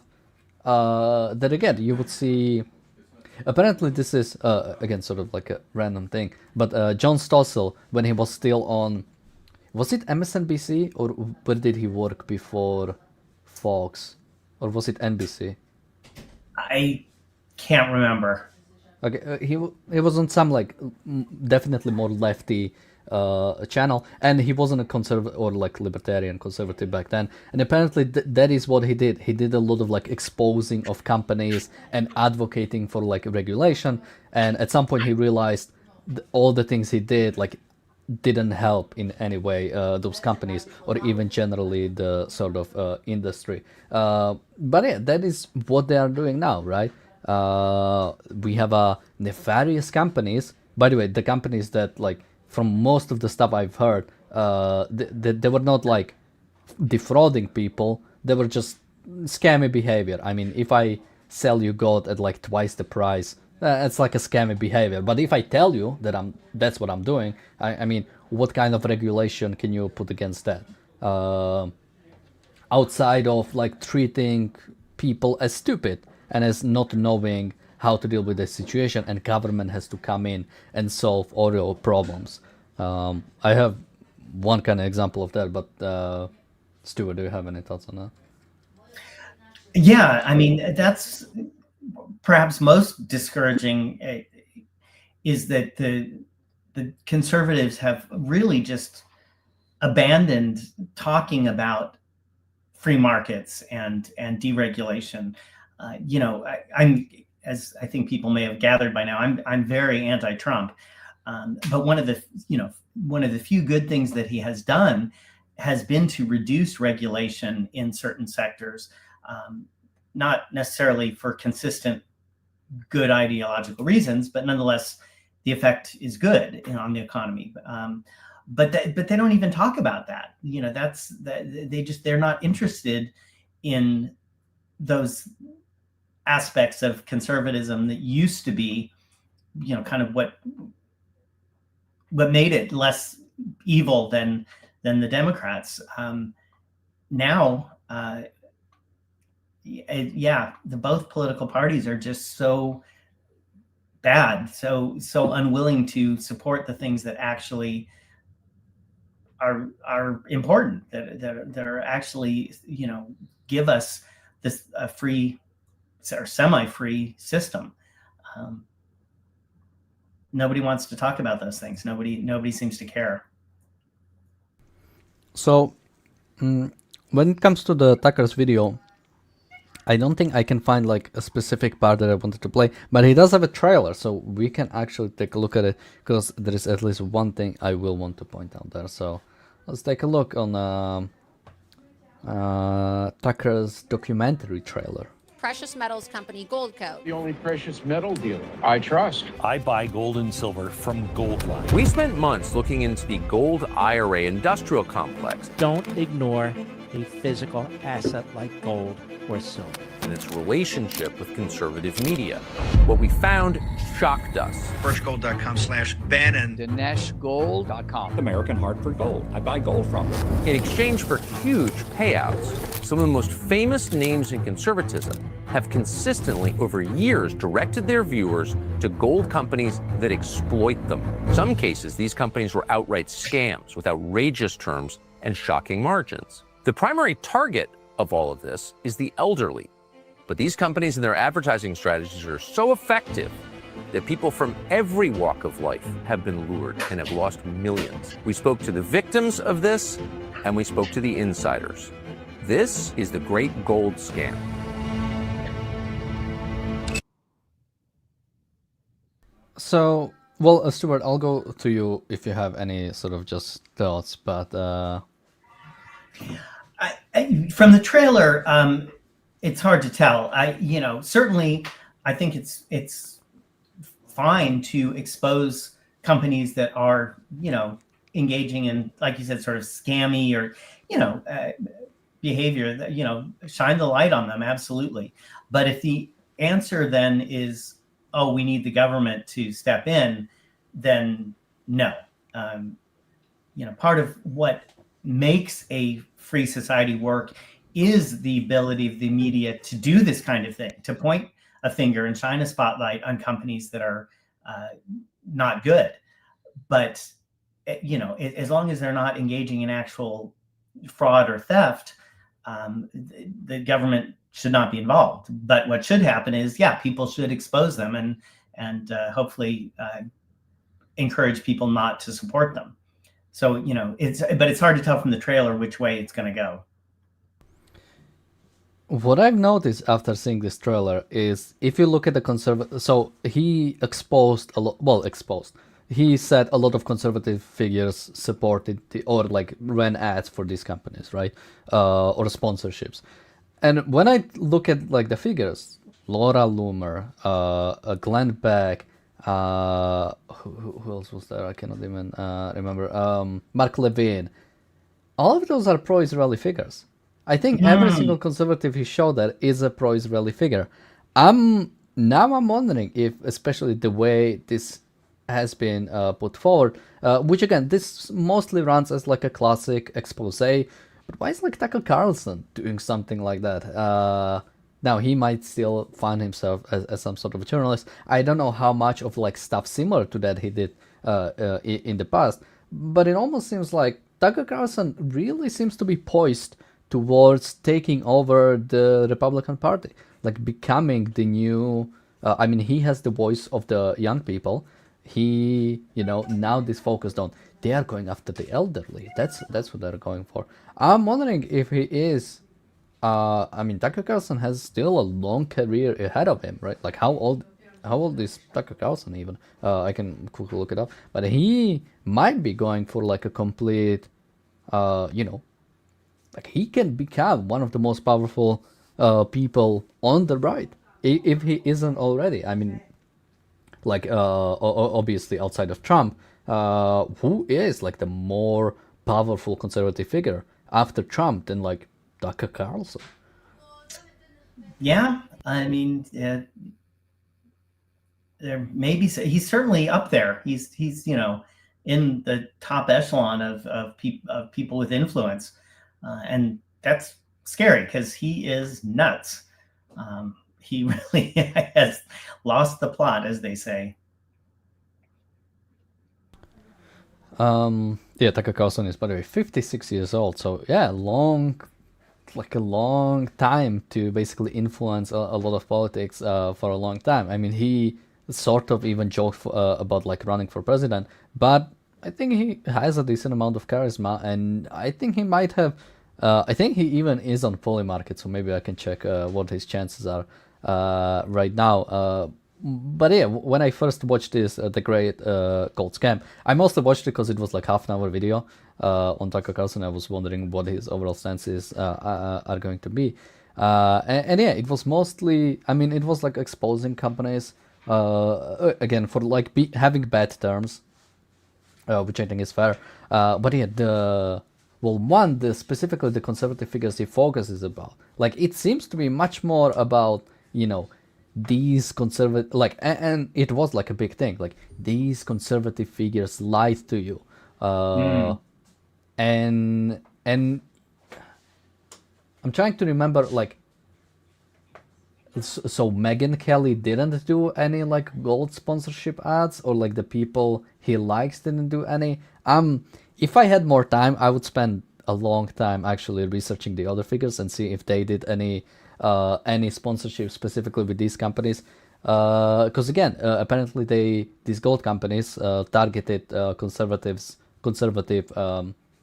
that again you would see. Apparently this is again sort of like a random thing, but John Stossel, when he was still on, was it MSNBC, or where did he work before Fox, or was it NBC? I can't remember. Okay, he was on some like definitely more lefty channel, and he wasn't a conservative or like libertarian conservative back then, and apparently that is what he did. He did a lot of like exposing of companies and advocating for like regulation, and at some point he realized all the things he did like didn't help in any way those companies, or even generally the sort of industry. But yeah, that is what they are doing now, right? We have nefarious companies. By the way, the companies that like, from most of the stuff I've heard, they were not like defrauding people. They were just scammy behavior. I mean, if I sell you gold at like twice the price, it's like a scammy behavior. But if I tell you that that's what I'm doing, I mean, what kind of regulation can you put against that? Outside of like treating people as stupid and as not knowing how to deal with the situation, and government has to come in and solve all your problems. I have one kind of example of that, but Stuart, do you have any thoughts on that? Yeah, I mean, that's perhaps most discouraging, is that the conservatives have really just abandoned talking about free markets and deregulation. You know, I'm, as I think people may have gathered by now, I'm very anti-Trump. But one of the few good things that he has done has been to reduce regulation in certain sectors, not necessarily for consistent good ideological reasons, but nonetheless, the effect is good on the economy. But they don't even talk about that. You know, they're not interested in those aspects of conservatism that used to be, you know, kind of what made it less evil than the Democrats. Now, both political parties are just so bad, so unwilling to support the things that actually are important, that are actually, you know, give us this a free or semi-free system. Nobody wants to talk about those things. Nobody seems to care. So when it comes to the Tucker's video, I don't think I can find like a specific part that I wanted to play, but he does have a trailer, so we can actually take a look at it, because there is at least one thing I will want to point out there. So let's take a look on Tucker's documentary trailer. Precious metals company Goldco. The only precious metal dealer I trust. I buy gold and silver from Goldline. We spent months looking into the gold IRA industrial complex. Don't ignore a physical asset like gold or silver and its relationship with conservative media. What we found shocked us. Birchgold.com/Bannon. DineshGold.com. American Hartford Gold. I buy gold from them. In exchange for huge payouts, some of the most famous names in conservatism have consistently over years directed their viewers to gold companies that exploit them. In some cases, these companies were outright scams with outrageous terms and shocking margins. The primary target of all of this is the elderly. But these companies and their advertising strategies are so effective that people from every walk of life have been lured and have lost millions. We spoke to the victims of this, and we spoke to the insiders. This is the Great Gold Scam. So, well, Stuart, I'll go to you if you have any sort of just thoughts, but from the trailer, it's hard to tell. Certainly, I think it's fine to expose companies that are, engaging in, like you said, sort of scammy or, behavior. That, shine the light on them, absolutely. But if the answer then is, oh, we need the government to step in, then no. Part of what makes a free society work is the ability of the media to do this kind of thing, to point a finger and shine a spotlight on companies that are not good. But, as long as they're not engaging in actual fraud or theft, the government should not be involved. But what should happen is, people should expose them and hopefully encourage people not to support them. So, it's hard to tell from the trailer which way it's going to go. what I've noticed after seeing this trailer is if you look at the conservative, so he exposed a lot, he said a lot of conservative figures supported or like ran ads for these companies, right? Or sponsorships. And when I look at like the figures, Laura Loomer, Glenn Beck, who else was there? I cannot even remember. Mark Levine. All of those are pro-Israeli figures. I think every single conservative he showed that is a pro-Israeli figure. I'm wondering if, especially the way this has been put forward, which again, this mostly runs as like a classic expose, but why is like Tucker Carlson doing something like that? Now he might still find himself as some sort of a journalist. I don't know how much of like stuff similar to that he did in the past, but it almost seems like Tucker Carlson really seems to be poised towards taking over the Republican Party, like becoming the new. He has the voice of the young people. He, now this focused on they are going after the elderly. That's what they're going for. I'm wondering if he is. Tucker Carlson has still a long career ahead of him, right? Like how old is Tucker Carlson even? I can quickly look it up, but he might be going for like a complete, like he can become one of the most powerful people on the right if he isn't already. Obviously outside of Trump, who is like the more powerful conservative figure after Trump than like Tucker Carlson? Yeah, there maybe he's certainly up there. He's in the top echelon of people with influence, and that's scary because he is nuts. He really has lost the plot, as they say. Tucker Carlson is, by the way, 56 years old. So yeah, a long time to basically influence a lot of politics for a long time. He sort of even joked about like running for president, but I think he has a decent amount of charisma, and I think he might have. I think he even is on Polymarket, so maybe I can check what his chances are right now. But yeah, when I first watched this, The Great Gold Scam, I mostly watched it because it was like half-an-hour video on Tucker Carlson. I was wondering what his overall stances are going to be. And yeah, it was mostly, it was like exposing companies, again, for like having bad terms, which I think is fair. But yeah, specifically the conservative figures he focuses about. Like, it seems to be much more about, these conservative, like, and it was like a big thing, like these conservative figures lied to you, and I'm trying to remember, like, so Megyn Kelly didn't do any like gold sponsorship ads, or like the people he likes didn't do any. If I had more time, I would spend a long time actually researching the other figures and see if they did any sponsorship specifically with these companies. Because again, apparently these gold companies targeted conservative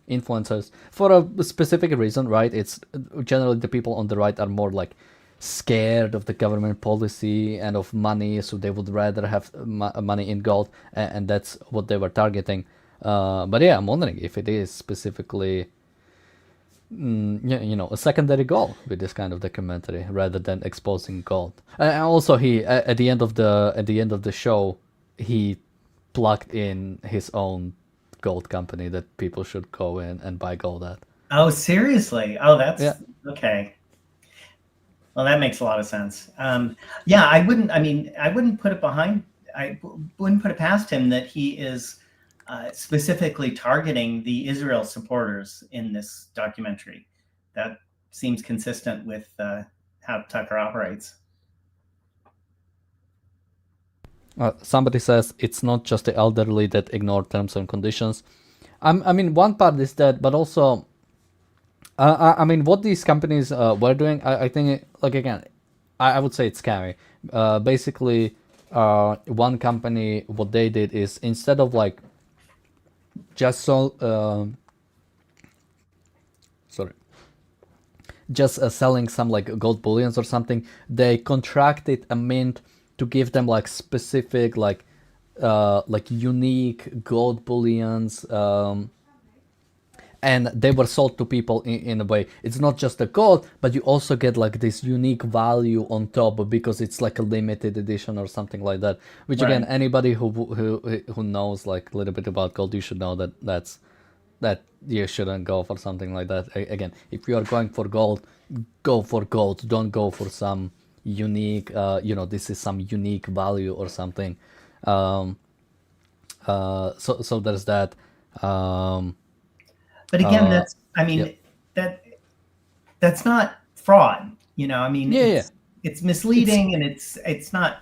influencers for a specific reason, right? It's generally the people on the right are more like scared of the government policy and of money, so they would rather have money in gold, and that's what they were targeting. But yeah, I'm wondering if it is specifically a secondary goal with this kind of documentary rather than exposing gold. And also, he at the end of the show, he plugged in his own gold company that people should go in and buy gold at. Oh, seriously? Oh, that's okay. Well, that makes a lot of sense. Yeah, I wouldn't put it past him that he is specifically targeting the Israel supporters in this documentary. That seems consistent with how Tucker operates. Somebody says it's not just the elderly that ignore terms and conditions. I mean, one part is that, but also, I mean, what these companies were doing, I think, like, again, I would say it's scary. Basically, one company, what they did is, instead of like just selling some like gold bullions or something, they contracted a mint to give them like specific like unique gold bullions, and they were sold to people in a way. It's not just the gold, but you also get like this unique value on top because it's like a limited edition or something like that. Which again, anybody who knows like a little bit about gold, you should know that you shouldn't go for something like that. Again, if you are going for gold, go for gold. Don't go for some unique, this is some unique value or something. So there's that. But again, that's not fraud. It's misleading, and it's not,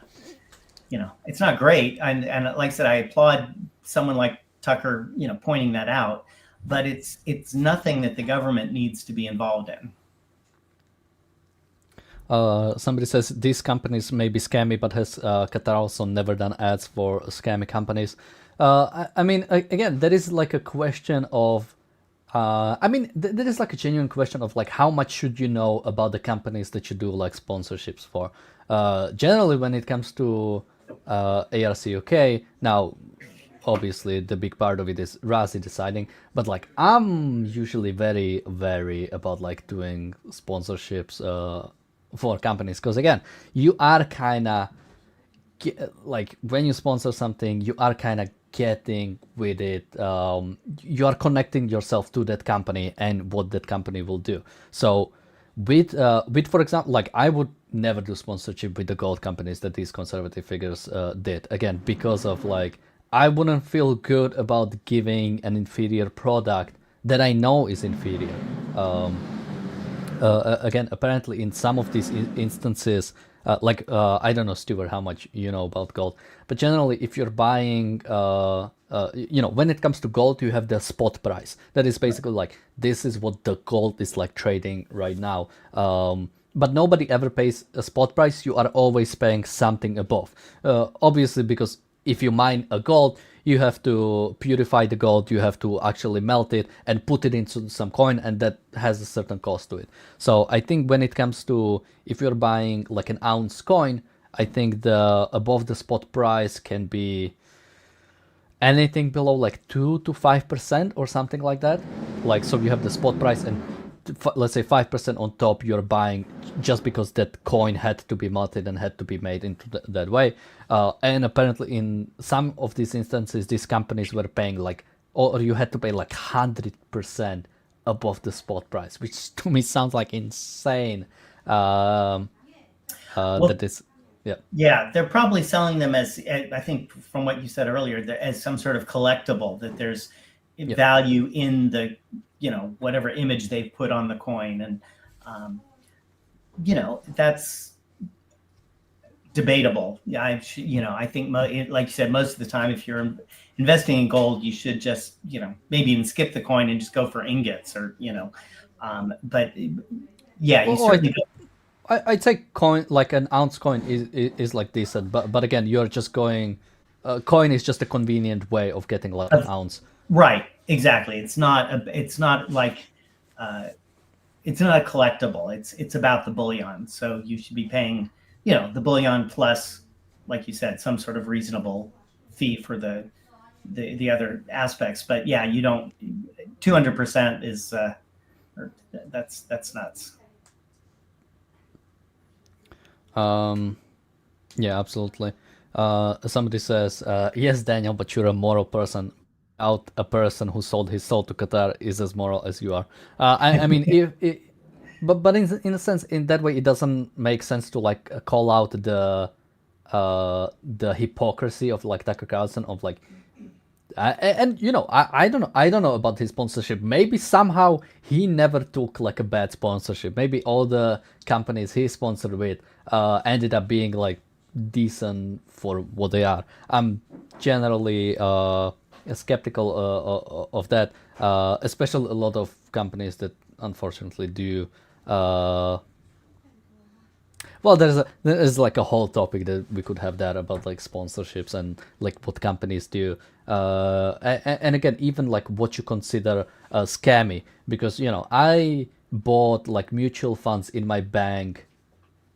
it's not great. And like I said, I applaud someone like Tucker, pointing that out. But it's nothing that the government needs to be involved in. Somebody says these companies may be scammy, but has Qatar also never done ads for scammy companies? I mean, again, there is like a question of, there is like a genuine question of like how much should you know about the companies that you do like sponsorships for? Generally, when it comes to ARCUK, now obviously the big part of it is Razi deciding, but like I'm usually very wary about like doing sponsorships for companies, because again, you are kind of like, when you sponsor something, you are kind of getting with it, you are connecting yourself to that company and what that company will do. So with for example, like I would never do sponsorship with the gold companies that these conservative figures did, again, because of like, I wouldn't feel good about giving an inferior product that I know is inferior. Again, apparently in some of these instances, I don't know, Stuart, how much you know about gold, but generally if you're buying, when it comes to gold, you have the spot price. That is basically like, this is what the gold is like trading right now. But nobody ever pays a spot price. You are always paying something above. Obviously, because if you mine a gold, you have to purify the gold, you have to actually melt it and put it into some coin, and that has a certain cost to it. So I think when it comes to, if you're buying like an ounce coin, I think the above the spot price can be anything below like 2 to 5% or something like that. Like, so you have the spot price and let's say 5% on top you're buying just because that coin had to be melted and had to be made into that way. And apparently in some of these instances, these companies were paying like, or you had to pay like 100% above the spot price, which to me sounds like insane. That is, yeah, they're probably selling them as, I think from what you said earlier, as some sort of collectible, that there's value in the, whatever image they've put on the coin. And, that's debatable. Yeah, I think, like you said, most of the time, if you're investing in gold, you should just, maybe even skip the coin and just go for ingots or, but yeah, you certainly I'd say coin, like an ounce coin is like decent, but again, you're just going. Coin is just a convenient way of getting like an ounce. Right, exactly. It's not like it's not a collectible. It's about the bullion. So you should be paying, the bullion plus, like you said, some sort of reasonable fee for the other aspects. But yeah, you don't. 200% is that's nuts. Yeah, absolutely. Somebody says, yes, Daniel, but you're a moral person. Out a person who sold his soul to Qatar is as moral as you are. I mean, but in a sense, in that way, it doesn't make sense to like call out the hypocrisy of like Tucker Carlson of like, and I don't know about his sponsorship. Maybe somehow he never took like a bad sponsorship. Maybe all the companies he sponsored with ended up being like decent for what they are. I'm generally skeptical of that, especially a lot of companies that unfortunately do. Well, there's like a whole topic that we could have that about like sponsorships and like what companies do, and again, even like what you consider scammy, because I bought like mutual funds in my bank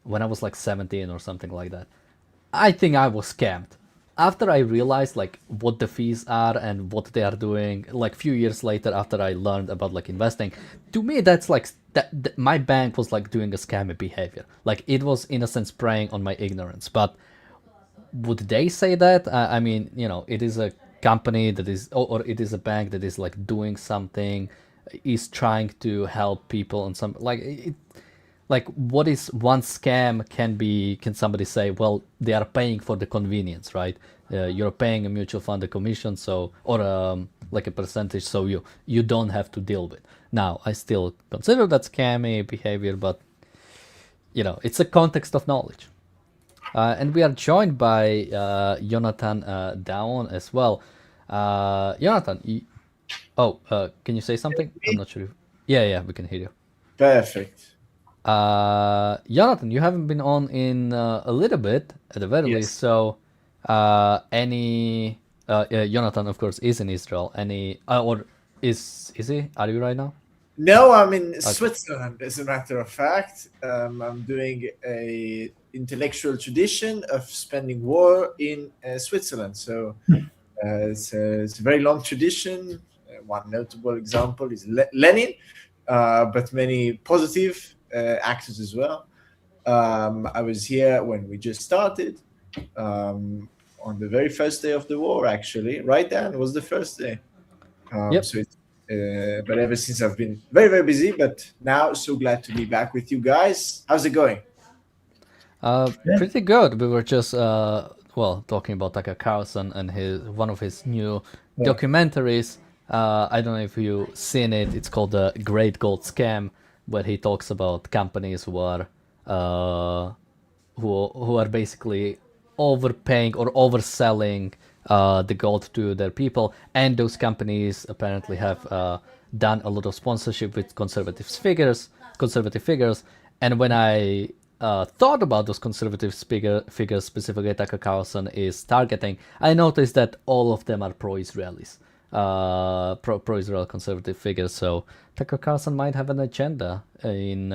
when I was like 17 or something like that. I think I was scammed. After I realized like what the fees are and what they are doing, like few years later after I learned about like investing, to me that's like my bank was like doing a scammy behavior. Like it was in a sense preying on my ignorance. But would they say that? I mean, it is a company that is, or it is a bank that is like doing something, is trying to help people and some like it. Like what is one scam can somebody say, well, they are paying for the convenience, right? You're paying a mutual fund a commission, so, or like a percentage, so you don't have to deal with. Now, I still consider that scammy behavior, but it's a context of knowledge. And we are joined by Jonathan Down as well. Jonathan, can you say something? I'm not sure. Yeah, we can hear you. Perfect. Jonathan, you haven't been on in a little bit, at the very least. So, Jonathan, of course, is in Israel. Or is he? Are you right now? No, I'm in Switzerland, as a matter of fact. I'm doing a intellectual tradition of spending war in Switzerland. So it's a very long tradition. One notable example is Lenin, but many positive actors as well. I was here when we just started, on the very first day of the war, actually. Right then, it was the first day. Yep. So it's, but ever since I've been very, very busy, but now so glad to be back with you guys. How's it going? Pretty good. We were just talking about Tucker Carlson and one of his new documentaries. I don't know if you've seen it. It's called The Great Gold Scam, where he talks about companies who are basically overpaying or overselling the gold to their people, and those companies apparently have done a lot of sponsorship with conservative figures. And when I thought about those conservative figures, specifically Tucker Carlson is targeting, I noticed that all of them are pro-Israelis. Pro-Israel conservative figures, so Tucker Carlson might have an agenda in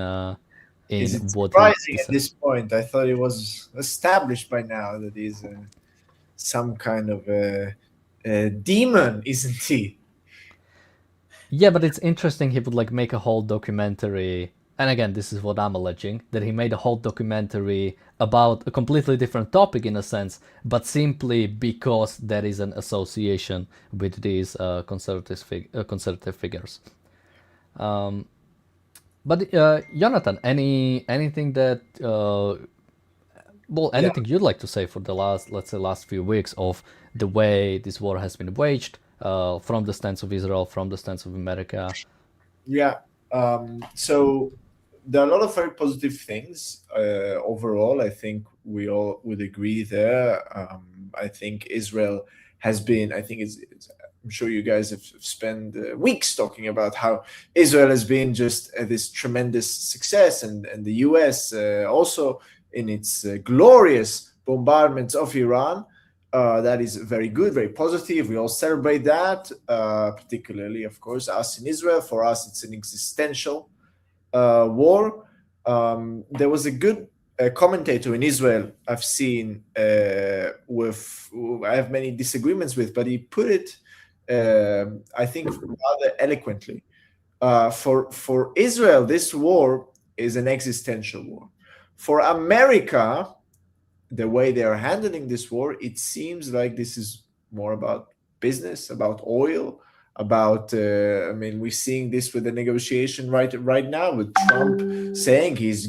Is it what surprising at this point? I thought it was established by now that he's some kind of a demon, isn't he? Yeah, but it's interesting he would like make a whole documentary, and again, this is what I'm alleging, that he made a whole documentary about a completely different topic in a sense, but simply because there is an association with these conservative figures. But Jonathan, anything that anything you'd like to say for the last few weeks of the way this war has been waged, from the stance of Israel, from the stance of America? Yeah. So there are a lot of very positive things overall. I think we all would agree there. I think Israel has been, I'm sure you guys have spent weeks talking about how Israel has been just this tremendous success, and the US also in its glorious bombardments of Iran. That is very good, very positive. We all celebrate that, particularly, of course, us in Israel. For us, it's an existential war. There was a good commentator in Israel I've seen I have many disagreements with, but he put it, I think, rather eloquently. For Israel, this war is an existential war. For America, the way they are handling this war, it seems like this is more about business, about oil, about we're seeing this with the negotiation right now with Trump saying he's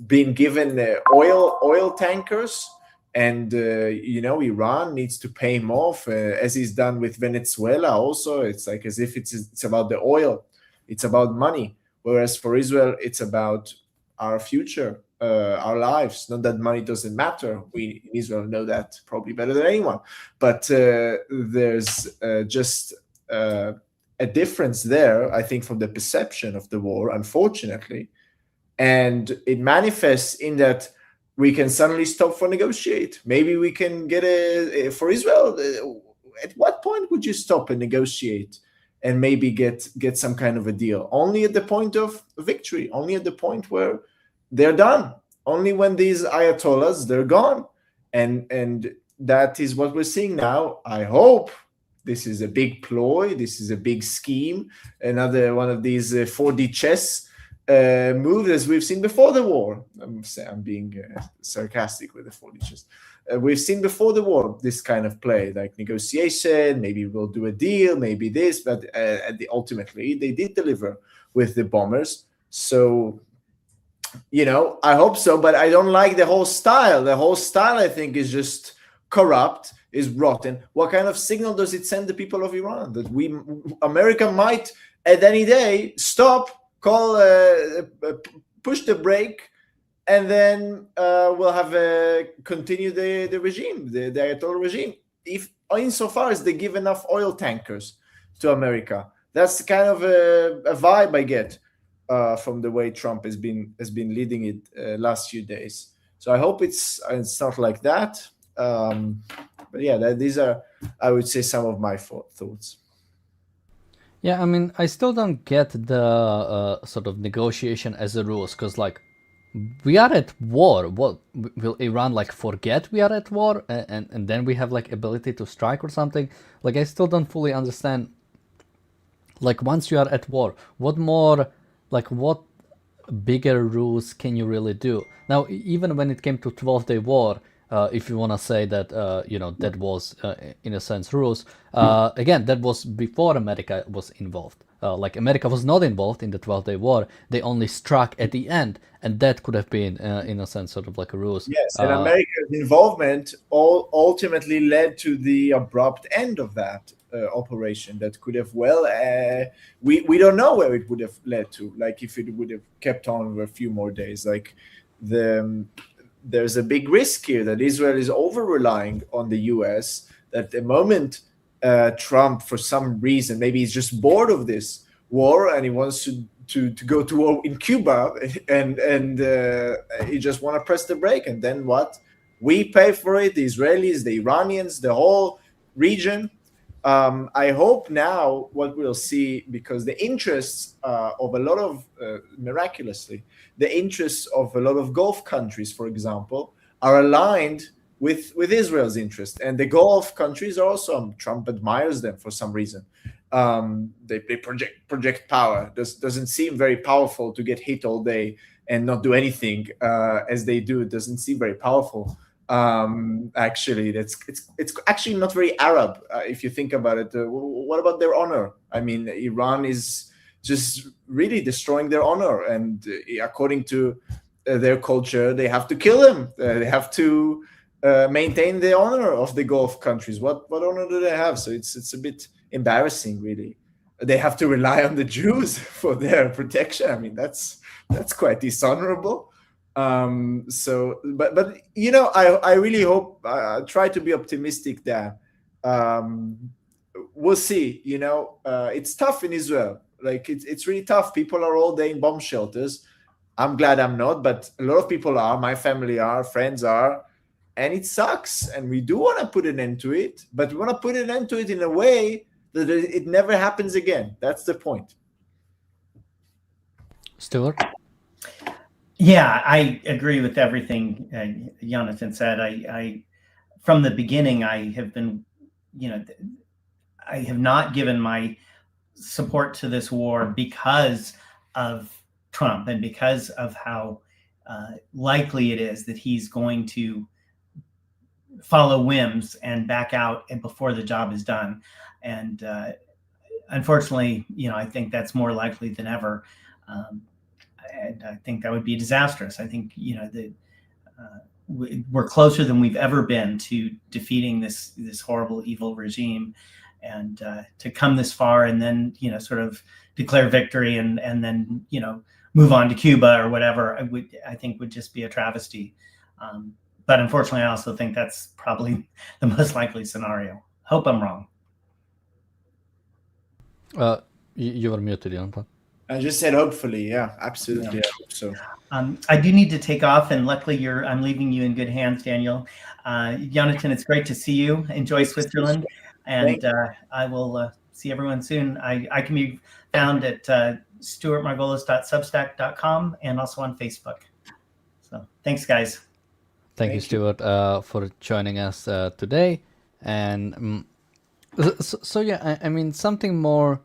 being given oil tankers, and Iran needs to pay him off, as he's done with Venezuela also. It's like as if it's about the oil, it's about money, whereas for Israel it's about our future, our lives. Not that money doesn't matter. We in Israel know that probably better than anyone. But there's just a difference there, I think, from the perception of the war, unfortunately. And it manifests in that we can suddenly stop for negotiate. Maybe we can get for Israel. At what point would you stop and negotiate and maybe get some kind of a deal? Only at the point of victory. Only at the point where they're done. Only when these ayatollahs, they're gone. And that is what we're seeing now. I hope this is a big ploy. This is a big scheme. Another one of these 4D chess moves as we've seen before the war. I'm being sarcastic with the 4D chess. We've seen before the war this kind of play, like negotiation. Maybe we'll do a deal, maybe this, but ultimately they did deliver with the bombers. So, I hope so, but I don't like the whole style. The whole style, I think, is just corrupt, is rotten. What kind of signal does it send the people of Iran? That America might at any day stop, push the brake, and then we'll have continue the regime, the Ayatollah regime, if insofar as they give enough oil tankers to America. That's kind of a vibe I get from the way Trump has been leading it last few days. So I hope it's not like that. But yeah, these are, I would say, some of my thoughts. Yeah, I still don't get the sort of negotiation as a rules, because we are at war. What will Iran forget we are at war and then we have ability to strike or something? I still don't fully understand. Once you are at war, what more? What bigger rules can you really do? Now, even when it came to 12-day war, if you want to say that, that was, in a sense, rules, again, that was before America was involved. America was not involved in the 12-day war. They only struck at the end, and that could have been, in a sense, sort of a rules. Yes, and America's involvement ultimately led to the abrupt end of that operation that could have we don't know where it would have led to, if it would have kept on for a few more days. There's a big risk here that Israel is over-relying on the US, that the moment Trump, for some reason, maybe he's just bored of this war and he wants to go to war in Cuba, and he just want to press the brake, and then what? We pay for it, the Israelis, the Iranians, the whole region. I hope now what we'll see, because the interests of a lot of, miraculously, the interests of a lot of Gulf countries, for example, are aligned with Israel's interest. And the Gulf countries are also, Trump admires them for some reason. They project power. Doesn't seem very powerful to get hit all day and not do anything as they do. It doesn't seem very powerful. Actually, it's actually not very Arab if you think about it. What about their honor? Iran is just really destroying their honor, and according to their culture, they have to kill them. They have to maintain the honor of the Gulf countries. What honor do they have? So it's a bit embarrassing, really. They have to rely on the Jews for their protection. That's quite dishonorable. But I really hope, I try to be optimistic that We'll see. It's tough in Israel. Like it's really tough. People are all day in bomb shelters. I'm glad I'm not, but a lot of people are. My family are, friends are, and it sucks. And we do want to put an end to it, but we want to put an end to it in a way that it never happens again. That's the point. Stuart? Yeah, I agree with everything Jonathan said. I from the beginning, I have been, I have not given my support to this war because of Trump and because of how likely it is that he's going to follow whims and back out and before the job is done. And unfortunately, I think that's more likely than ever. And I think that would be disastrous. I think, we're closer than we've ever been to defeating this horrible, evil regime. And to come this far and then, sort of declare victory and then, move on to Cuba or whatever, I think would just be a travesty. But unfortunately, I also think that's probably the most likely scenario. Hope I'm wrong. You were muted, Jonathan. I just said hopefully. Yeah, absolutely. Yeah. I hope so. I do need to take off, and luckily I'm leaving you in good hands, Daniel. Jonathan, it's great to see you. Enjoy Switzerland, and I will see everyone soon. I can be found at stuartmargolis.substack.com and also on Facebook. So thanks, guys. Thank you, Stuart, for joining us today. And so yeah, I mean, something more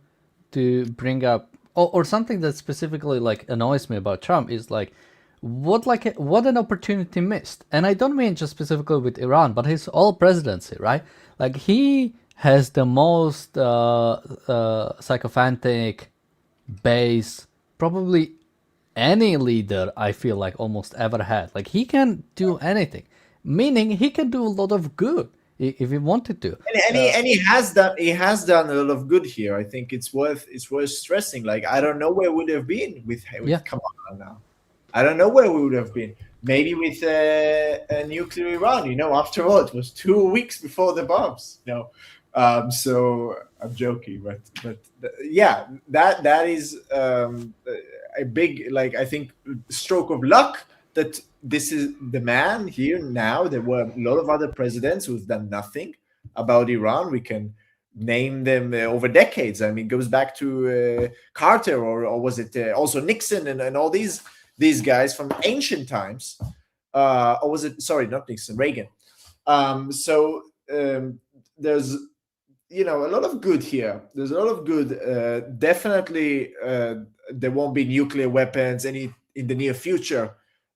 to bring up, or something that specifically like annoys me about Trump is like what an opportunity missed. And I don't mean just specifically with Iran, but his whole presidency, right? Like he has the most sycophantic base probably any leader I feel like almost ever had. Like he can do anything, meaning he can do a lot of good if he wanted to. And he has done a lot of good here. I think it's worth stressing. Like I don't know where we would have been with Kamala now. I don't know where we would have been. Maybe with a nuclear Iran. After all, it was 2 weeks before the bombs. So I'm joking, but yeah, that is a big, like, I think, stroke of luck that this is the man here now. There were a lot of other presidents who've done nothing about Iran. We can name them over decades. I mean, it goes back to Carter, or was it also Nixon and all these guys from ancient times, or was it, sorry, not Nixon, Reagan. There's a lot of good here. There's a lot of good. Definitely, there won't be nuclear weapons in the near future.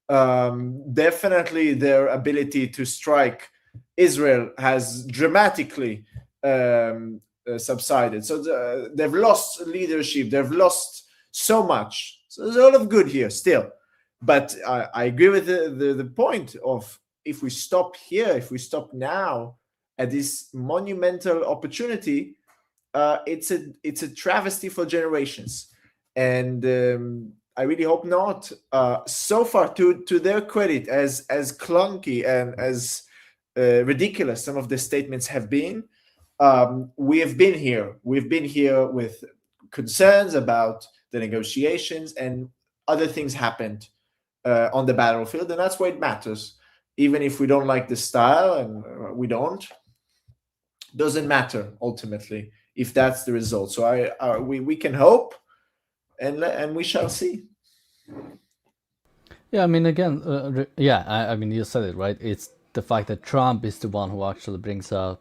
Definitely, their ability to strike Israel has dramatically subsided. So they've lost leadership. They've lost so much. So there's a lot of good here still. But I agree with the point of, if we stop here, if we stop now at this monumental opportunity, it's a travesty for generations. And I really hope not. So far, to their credit, as clunky and as ridiculous some of the statements have been, we have been here. We've been here with concerns about the negotiations, and other things happened on the battlefield, and that's why it matters. Even if we don't like the style, and we don't, doesn't matter ultimately if that's the result. So we can hope, and we shall see. Yeah, I mean, again, I mean, you said it right. It's the fact that Trump is the one who actually brings us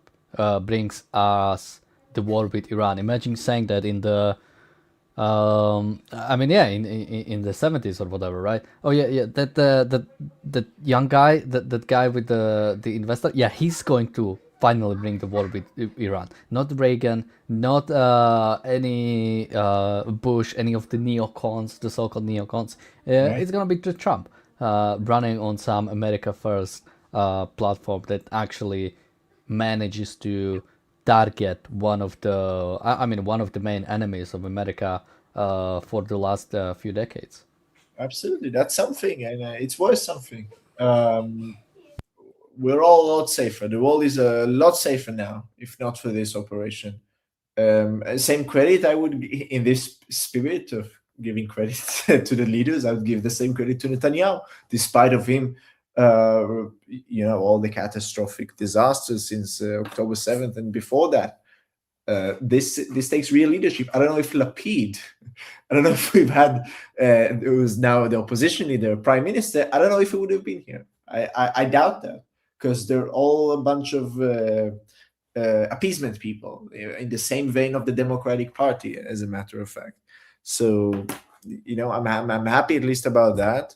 the war with Iran. Imagine saying that in the I mean, yeah, in the 70s or whatever, right? Oh yeah, that young guy, that guy with the investor, yeah, he's going to finally bring the war with Iran. Not Reagan, not any Bush, any of the neocons, the so-called neocons. Right. It's gonna be just Trump running on some America First platform that actually manages to target one of the main enemies of America for the last few decades. Absolutely, that's something, and it's worth something. we're all a lot safer. The world is a lot safer now, if not for this operation. Same credit I would, in this spirit of giving credit to the leaders, I would give the same credit to Netanyahu, despite of him, all the catastrophic disasters since October 7th and before that. This takes real leadership. I don't know if Lapid, I don't know if we've had, it was now the opposition leader, prime minister, I don't know if it would have been here. I doubt that, because they're all a bunch of appeasement people in the same vein of the Democratic Party, as a matter of fact. So, I'm happy at least about that.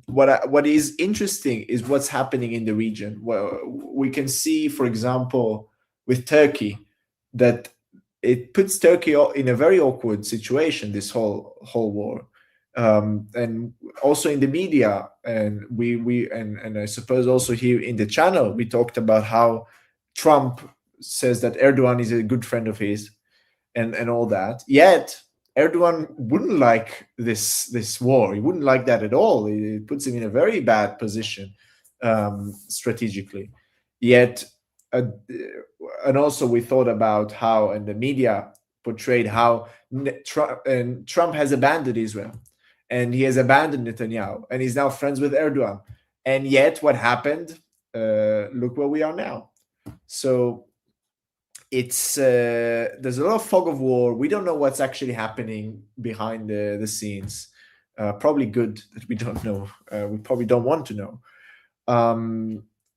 What is interesting is what's happening in the region. Well, we can see, for example, with Turkey, that it puts Turkey in a very awkward situation, this whole war. And also in the media, and and I suppose also here in the channel, we talked about how Trump says that Erdogan is a good friend of his, and all that. Yet Erdogan wouldn't like this war. He wouldn't like that at all. It puts him in a very bad position strategically. Yet, and also we thought about how, and the media portrayed how Trump has abandoned Israel, and he has abandoned Netanyahu, and he's now friends with Erdogan. And yet, what happened? Look where we are now. So it's there's a lot of fog of war. We don't know what's actually happening behind the scenes. Probably good that we don't know. We probably don't want to know.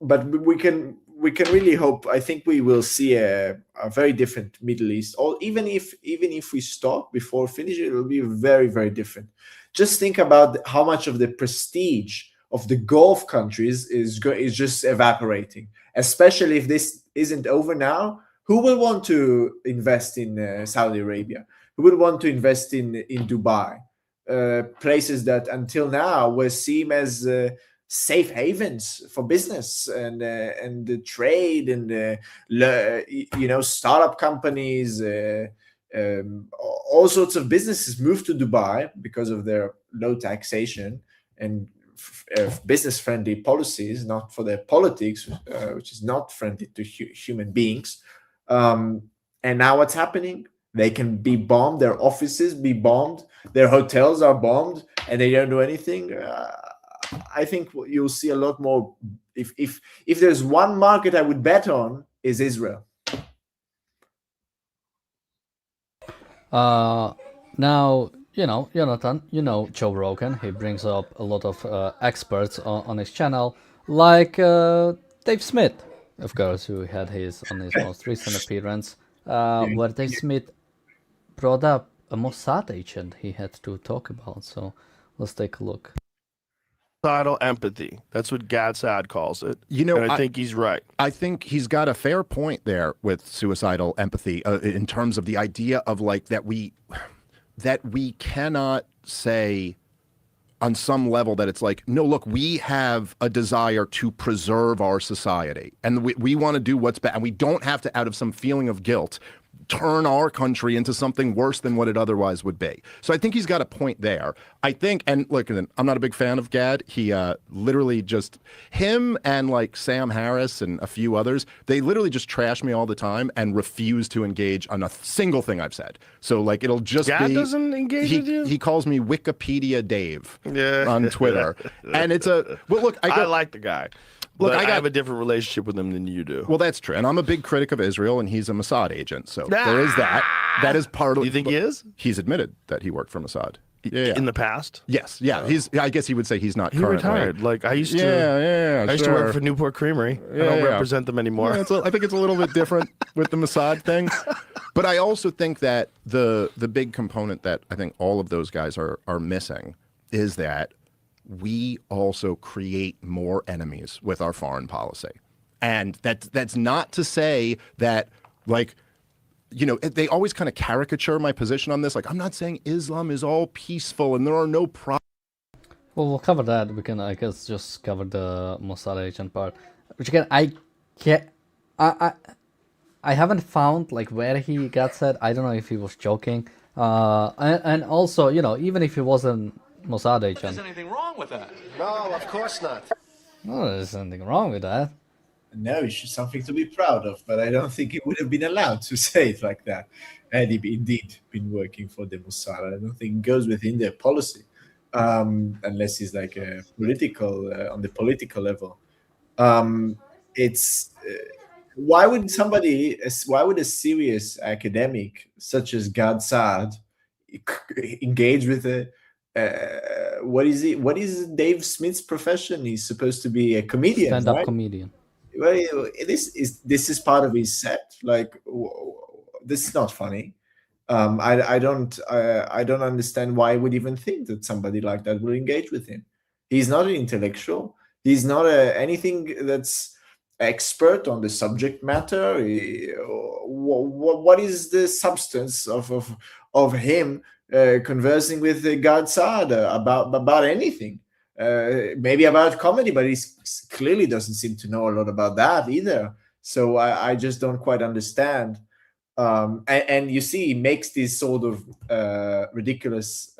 But we can really hope. I think we will see a very different Middle East. Or even if we stop before finishing, it will be very, very different. Just think about how much of the prestige of the Gulf countries is just evaporating. Especially if this isn't over now. Who will want to invest in Saudi Arabia? Who will want to invest in Dubai? Places that until now were seen as safe havens for business and the trade and startup companies, all sorts of businesses moved to Dubai because of their low taxation and business-friendly policies, not for their politics, which is not friendly to human beings. And now what's happening? They can be bombed, their offices be bombed, their hotels are bombed, and they don't do anything. I think you'll see a lot more. If there's one market I would bet on, is Israel. Now, Jonathan, Joe Rogan, he brings up a lot of experts on his channel, like Dave Smith, of course, who had on his most recent appearance, where Dave Smith brought up a Mossad agent he had to talk about. So let's take a look. Suicidal empathy. That's what Gad Saad calls it. And I think he's right. I think he's got a fair point there with suicidal empathy in terms of the idea of like that we cannot say on some level that it's like, no, look, we have a desire to preserve our society and we want to do what's best, and we don't have to, out of some feeling of guilt, turn our country into something worse than what it otherwise would be. So I think he's got a point there. I think, and look, I'm not a big fan of Gad. He literally just, him and like Sam Harris and a few others, they literally just trash me all the time and refuse to engage on a single thing I've said. So like it'll just Gad be, doesn't engage with you? He calls me Wikipedia Dave on Twitter. And it's well, look, I like the guy. Look, I have a different relationship with him than you do. Well, that's true. And I'm a big critic of Israel, and he's a Mossad agent. So there is that. That is part of it. You think he is? He's admitted that he worked for Mossad. Yeah. In the past? Yes. Yeah. I guess he would say he's not currently. He retired. Like I used to. I used to work for Newport Creamery. I don't represent them anymore. Yeah, I think it's a little bit different with the Mossad thing. But I also think that the big component that I think all of those guys are missing is that we also create more enemies with our foreign policy. And that's not to say that, like, they always kind of caricature my position on this. Like, I'm not saying Islam is all peaceful and there are no problems. Well, we'll cover that. We can, I guess, just cover the Mossad agent part. Which again, I haven't found like where he got said. I don't know if he was joking. And also, even if he wasn't Mossad agent. There's anything wrong with that. No, of course not. No, there's nothing wrong with that. No, it's something to be proud of, but I don't think he would have been allowed to say it like that had he indeed been working for the Mossad. I don't think it goes within their policy, unless he's like a political on the political level. It's why would a serious academic such as Gad Saad engage with a what is Dave Smith's profession? He's supposed to be a comedian, Stand-up right? comedian. Well, this is part of his set. Like, this is not funny. I don't understand why I would even think that somebody like that will engage with him. He's not an intellectual. He's not anything that's expert on the subject matter. What is the substance of him conversing with Gad Saad about anything? Maybe about comedy, but he clearly doesn't seem to know a lot about that either. So I just don't quite understand. And you see, he makes this sort of ridiculous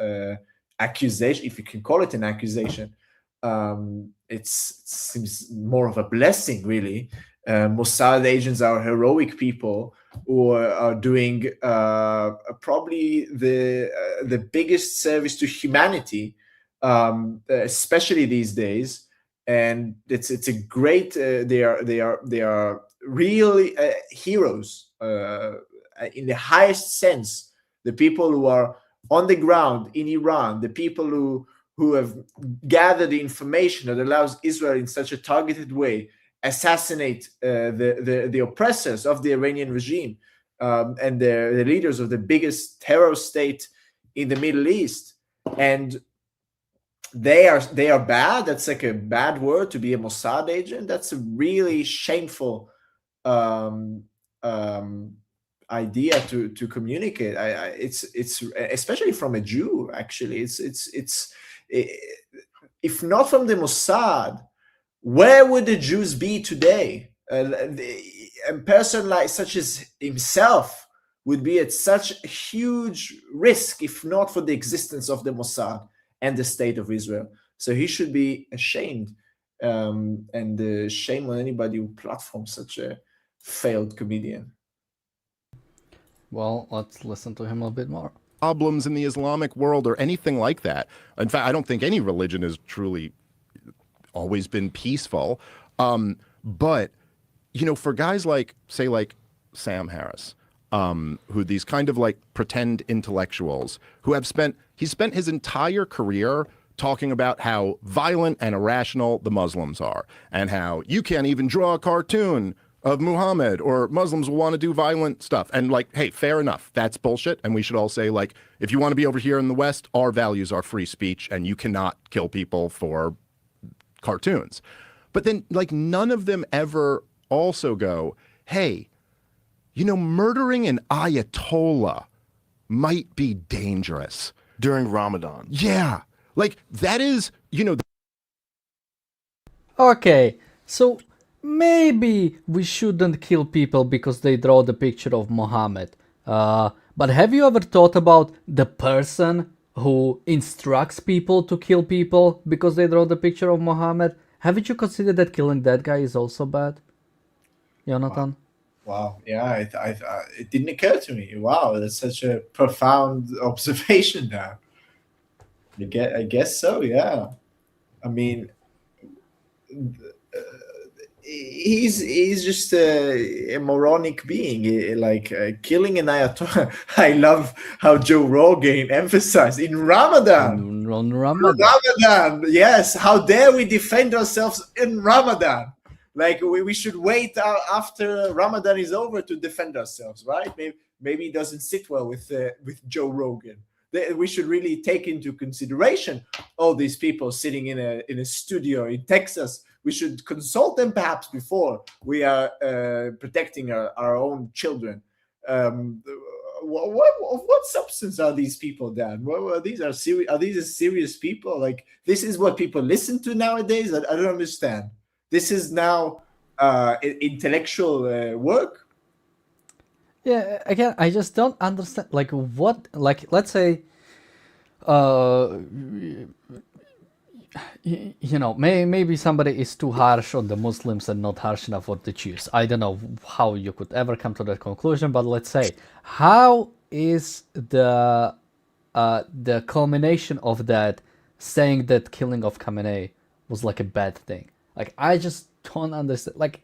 accusation, if you can call it an accusation. It seems more of a blessing, really. Mossad agents are heroic people who are doing probably the biggest service to humanity, especially these days. And it's a great. They are really heroes in the highest sense. The people who are on the ground in Iran, the people who have gathered the information that allows Israel in such a targeted way assassinate the oppressors of the Iranian regime and the leaders of the biggest terror state in the Middle East. And they are bad. That's like a bad word to be a Mossad agent. That's a really shameful idea to communicate. It's especially from a Jew. Actually, it's if not from the Mossad, where would the Jews be today? A person like such as himself would be at such a huge risk, if not for the existence of the Mossad and the state of Israel. So he should be ashamed, and shame on anybody who platforms such a failed comedian. Well, let's listen to him a bit more. Problems in the Islamic world or anything like that. In fact, I don't think any religion has truly always been peaceful. But, you know, for guys like, say, like Sam Harris, who these kind of like pretend intellectuals who have spent his entire career talking about how violent and irrational the Muslims are and how you can't even draw a cartoon of Muhammad or Muslims will want to do violent stuff. And like, hey, fair enough. That's bullshit. And we should all say, like, if you want to be over here in the West, our values are free speech and you cannot kill people for cartoons. But then like none of them ever also go, hey, you know, murdering an Ayatollah might be dangerous. During Ramadan. Yeah. Like that is, you know. Okay, so maybe we shouldn't kill people because they draw the picture of Muhammad. But have you ever thought about the person who instructs people to kill people because they draw the picture of Muhammad? Haven't you considered that killing that guy is also bad, Jonathan? Wow. Yeah, it didn't occur to me. Wow, that's such a profound observation now. I guess so, yeah. I mean, he's just a moronic being, like killing an ayatollah. I love how Joe Rogan emphasized in Ramadan. On Ramadan. Ramadan, yes. How dare we defend ourselves in Ramadan? Like we should wait after Ramadan is over to defend ourselves, right? Maybe it doesn't sit well with Joe Rogan. We should really take into consideration all these people sitting in a studio in Texas. We should consult them perhaps before we are protecting our own children. What substance are these people, Dan? Are these serious people? Like, this is what people listen to nowadays? I don't understand. This is now intellectual work. Yeah, again, I just don't understand. Like, what? Like, let's say you know, maybe somebody is too harsh on the Muslims and not harsh enough on the Jews. I don't know how you could ever come to that conclusion, but let's say, how is the culmination of that saying that killing of Khamenei was like a bad thing? Like, I just don't understand. Like,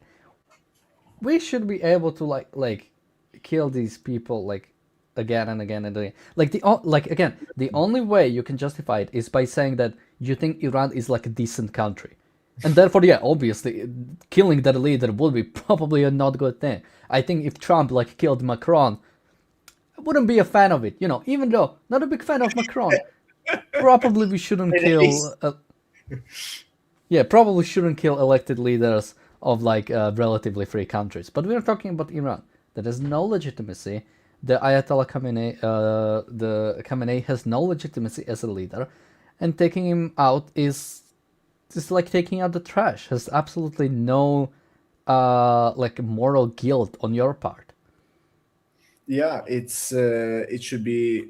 we should be able to like kill these people like again and again and again. Like the only way you can justify it is by saying that you think Iran is like a decent country, and therefore, yeah, obviously, killing that leader would be probably a not good thing. I think if Trump like killed Macron, I wouldn't be a fan of it. You know, even though not a big fan of Macron, probably we shouldn't kill. Yeah, probably shouldn't kill elected leaders of like relatively free countries. But we're talking about Iran that has no legitimacy. The Ayatollah Khamenei, the Khamenei has no legitimacy as a leader, and taking him out is just like taking out the trash. Has absolutely no like moral guilt on your part. Yeah, it should be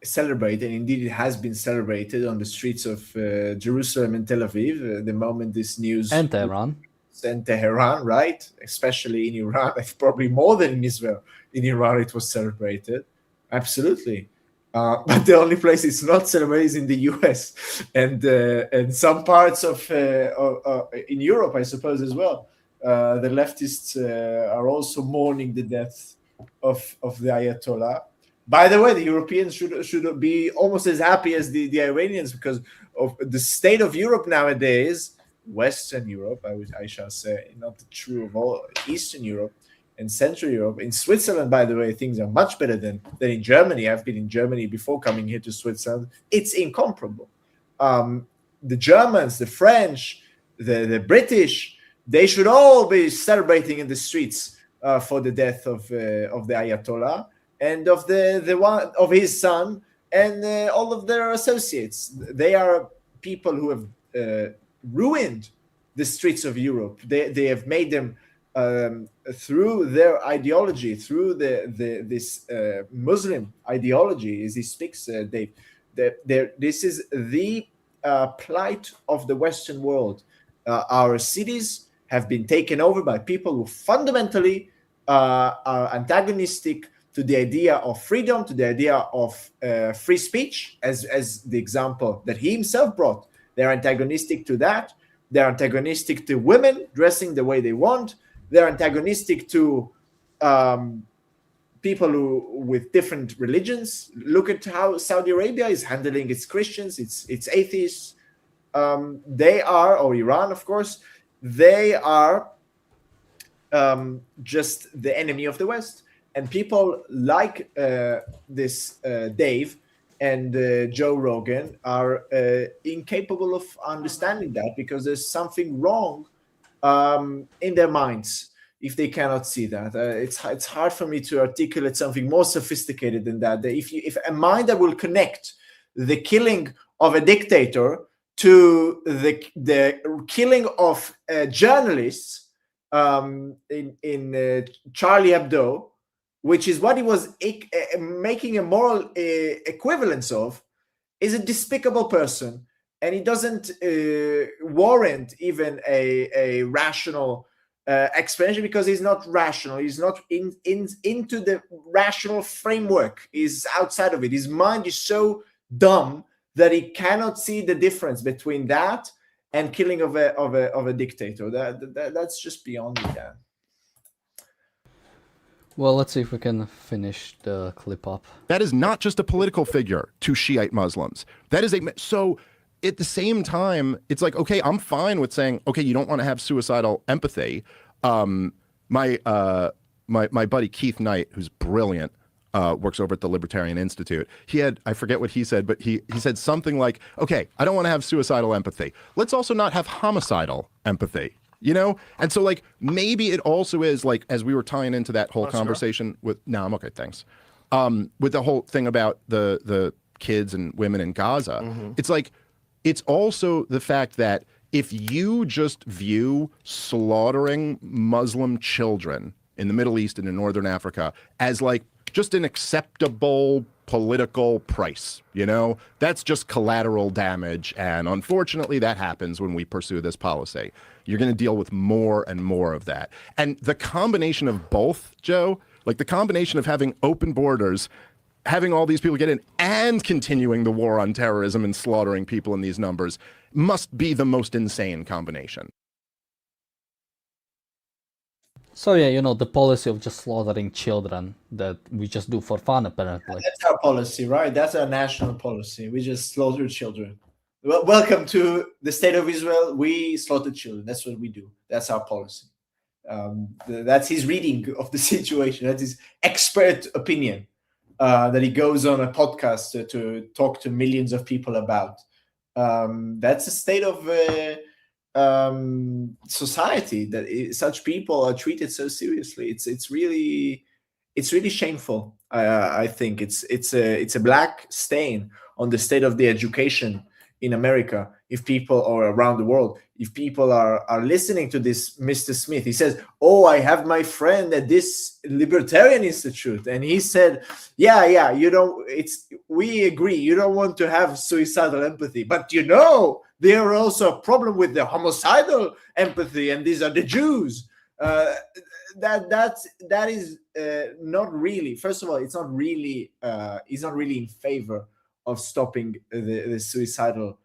celebrated. Indeed, it has been celebrated on the streets of Jerusalem and Tel Aviv the moment this news And Tehran. And Tehran, right? Especially in Iran, probably more than in Israel. In Iran, it was celebrated. Absolutely. But the only place it's not celebrated is in the US and some parts of in Europe, I suppose, as well. The leftists are also mourning the death of the Ayatollah. By the way, the Europeans should be almost as happy as the Iranians, because of the state of Europe nowadays. Western Europe, I shall say, not true of all Eastern Europe and Central Europe. In Switzerland, by the way, things are much better than in Germany. I've been in Germany before coming here to Switzerland. It's incomparable. The Germans, the French, the British, they should all be celebrating in the streets for the death of the Ayatollah and of the one of his son and all of their associates. They are people who have ruined the streets of Europe. They have made them through their ideology, through this Muslim ideology, as he speaks, Dave. This is the plight of the Western world. Our cities have been taken over by people who fundamentally are antagonistic to the idea of freedom, to the idea of free speech, as the example that he himself brought. They're antagonistic to that. They're antagonistic to women dressing the way they want. They're antagonistic to people with different religions. Look at how Saudi Arabia is handling its Christians, its atheists. They are, or Iran, of course, they are just the enemy of the West. And people like this Dave and Joe Rogan are incapable of understanding that, because there's something wrong in their minds if they cannot see that. It's hard for me to articulate something more sophisticated than that. If a mind that will connect the killing of a dictator to the killing of journalists in Charlie Hebdo, which is what he was making a moral equivalence of, is a despicable person, and he doesn't warrant even a rational explanation, because he's not rational. He's not into the rational framework. He's outside of it. His mind is so dumb that he cannot see the difference between that and killing of a dictator. That's just beyond me. Yeah. Well, let's see if we can finish the clip up. That is not just a political figure to Shiite Muslims. That is so at the same time, it's like, okay, I'm fine with saying, okay, you don't want to have suicidal empathy. My buddy Keith Knight, who's brilliant, works over at the Libertarian Institute. He had, I forget what he said, but he said something like, okay, I don't want to have suicidal empathy. Let's also not have homicidal empathy. You know? And so, like, maybe it also is, like, as we were tying into that whole conversation with, no, I'm okay, thanks. With the whole thing about the kids and women in Gaza, it's like, it's also the fact that if you just view slaughtering Muslim children in the Middle East and in Northern Africa as, like, just an acceptable political price. That's just collateral damage, and unfortunately that happens when we pursue this policy. You're going to deal with more and more of that. And the combination of both, Joe, like the combination of having open borders, having all these people get in, and continuing the war on terrorism and slaughtering people in these numbers must be the most insane combination. So yeah, the policy of just slaughtering children that we just do for fun, apparently. That's our policy, right? That's our national policy. We just slaughter children. Well, welcome to the state of Israel. We slaughter children. That's what we do. That's our policy. That's his reading of the situation. That's his expert opinion that he goes on a podcast to talk to millions of people about. That's the state of society, that such people are treated so seriously. It's really shameful. I think it's a black stain on the state of the education in America, if people, or around the world, if people are listening to this Mr. Smith. He says, "Oh, I have my friend at this libertarian institute," and he said, "Yeah, we agree. You don't want to have suicidal empathy, but there are also a problem with the homicidal empathy, and these are the Jews." That is not really. First of all, it's not really in favor of stopping the suicidal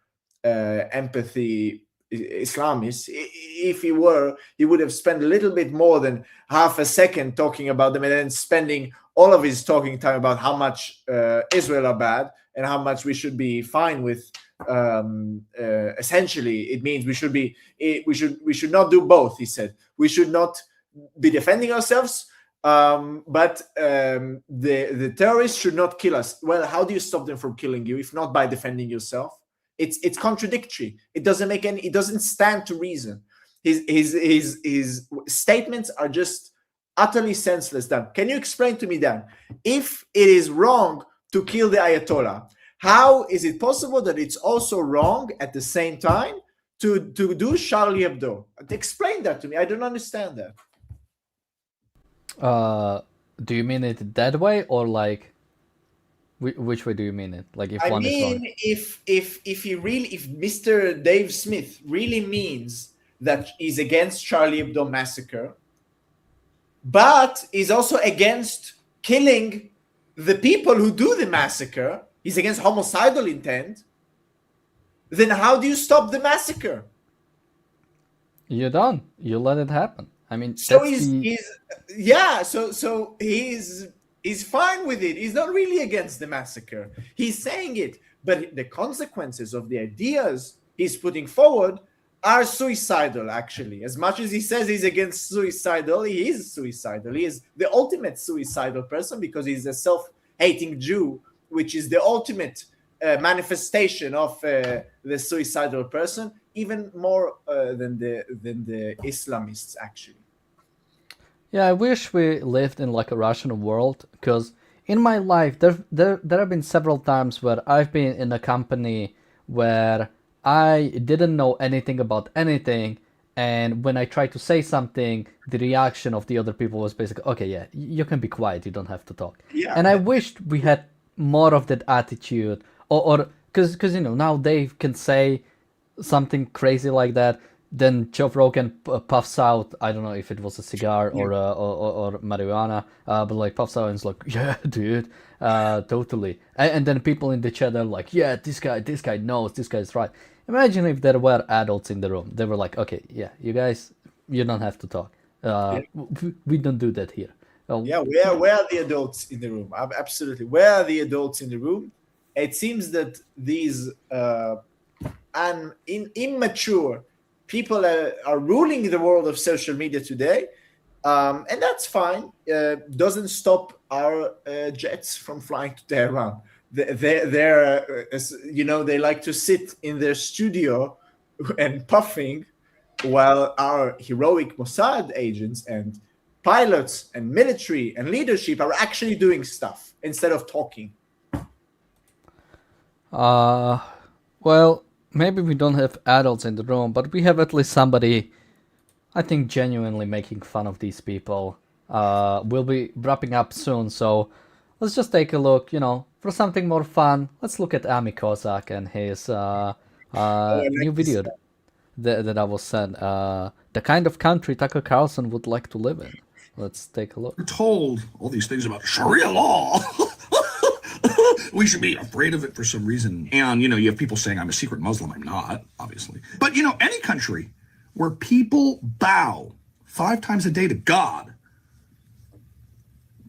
empathy Islamists. If he were, he would have spent a little bit more than half a second talking about them, and then spending all of his talking time about how much Israel are bad and how much we should be fine with. Essentially, it means we should not do both. He said we should not be defending ourselves, but the terrorists should not kill us. Well, how do you stop them from killing you if not by defending yourself? It's contradictory. It doesn't stand to reason. His statements are just utterly senseless. Dan, can you explain to me, Dan, if it is wrong to kill the Ayatollah, how is it possible that it's also wrong at the same time to do Charlie Hebdo? Explain that to me. I don't understand that. Do you mean it that way, or like which way do you mean it? Like if one is wrong? if Mr. Dave Smith really means that he's against Charlie Hebdo massacre, but is also against killing the people who do the massacre, he's against homicidal intent, then how do you stop the massacre? You don't. You let it happen. I mean, so he's fine with it. He's not really against the massacre. He's saying it, but the consequences of the ideas he's putting forward are suicidal, actually. As much as he says he's against suicidal, he is suicidal. He is the ultimate suicidal person because he's a self-hating Jew, which is the ultimate manifestation of the suicidal person, even more than the Islamists, actually. Yeah, I wish we lived in like a rational world, because in my life there have been several times where I've been in a company where I didn't know anything about anything, and when I tried to say something, the reaction of the other people was basically, okay, yeah, you can be quiet, you don't have to talk. Yeah. And I wished we had more of that attitude, or because now Dave can say something crazy like that, then Joe Rogan puffs out, I don't know if it was a cigar or marijuana, but like puffs out and is like, yeah, dude, totally. And then people in the chat are like, yeah, this guy knows, this guy's right. Imagine if there were adults in the room. They were like, okay, yeah, you guys, you don't have to talk. We don't do that here. Yeah, where are the adults in the room? Absolutely. Where are the adults in the room? It seems that these immature people are ruling the world of social media today, and that's fine. Doesn't stop our jets from flying to Tehran. They like to sit in their studio and puffing, while our heroic Mossad agents and pilots and military and leadership are actually doing stuff instead of talking. Well, maybe we don't have adults in the room, but we have at least somebody, I think, genuinely making fun of these people. We'll be wrapping up soon, so let's just take a look, for something more fun, let's look at Ami Kozak and his new video that I was sent. The kind of country Tucker Carlson would like to live in. Let's take a look. We're told all these things about Sharia law. We should be afraid of it for some reason. And, you have people saying I'm a secret Muslim. I'm not, obviously. But, any country where people bow 5 times a day to God,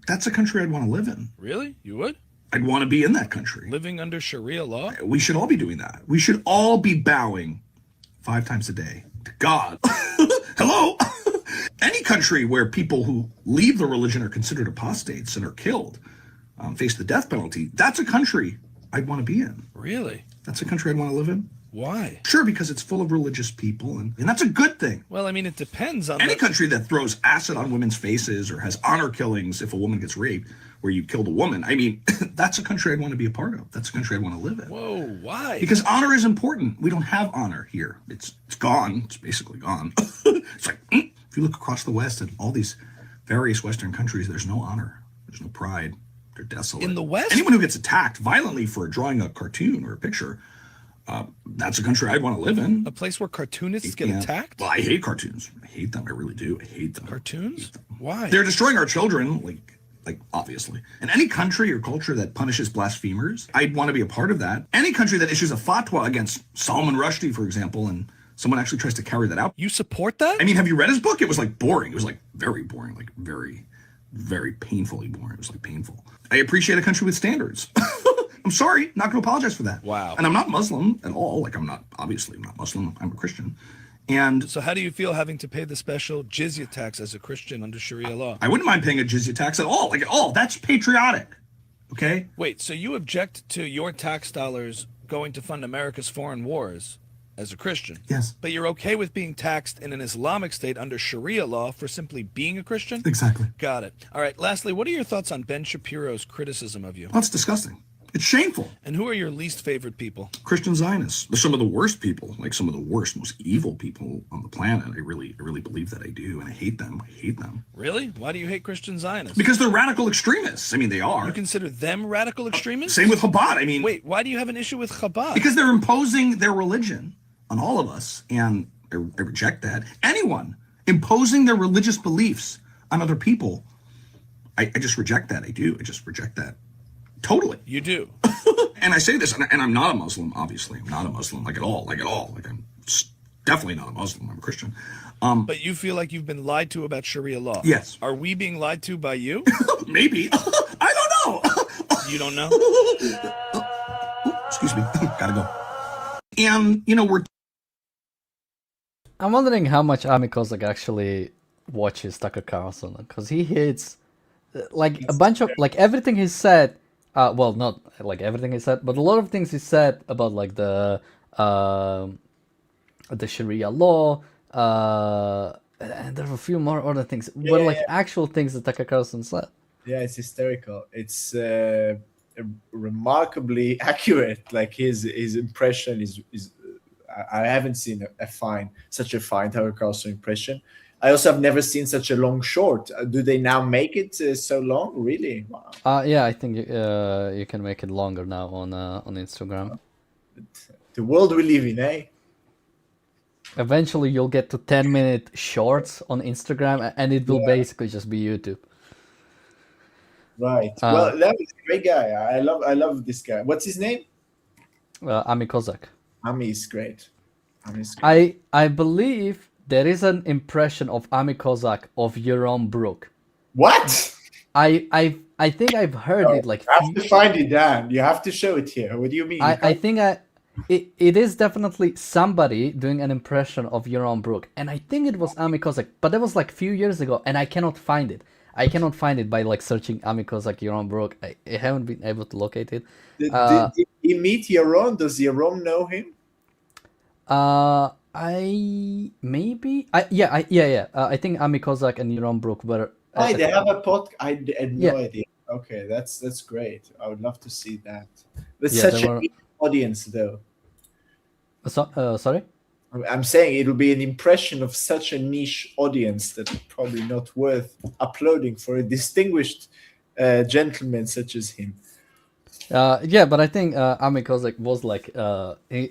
that's a country I'd want to live in. Really? You would? I'd want to be in that country. Living under Sharia law? We should all be doing that. We should all be bowing 5 times a day to God. Hello? Any country where people who leave the religion are considered apostates and are killed, face the death penalty, that's a country I'd want to be in. Really? That's a country I'd want to live in. Why? Sure, because it's full of religious people, and that's a good thing. Well, I mean, it depends on any country that throws acid on women's faces or has honor killings if a woman gets raped, where you killed a woman. I mean, that's a country I'd want to be a part of. That's a country I'd want to live in. Whoa, why? Because honor is important. We don't have honor here. It's gone. It's basically gone. It's like, if you look across the West at all these various Western countries, there's no honor. There's no pride. They're desolate. In the West? Anyone who gets attacked violently for drawing a cartoon or a picture, that's a country I'd want to live in. A place where cartoonists get attacked? Well, I hate cartoons. I hate them. I really do. I hate them. Cartoons? Why? They're destroying our children, like obviously. And any country or culture that punishes blasphemers, I'd want to be a part of that. Any country that issues a fatwa against Salman Rushdie, for example, and someone actually tries to carry that out. You support that? I mean, have you read his book? It was boring. It was very boring, very, very painfully boring. It was painful. I appreciate a country with standards. I'm sorry, not going to apologize for that. Wow. And I'm not Muslim at all. I'm not Muslim. I'm a Christian. And so how do you feel having to pay the special jizya tax as a Christian under Sharia law? I wouldn't mind paying a jizya tax at all. At all. That's patriotic. Okay? Wait, so you object to your tax dollars going to fund America's foreign wars as a Christian? Yes. But you're okay with being taxed in an Islamic state under Sharia law for simply being a Christian? Exactly. Got it. All right, lastly, what are your thoughts on Ben Shapiro's criticism of you? That's disgusting. It's shameful. And who are your least favorite people? Christian Zionists. They're some of the worst people, some of the worst, most evil people on the planet. I really believe that I do, and I hate them. I hate them. Really? Why do you hate Christian Zionists? Because they're radical extremists. I mean, they are. You consider them radical extremists? Same with Chabad. I mean... Wait, why do you have an issue with Chabad? Because they're imposing their religion on all of us, and I reject that. Anyone imposing their religious beliefs on other people, I just reject that. I do. I just reject that. Totally. You do. And I say this, and I'm not a Muslim, obviously. I'm not a Muslim, at all. I'm definitely not a Muslim. I'm a Christian. But you feel like you've been lied to about Sharia law? Yes. Are we being lied to by you? Maybe. I don't know. You don't know? Excuse me. Gotta go. And, I'm wondering how much Ami Kozak actually watches Tucker Carlson, because he hits a bunch of everything he said. Well, not everything he said, but a lot of things he said about the Sharia law. And there are a few more other things, but actual things that Tucker Carlson said. Yeah, it's hysterical. It's remarkably accurate. His impression is I haven't seen such a fine Tucker Carlson impression. I also have never seen such a long short. Do they now make it so long? Really? Wow. Yeah, I think you can make it longer now on Instagram. The world we live in, eh? Eventually, you'll get to 10-minute shorts on Instagram, and it will basically just be YouTube. Right. Well, that was a great guy. I love this guy. What's his name? Ami Kozak. Ami is great. I believe there is an impression of Ami Kozak of Jerome Brook. What? I think I've heard it You have to find it, Dan. You have to show it here. What do you mean? I think it is definitely somebody doing an impression of Jerome Brook, and I think it was Ami Kozak, but that was a few years ago, and I cannot find it. I cannot find it by searching Ami Kozak, Jerome Brook. I haven't been able to locate it. Did he meet Jerome? Does Jerome know him? Yeah. I think Ami Kozak and Jerome Brook were. They have a podcast. I had no idea. Okay, that's great. I would love to see that. But such an audience, though. Sorry. I'm saying it'll be an impression of such a niche audience that probably not worth uploading for a distinguished gentleman such as him. Yeah, but I think Ami Kozak was like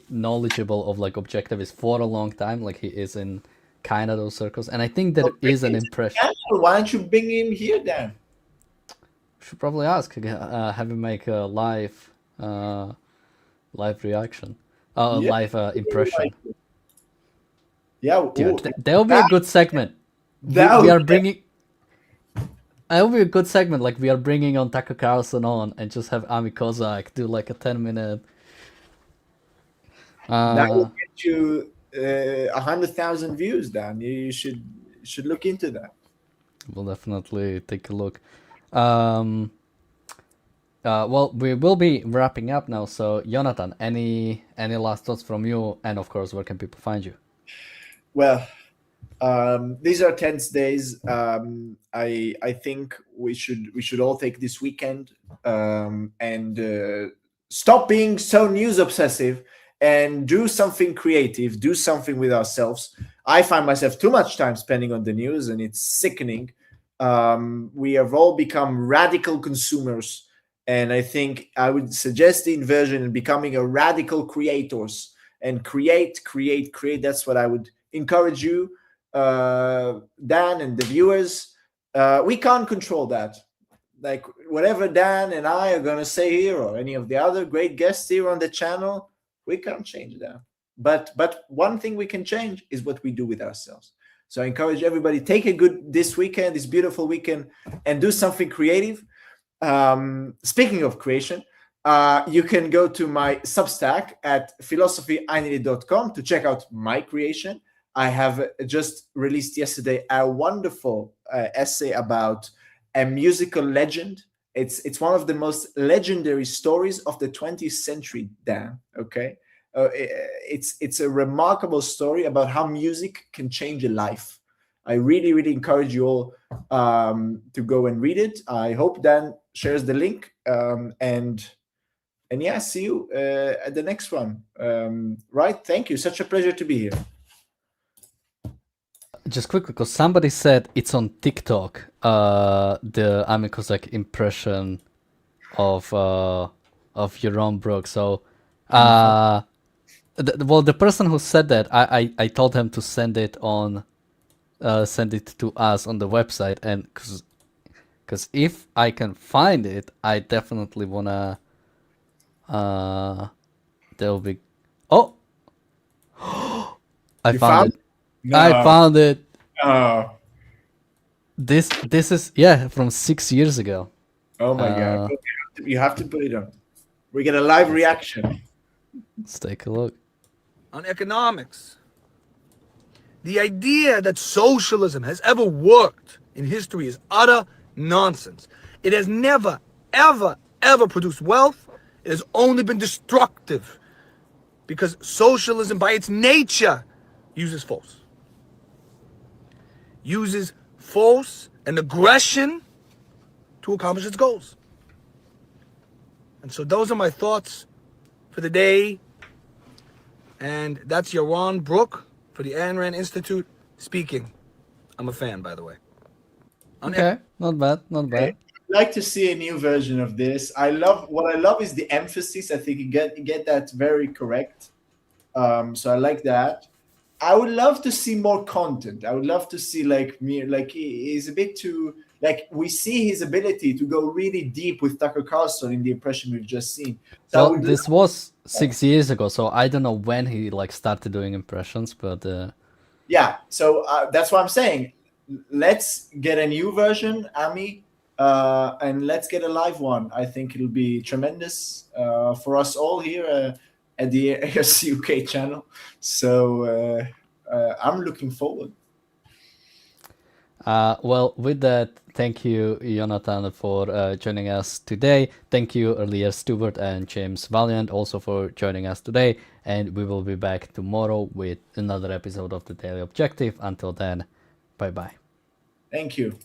knowledgeable of like objectivists for a long time. Like he is in kind of those circles, and I think there is an impression. Why don't you bring him here then? Should probably ask. Have him make a live reaction, live impression. Yeah, Dude, that'll be a good segment. We are bringing. That'll be a good segment. Like we are bringing on Tucker Carlson on, and just have Ami Kozak do like a 10-minute. That will get you 100,000 views, Dan. You should look into that. We'll definitely take a look. Well, we will be wrapping up now. So, Jonathan, any last thoughts from you? And of course, where can people find you? Well, these are tense days. I think we should all take this weekend and stop being so news obsessive and do something creative, do something with ourselves. I find myself too much time spending on the news, and it's sickening. We have all become radical consumers, and I think I would suggest the inversion and becoming a radical creators and create. That's what I would encourage you, Dan, and the viewers. We can't control that. Like whatever Dan and I are going to say here, or any of the other great guests here on the channel, we can't change that. But one thing we can change is what we do with ourselves. So I encourage everybody, take a good this weekend, this beautiful weekend, and do something creative. Speaking of creation, you can go to my Substack at philosophyinity.com to check out my creation. I have just released yesterday a wonderful essay about a musical legend. It's one of the most legendary stories of the 20th century, Dan. Okay, it's a remarkable story about how music can change a life. I really encourage you all to go and read it. I hope Dan shares the link, and yeah, see you at the next one. Right? Thank you. Such a pleasure to be here. Just quickly, because somebody said it's on TikTok, the Ami Kozak impression of Yaron Brook. So, well, the person who said that, I told him to send it to us on the website, and because if I can find it, I definitely wanna. There'll be. Oh, I found it. No. I found it. Oh. This is from 6 years ago. Oh my God! You have to put it on. We get a live reaction. Let's take a look. On economics, the idea that socialism has ever worked in history is utter nonsense. It has never, ever produced wealth. It has only been destructive, because socialism by its nature uses force. Uses force and aggression to accomplish its goals. And so those are my thoughts for the day. And that's Yaron Brook for the Ayn Rand Institute speaking. I'm a fan, by the way. Okay, not bad. I'd like to see a new version of this. What I love is the emphasis. I think you get that very correct. So I like that. I would love to see more content. I would love to see he's a bit too, we see his ability to go really deep with Tucker Carlson in the impression we've just seen. So Well, this was 6 years ago, so I don't know when he started doing impressions, but yeah. So that's what I'm saying. Let's get a new version, Ami, and let's get a live one. I think it'll be tremendous for us all here at the ARCUK channel. So I'm looking forward. Well, with that, thank you, Jonathan, for joining us today. Thank you, earlier Stuart and James Valiant, also for joining us today. And we will be back tomorrow with another episode of The Daily Objective. Until then, bye-bye. Thank you.